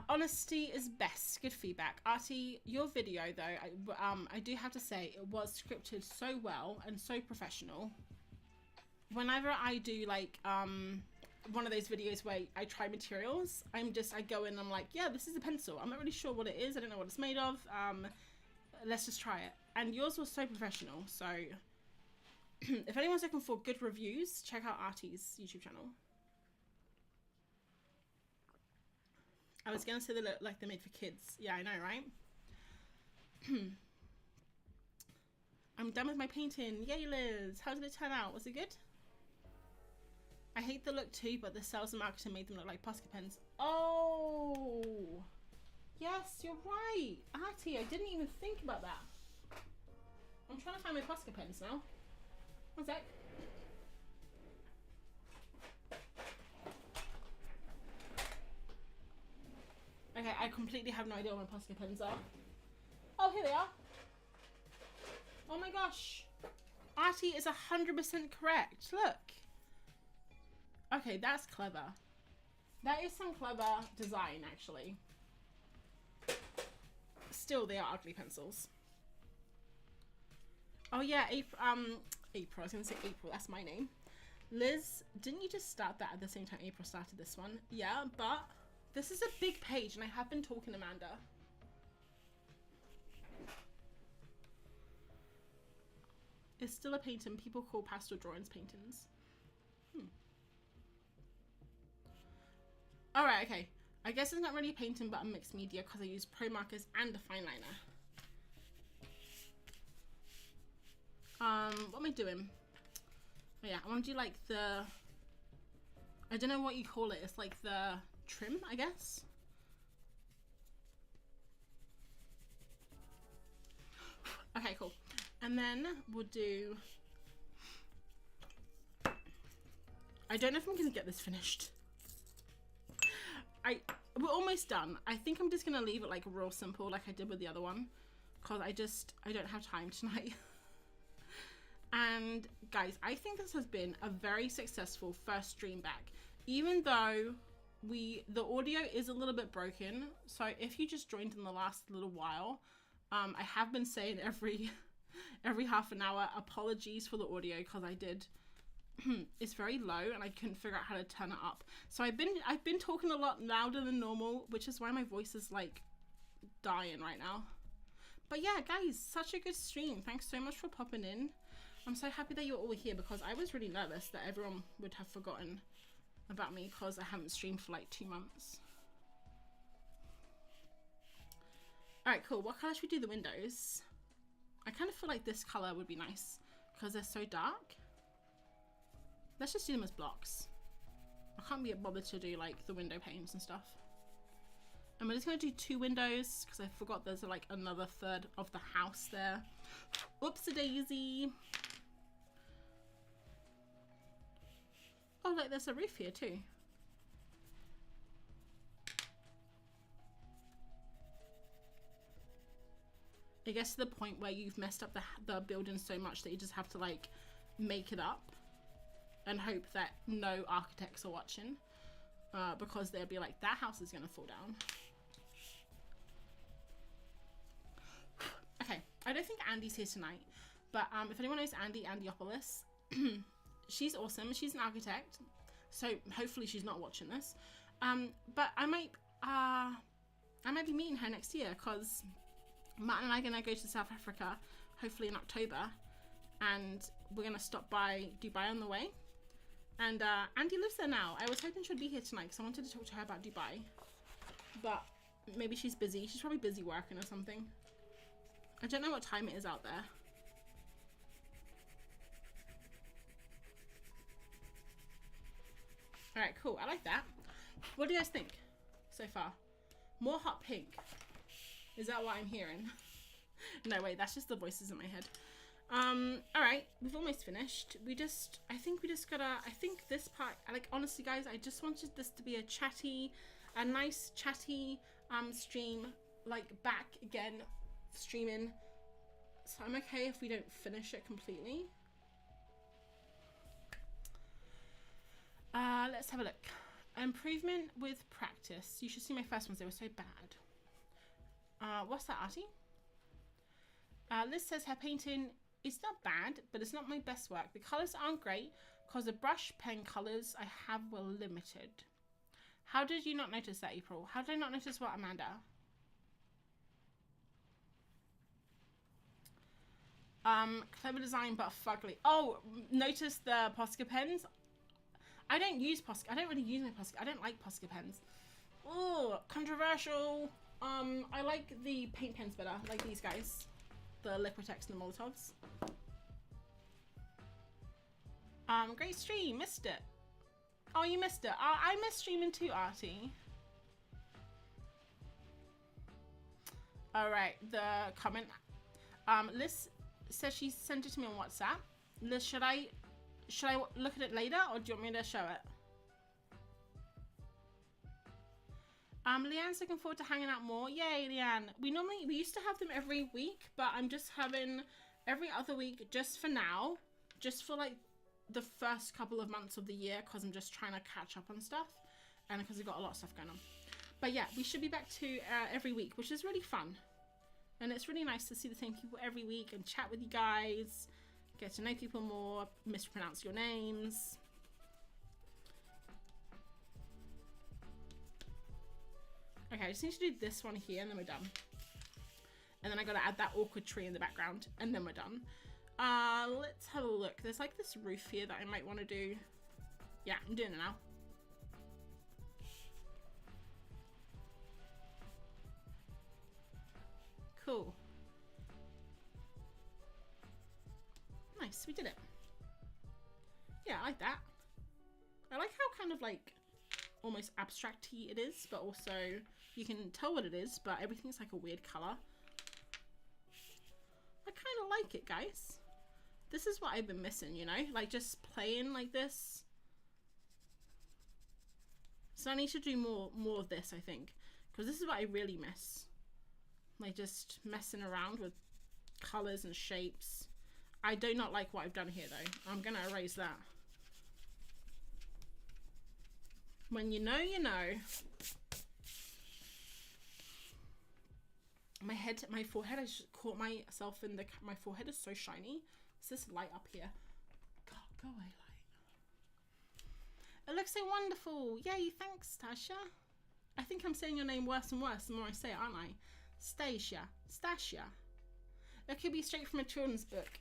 S1: Honesty is best. Good feedback. Artie, your video though, I do have to say it was scripted so well and so professional. Whenever I do like one of those videos where I try materials, I go in and I'm like, yeah, this is a pencil. I'm not really sure what it is. I don't know what it's made of. Let's just try it. And yours was so professional. So if anyone's looking for good reviews, check out Artie's YouTube channel. I was gonna say they look like they're made for kids. Yeah, I know, right? I'm done with my painting. Yay, Liz. How did it turn out? Was it good? I hate the look too, but the sales and marketing made them look like Posca pens. Oh, yes, you're right. Artie, I didn't even think about that. I'm trying to find my Posca pens now. One sec. Okay, I completely have no idea what my Posca pens are. Oh, here they are. Oh my gosh. Artie is 100% correct. Look. Okay, that's clever. That is some clever design, actually. Still, they are ugly pencils. Oh yeah, April, I was gonna say April, that's my name. Liz, didn't you just start that at the same time April started this one? Yeah, but this is a big page and I have been talking to Amanda. It's still a painting. People call pastel drawings paintings. Alright, okay. I guess it's not really a painting but a mixed media because I use pro markers and a fine liner. What am I doing? Oh yeah, I want to do like the, I don't know what you call it. It's like the trim, I guess. Okay, cool. And then we'll do, I don't know if I'm gonna get this finished. We're almost done. I think I'm just gonna leave it like real simple like I did with the other one because I don't have time tonight. And guys, I think this has been a very successful first stream back, even though the audio is a little bit broken. So if you just joined in the last little while, I have been saying every half an hour, apologies for the audio because I did it's very low and I couldn't figure out how to turn it up. So I've been talking a lot louder than normal, which is why my voice is like dying right now. But yeah, guys, such a good stream. Thanks so much for popping in. I'm so happy that you're all here because I was really nervous that everyone would have forgotten about me because I haven't streamed for like 2 months. Alright, cool. What color should we do the windows? I kind of feel like this color would be nice because they're so dark. Let's just do them as blocks. I can't be bothered to do like the window panes and stuff. And we're just going to do 2 windows because I forgot there's like another third of the house there. Oopsie daisy. Oh, look, there's a roof here too. It gets to the point where you've messed up the building so much that you just have to like make it up and hope that no architects are watching because they'll be like, that house is gonna fall down. Okay, I don't think Andy's here tonight, but if anyone knows Andyopolis, she's awesome. She's an architect, so hopefully she's not watching this. But I might be meeting her next year because Matt and I are gonna go to South Africa, hopefully in October, and we're gonna stop by Dubai on the way. And Andy lives there now. I was hoping she'd be here tonight because I wanted to talk to her about Dubai, but maybe she's busy. She's probably busy working or something. I don't know what time it is out there. Alright, cool. I like that. What do you guys think so far? More hot pink. Is that what I'm hearing? No, wait, that's just the voices in my head. Alright, we've almost finished. I think this part, like, honestly, guys, I just wanted this to be a chatty, a nice chatty stream, like back again streaming, so I'm okay if we don't finish it completely. Let's have a look. Improvement with practice. You should see my first ones, they were so bad. What's that, Artie? Liz says her painting is not bad, but it's not my best work. The colours aren't great because the brush pen colours I have were limited. How did you not notice that, April? How did I not notice what, Amanda? Clever design but fugly. Oh, notice the Posca pens? I don't use Posca. I don't really use my Posca. I don't like Posca pens. Oh, controversial. I like the paint pens better, like these guys. The Liquitex and the Molotovs. Great stream, missed it. Oh, you missed it. I missed streaming too, Artie. Alright, the comment. Liz says she sent it to me on WhatsApp. Liz, should I look at it later, or do you want me to show it? Leanne's looking forward to hanging out more. Yay, Leanne. We used to have them every week, but I'm just having every other week just for now. Just for like the first couple of months of the year, because I'm just trying to catch up on stuff. And because we've got a lot of stuff going on. But yeah, we should be back to every week, which is really fun. And it's really nice to see the same people every week and chat with you guys. Get to know people more, mispronounce your names. Okay, I just need to do this one here and then we're done. And then I gotta add that awkward tree in the background and then we're done. Let's have a look. There's like this roof here that I might want to do. Yeah, I'm doing it now. Cool. Nice, we did it. Yeah, I like that. I like how kind of like almost abstract-y it is, but also you can tell what it is, but everything's like a weird color. I kind of like it, guys. This is what I've been missing, you know, like just playing like this. So I need to do more of this, I think, because this is what I really miss. Like just messing around with colors and shapes. I do not like what I've done here though. I'm gonna erase that. When you know, you know. My forehead, I just caught myself in my forehead is so shiny. It's this light up here. God, go away, light. It looks so wonderful. Yay, thanks, Tasha. I think I'm saying your name worse and worse the more I say it, aren't I? Stasia. It could be straight from a children's book.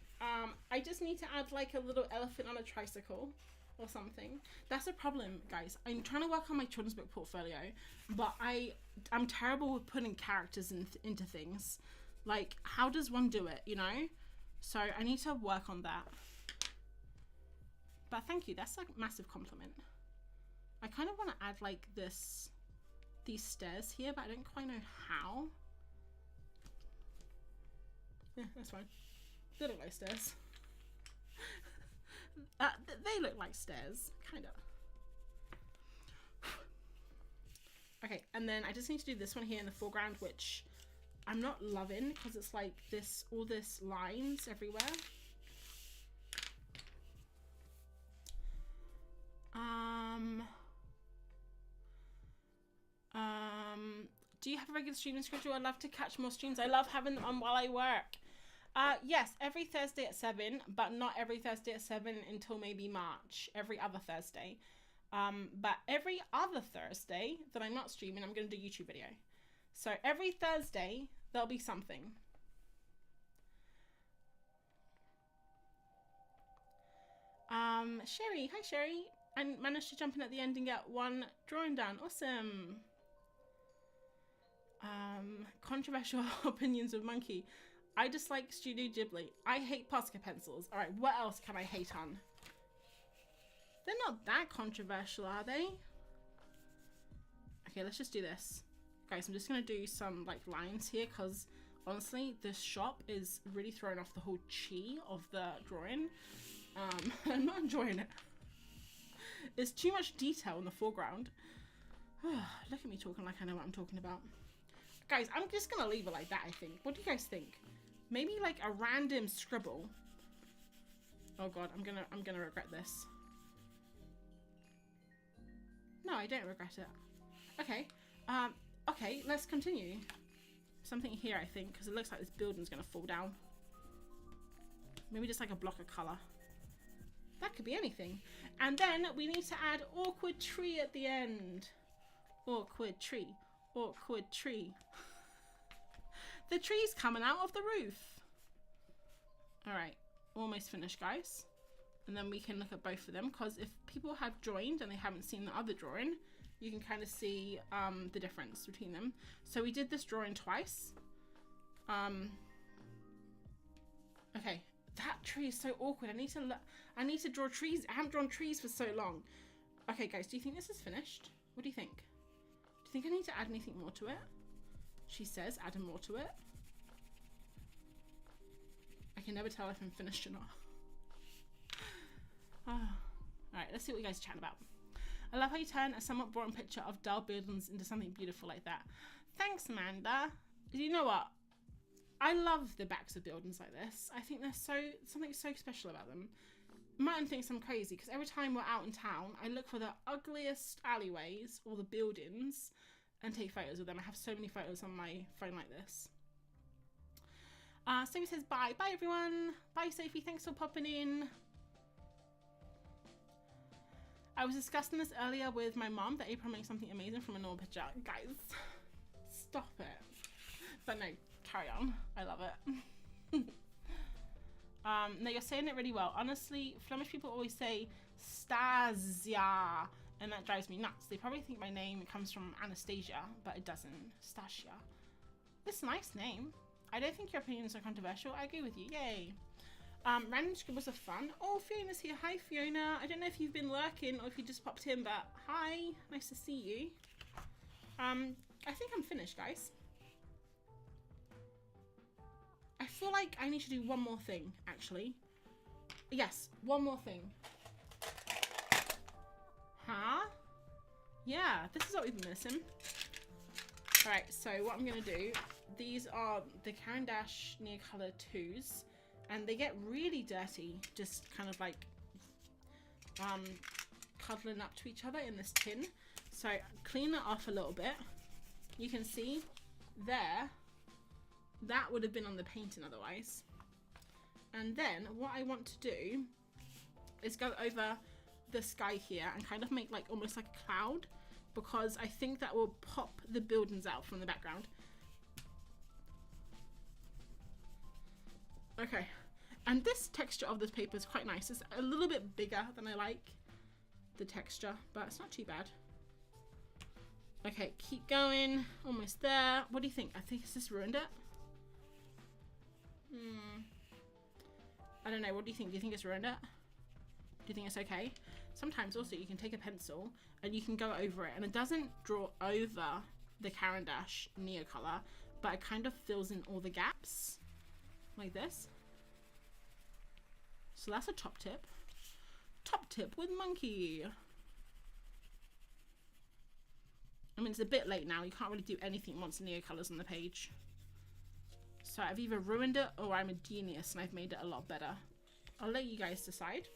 S1: I just need to add like a little elephant on a tricycle or something. That's a problem, guys. I'm trying to work on my children's book portfolio, but I'm terrible with putting characters into things. Like, how does one do it, you know? So I need to work on that. But thank you, that's like a massive compliment. I kind of want to add like these stairs here, but I don't quite know how. Yeah, that's fine. They look like stairs. They look like stairs, kind of. Okay, and then I just need to do this one here in the foreground, which I'm not loving because it's like all this lines everywhere. Do you have a regular streaming schedule? I'd love to catch more streams. I love having them on while I work. Yes, every Thursday at 7, but not every Thursday at 7 until maybe March. Every other Thursday. But every other Thursday that I'm not streaming, I'm going to do a YouTube video. So every Thursday, there'll be something. Sherry. Hi, Sherry. I managed to jump in at the end and get one drawing done. Awesome. Controversial opinions of Monkey. I dislike Studio Ghibli. I hate Posca pencils. Alright, what else can I hate on? They're not that controversial, are they? Okay, let's just do this. Guys, I'm just going to do some like lines here because honestly, this shop is really throwing off the whole chi of the drawing. I'm not enjoying it. There's too much detail in the foreground. Look at me talking like I know what I'm talking about. Guys, I'm just gonna leave it like that, I think. What do you guys think? Maybe like a random scribble. Oh god, I'm gonna regret this. No, I don't regret it. Okay. Okay, let's continue. Something here, I think, because it looks like this building's gonna fall down. Maybe just like a block of colour. That could be anything. And then we need to add awkward tree at the end. Awkward tree. Awkward tree. The tree's coming out of the roof. Alright, almost finished, guys. And then we can look at both of them, because if people have joined and they haven't seen the other drawing, you can kind of see the difference between them. So we did this drawing twice. Okay, that tree is so awkward. I need to draw trees. I haven't drawn trees for so long. Okay, guys, do you think this is finished? What do you think? Do you think I need to add anything more to it? She says add more to it. I can never tell if I'm finished or not. Alright, let's see what you guys are chatting about. I love how you turn a somewhat boring picture of dull buildings into something beautiful like that. Thanks, Amanda. You know what? I love the backs of buildings like this. I think there's something so special about them. Martin thinks I'm crazy because every time we're out in town, I look for the ugliest alleyways or the buildings and take photos of them. I have so many photos on my phone like this. Sophie says bye. Bye, everyone. Bye, Sophie. Thanks for popping in. I was discussing this earlier with my mom that April makes something amazing from a normal picture. Guys, stop it. But no, carry on. I love it. No, you're saying it really well. Honestly, Flemish people always say Stasia, and that drives me nuts. They probably think my name comes from Anastasia, but it doesn't. Stasia. It's a nice name. I don't think your opinions are controversial. I agree with you. Yay. Random scribbles are fun. Oh, Fiona's here. Hi, Fiona. I don't know if you've been lurking or if you just popped in, but hi. Nice to see you. I think I'm finished, guys. I feel like I need to do one more thing, actually. Yes, one more thing. Huh? Yeah, this is what we've been missing. Alright, so what I'm going to do, these are the Caran d'Ache Neocolor 2s, and they get really dirty, just kind of like cuddling up to each other in this tin. So clean it off a little bit. You can see there, that would have been on the painting otherwise. And then what I want to do is go over the sky here and kind of make like almost like a cloud, because I think that will pop the buildings out from the background. Okay, and this texture of this paper is quite nice. It's a little bit bigger than I like the texture, but it's not too bad. Okay, keep going. Almost there. What do you think? I think it's just ruined it. I don't know. What do you think? Do you think it's ruined it? Do you think it's okay? Sometimes also you can take a pencil and you can go over it, and it doesn't draw over the Caran d'Ache Neocolor, but it kind of fills in all the gaps like this. So that's a top tip. Top tip with monkey. I mean, it's a bit late now. You can't really do anything once the Neocolor's on the page. So I've either ruined it or I'm a genius and I've made it a lot better. I'll let you guys decide.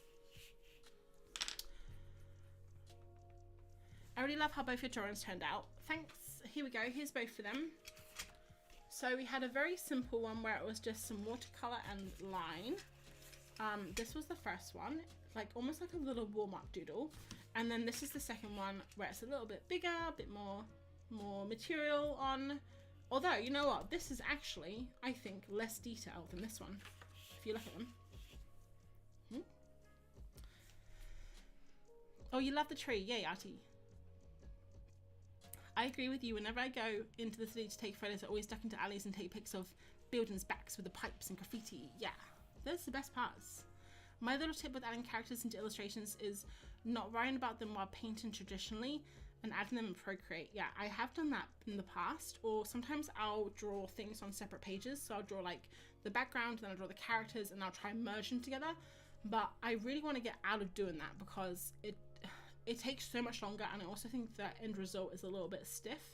S1: I really love how both your drawings turned out. Thanks. Here we go. Here's both of them. So we had a very simple one where it was just some watercolor and line. This was the first one, like almost like a little warm-up doodle. And then this is the second one where it's a little bit bigger, a bit more material on. Although, you know what? This is actually, I think, less detailed than this one, if you look at them. Oh, you love the tree. Yay, Artie. I agree with you. Whenever I go into the city to take photos, I always duck into alleys and take pics of buildings' backs with the pipes and graffiti. Yeah, those are the best parts. My little tip with adding characters into illustrations is not worrying about them while painting traditionally and adding them in Procreate. Yeah, I have done that in the past, or sometimes I'll draw things on separate pages. So I'll draw like the background, then I'll draw the characters, and I'll try and merge them together. But I really want to get out of doing that because it takes so much longer, and I also think the end result is a little bit stiff.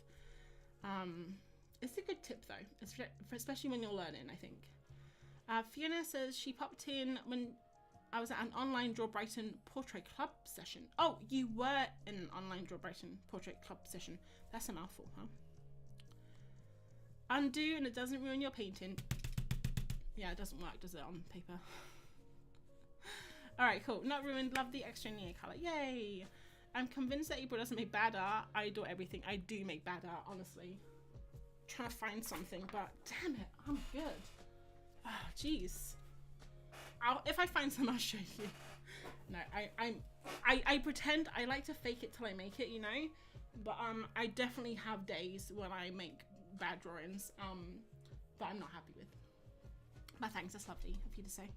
S1: It's a good tip though, especially when you're learning, I think. Fiona says she popped in when I was at an online Draw Brighton portrait club session. Oh, you were in an online Draw Brighton portrait club session. That's a mouthful, huh? Undo and it doesn't ruin your painting. Yeah, it doesn't work, does it, on paper? Alright, cool. Not ruined. Love the extra near colour. Yay! I'm convinced that April doesn't make bad art. I do everything. I do make bad art, honestly. Trying to find something, but damn it, I'm good. Oh, jeez. If I find some, I'll show you. No, I pretend. I like to fake it till I make it, you know. But I definitely have days when I make bad drawings that I'm not happy with. But thanks, that's lovely of you to say.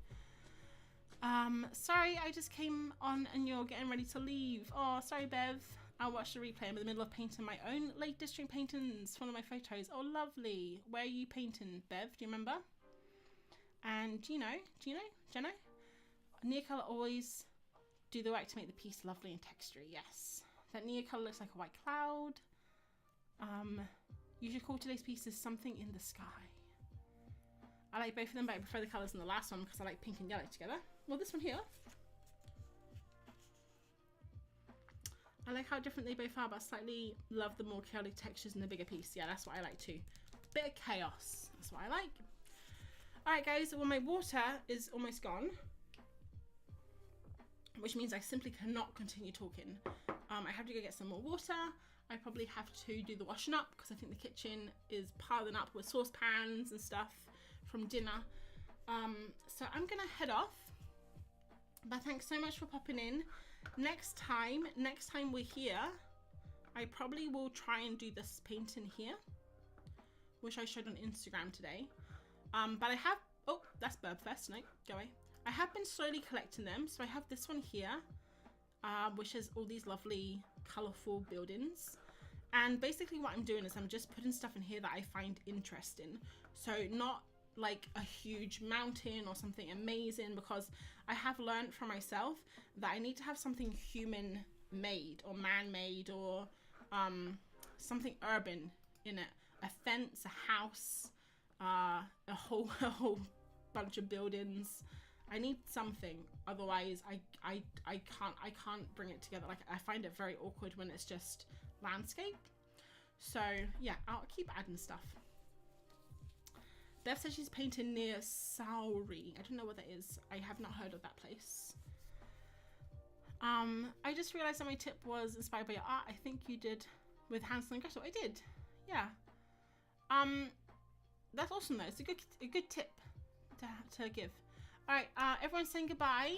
S1: Sorry, I just came on and you're getting ready to leave. Oh, sorry, Bev. I'll watch the replay. I'm in the middle of painting my own Lake District paintings. One of my photos. Oh, lovely. Where are you painting, Bev? Do you remember? And Gino, Neocolor always do the work to make the piece lovely and textury. Yes. That Neocolor looks like a white cloud. You should call today's piece is Something in the Sky. I like both of them, but I prefer the colours in the last one because I like pink and yellow together. Well, this one here. I like how different they both are, but slightly love the more chaotic textures in the bigger piece. Yeah, that's what I like too. Bit of chaos. That's what I like. Alright guys, well my water is almost gone. Which means I simply cannot continue talking. I have to go get some more water. I probably have to do the washing up because I think the kitchen is piling up with saucepans and stuff from dinner. So I'm gonna head off. But thanks so much for popping in. Next time we're here, I probably will try and do this painting here, which I showed on Instagram today. But I have, oh, that's Burb Fest, no, go away. I have been slowly collecting them. So I have this one here, which has all these lovely colorful buildings. And basically what I'm doing is I'm just putting stuff in here that I find interesting. So not like a huge mountain or something amazing, because I have learned for myself that I need to have something human made or man-made or something urban in it. A fence, a house, a whole bunch of buildings. I need something, otherwise I can't bring it together. Like, I find it very awkward when it's just landscape. So yeah, I'll keep adding stuff. Bev says she's painting near Sauri. I don't know what that is. I have not heard of that place. I just realized that my tip was inspired by your art. I think you did with Hansel and Gretel. I did, yeah. That's awesome though. It's a good tip to give. All right, everyone's saying goodbye.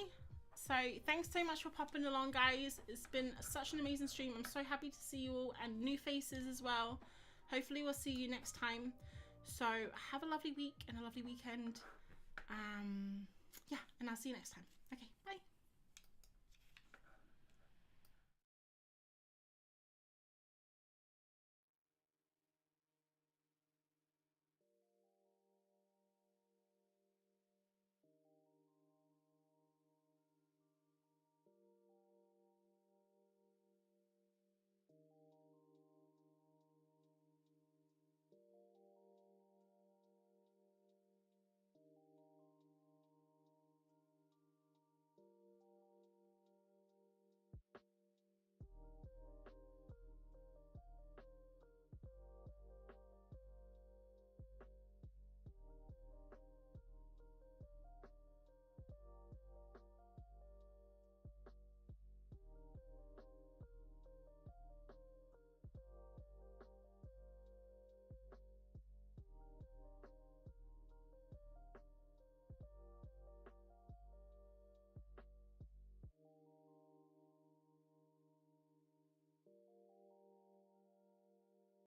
S1: So thanks so much for popping along, guys. It's been such an amazing stream. I'm so happy to see you all and new faces as well. Hopefully we'll see you next time. So have a lovely week and a lovely weekend. Yeah, and I'll see you next time. Okay, bye.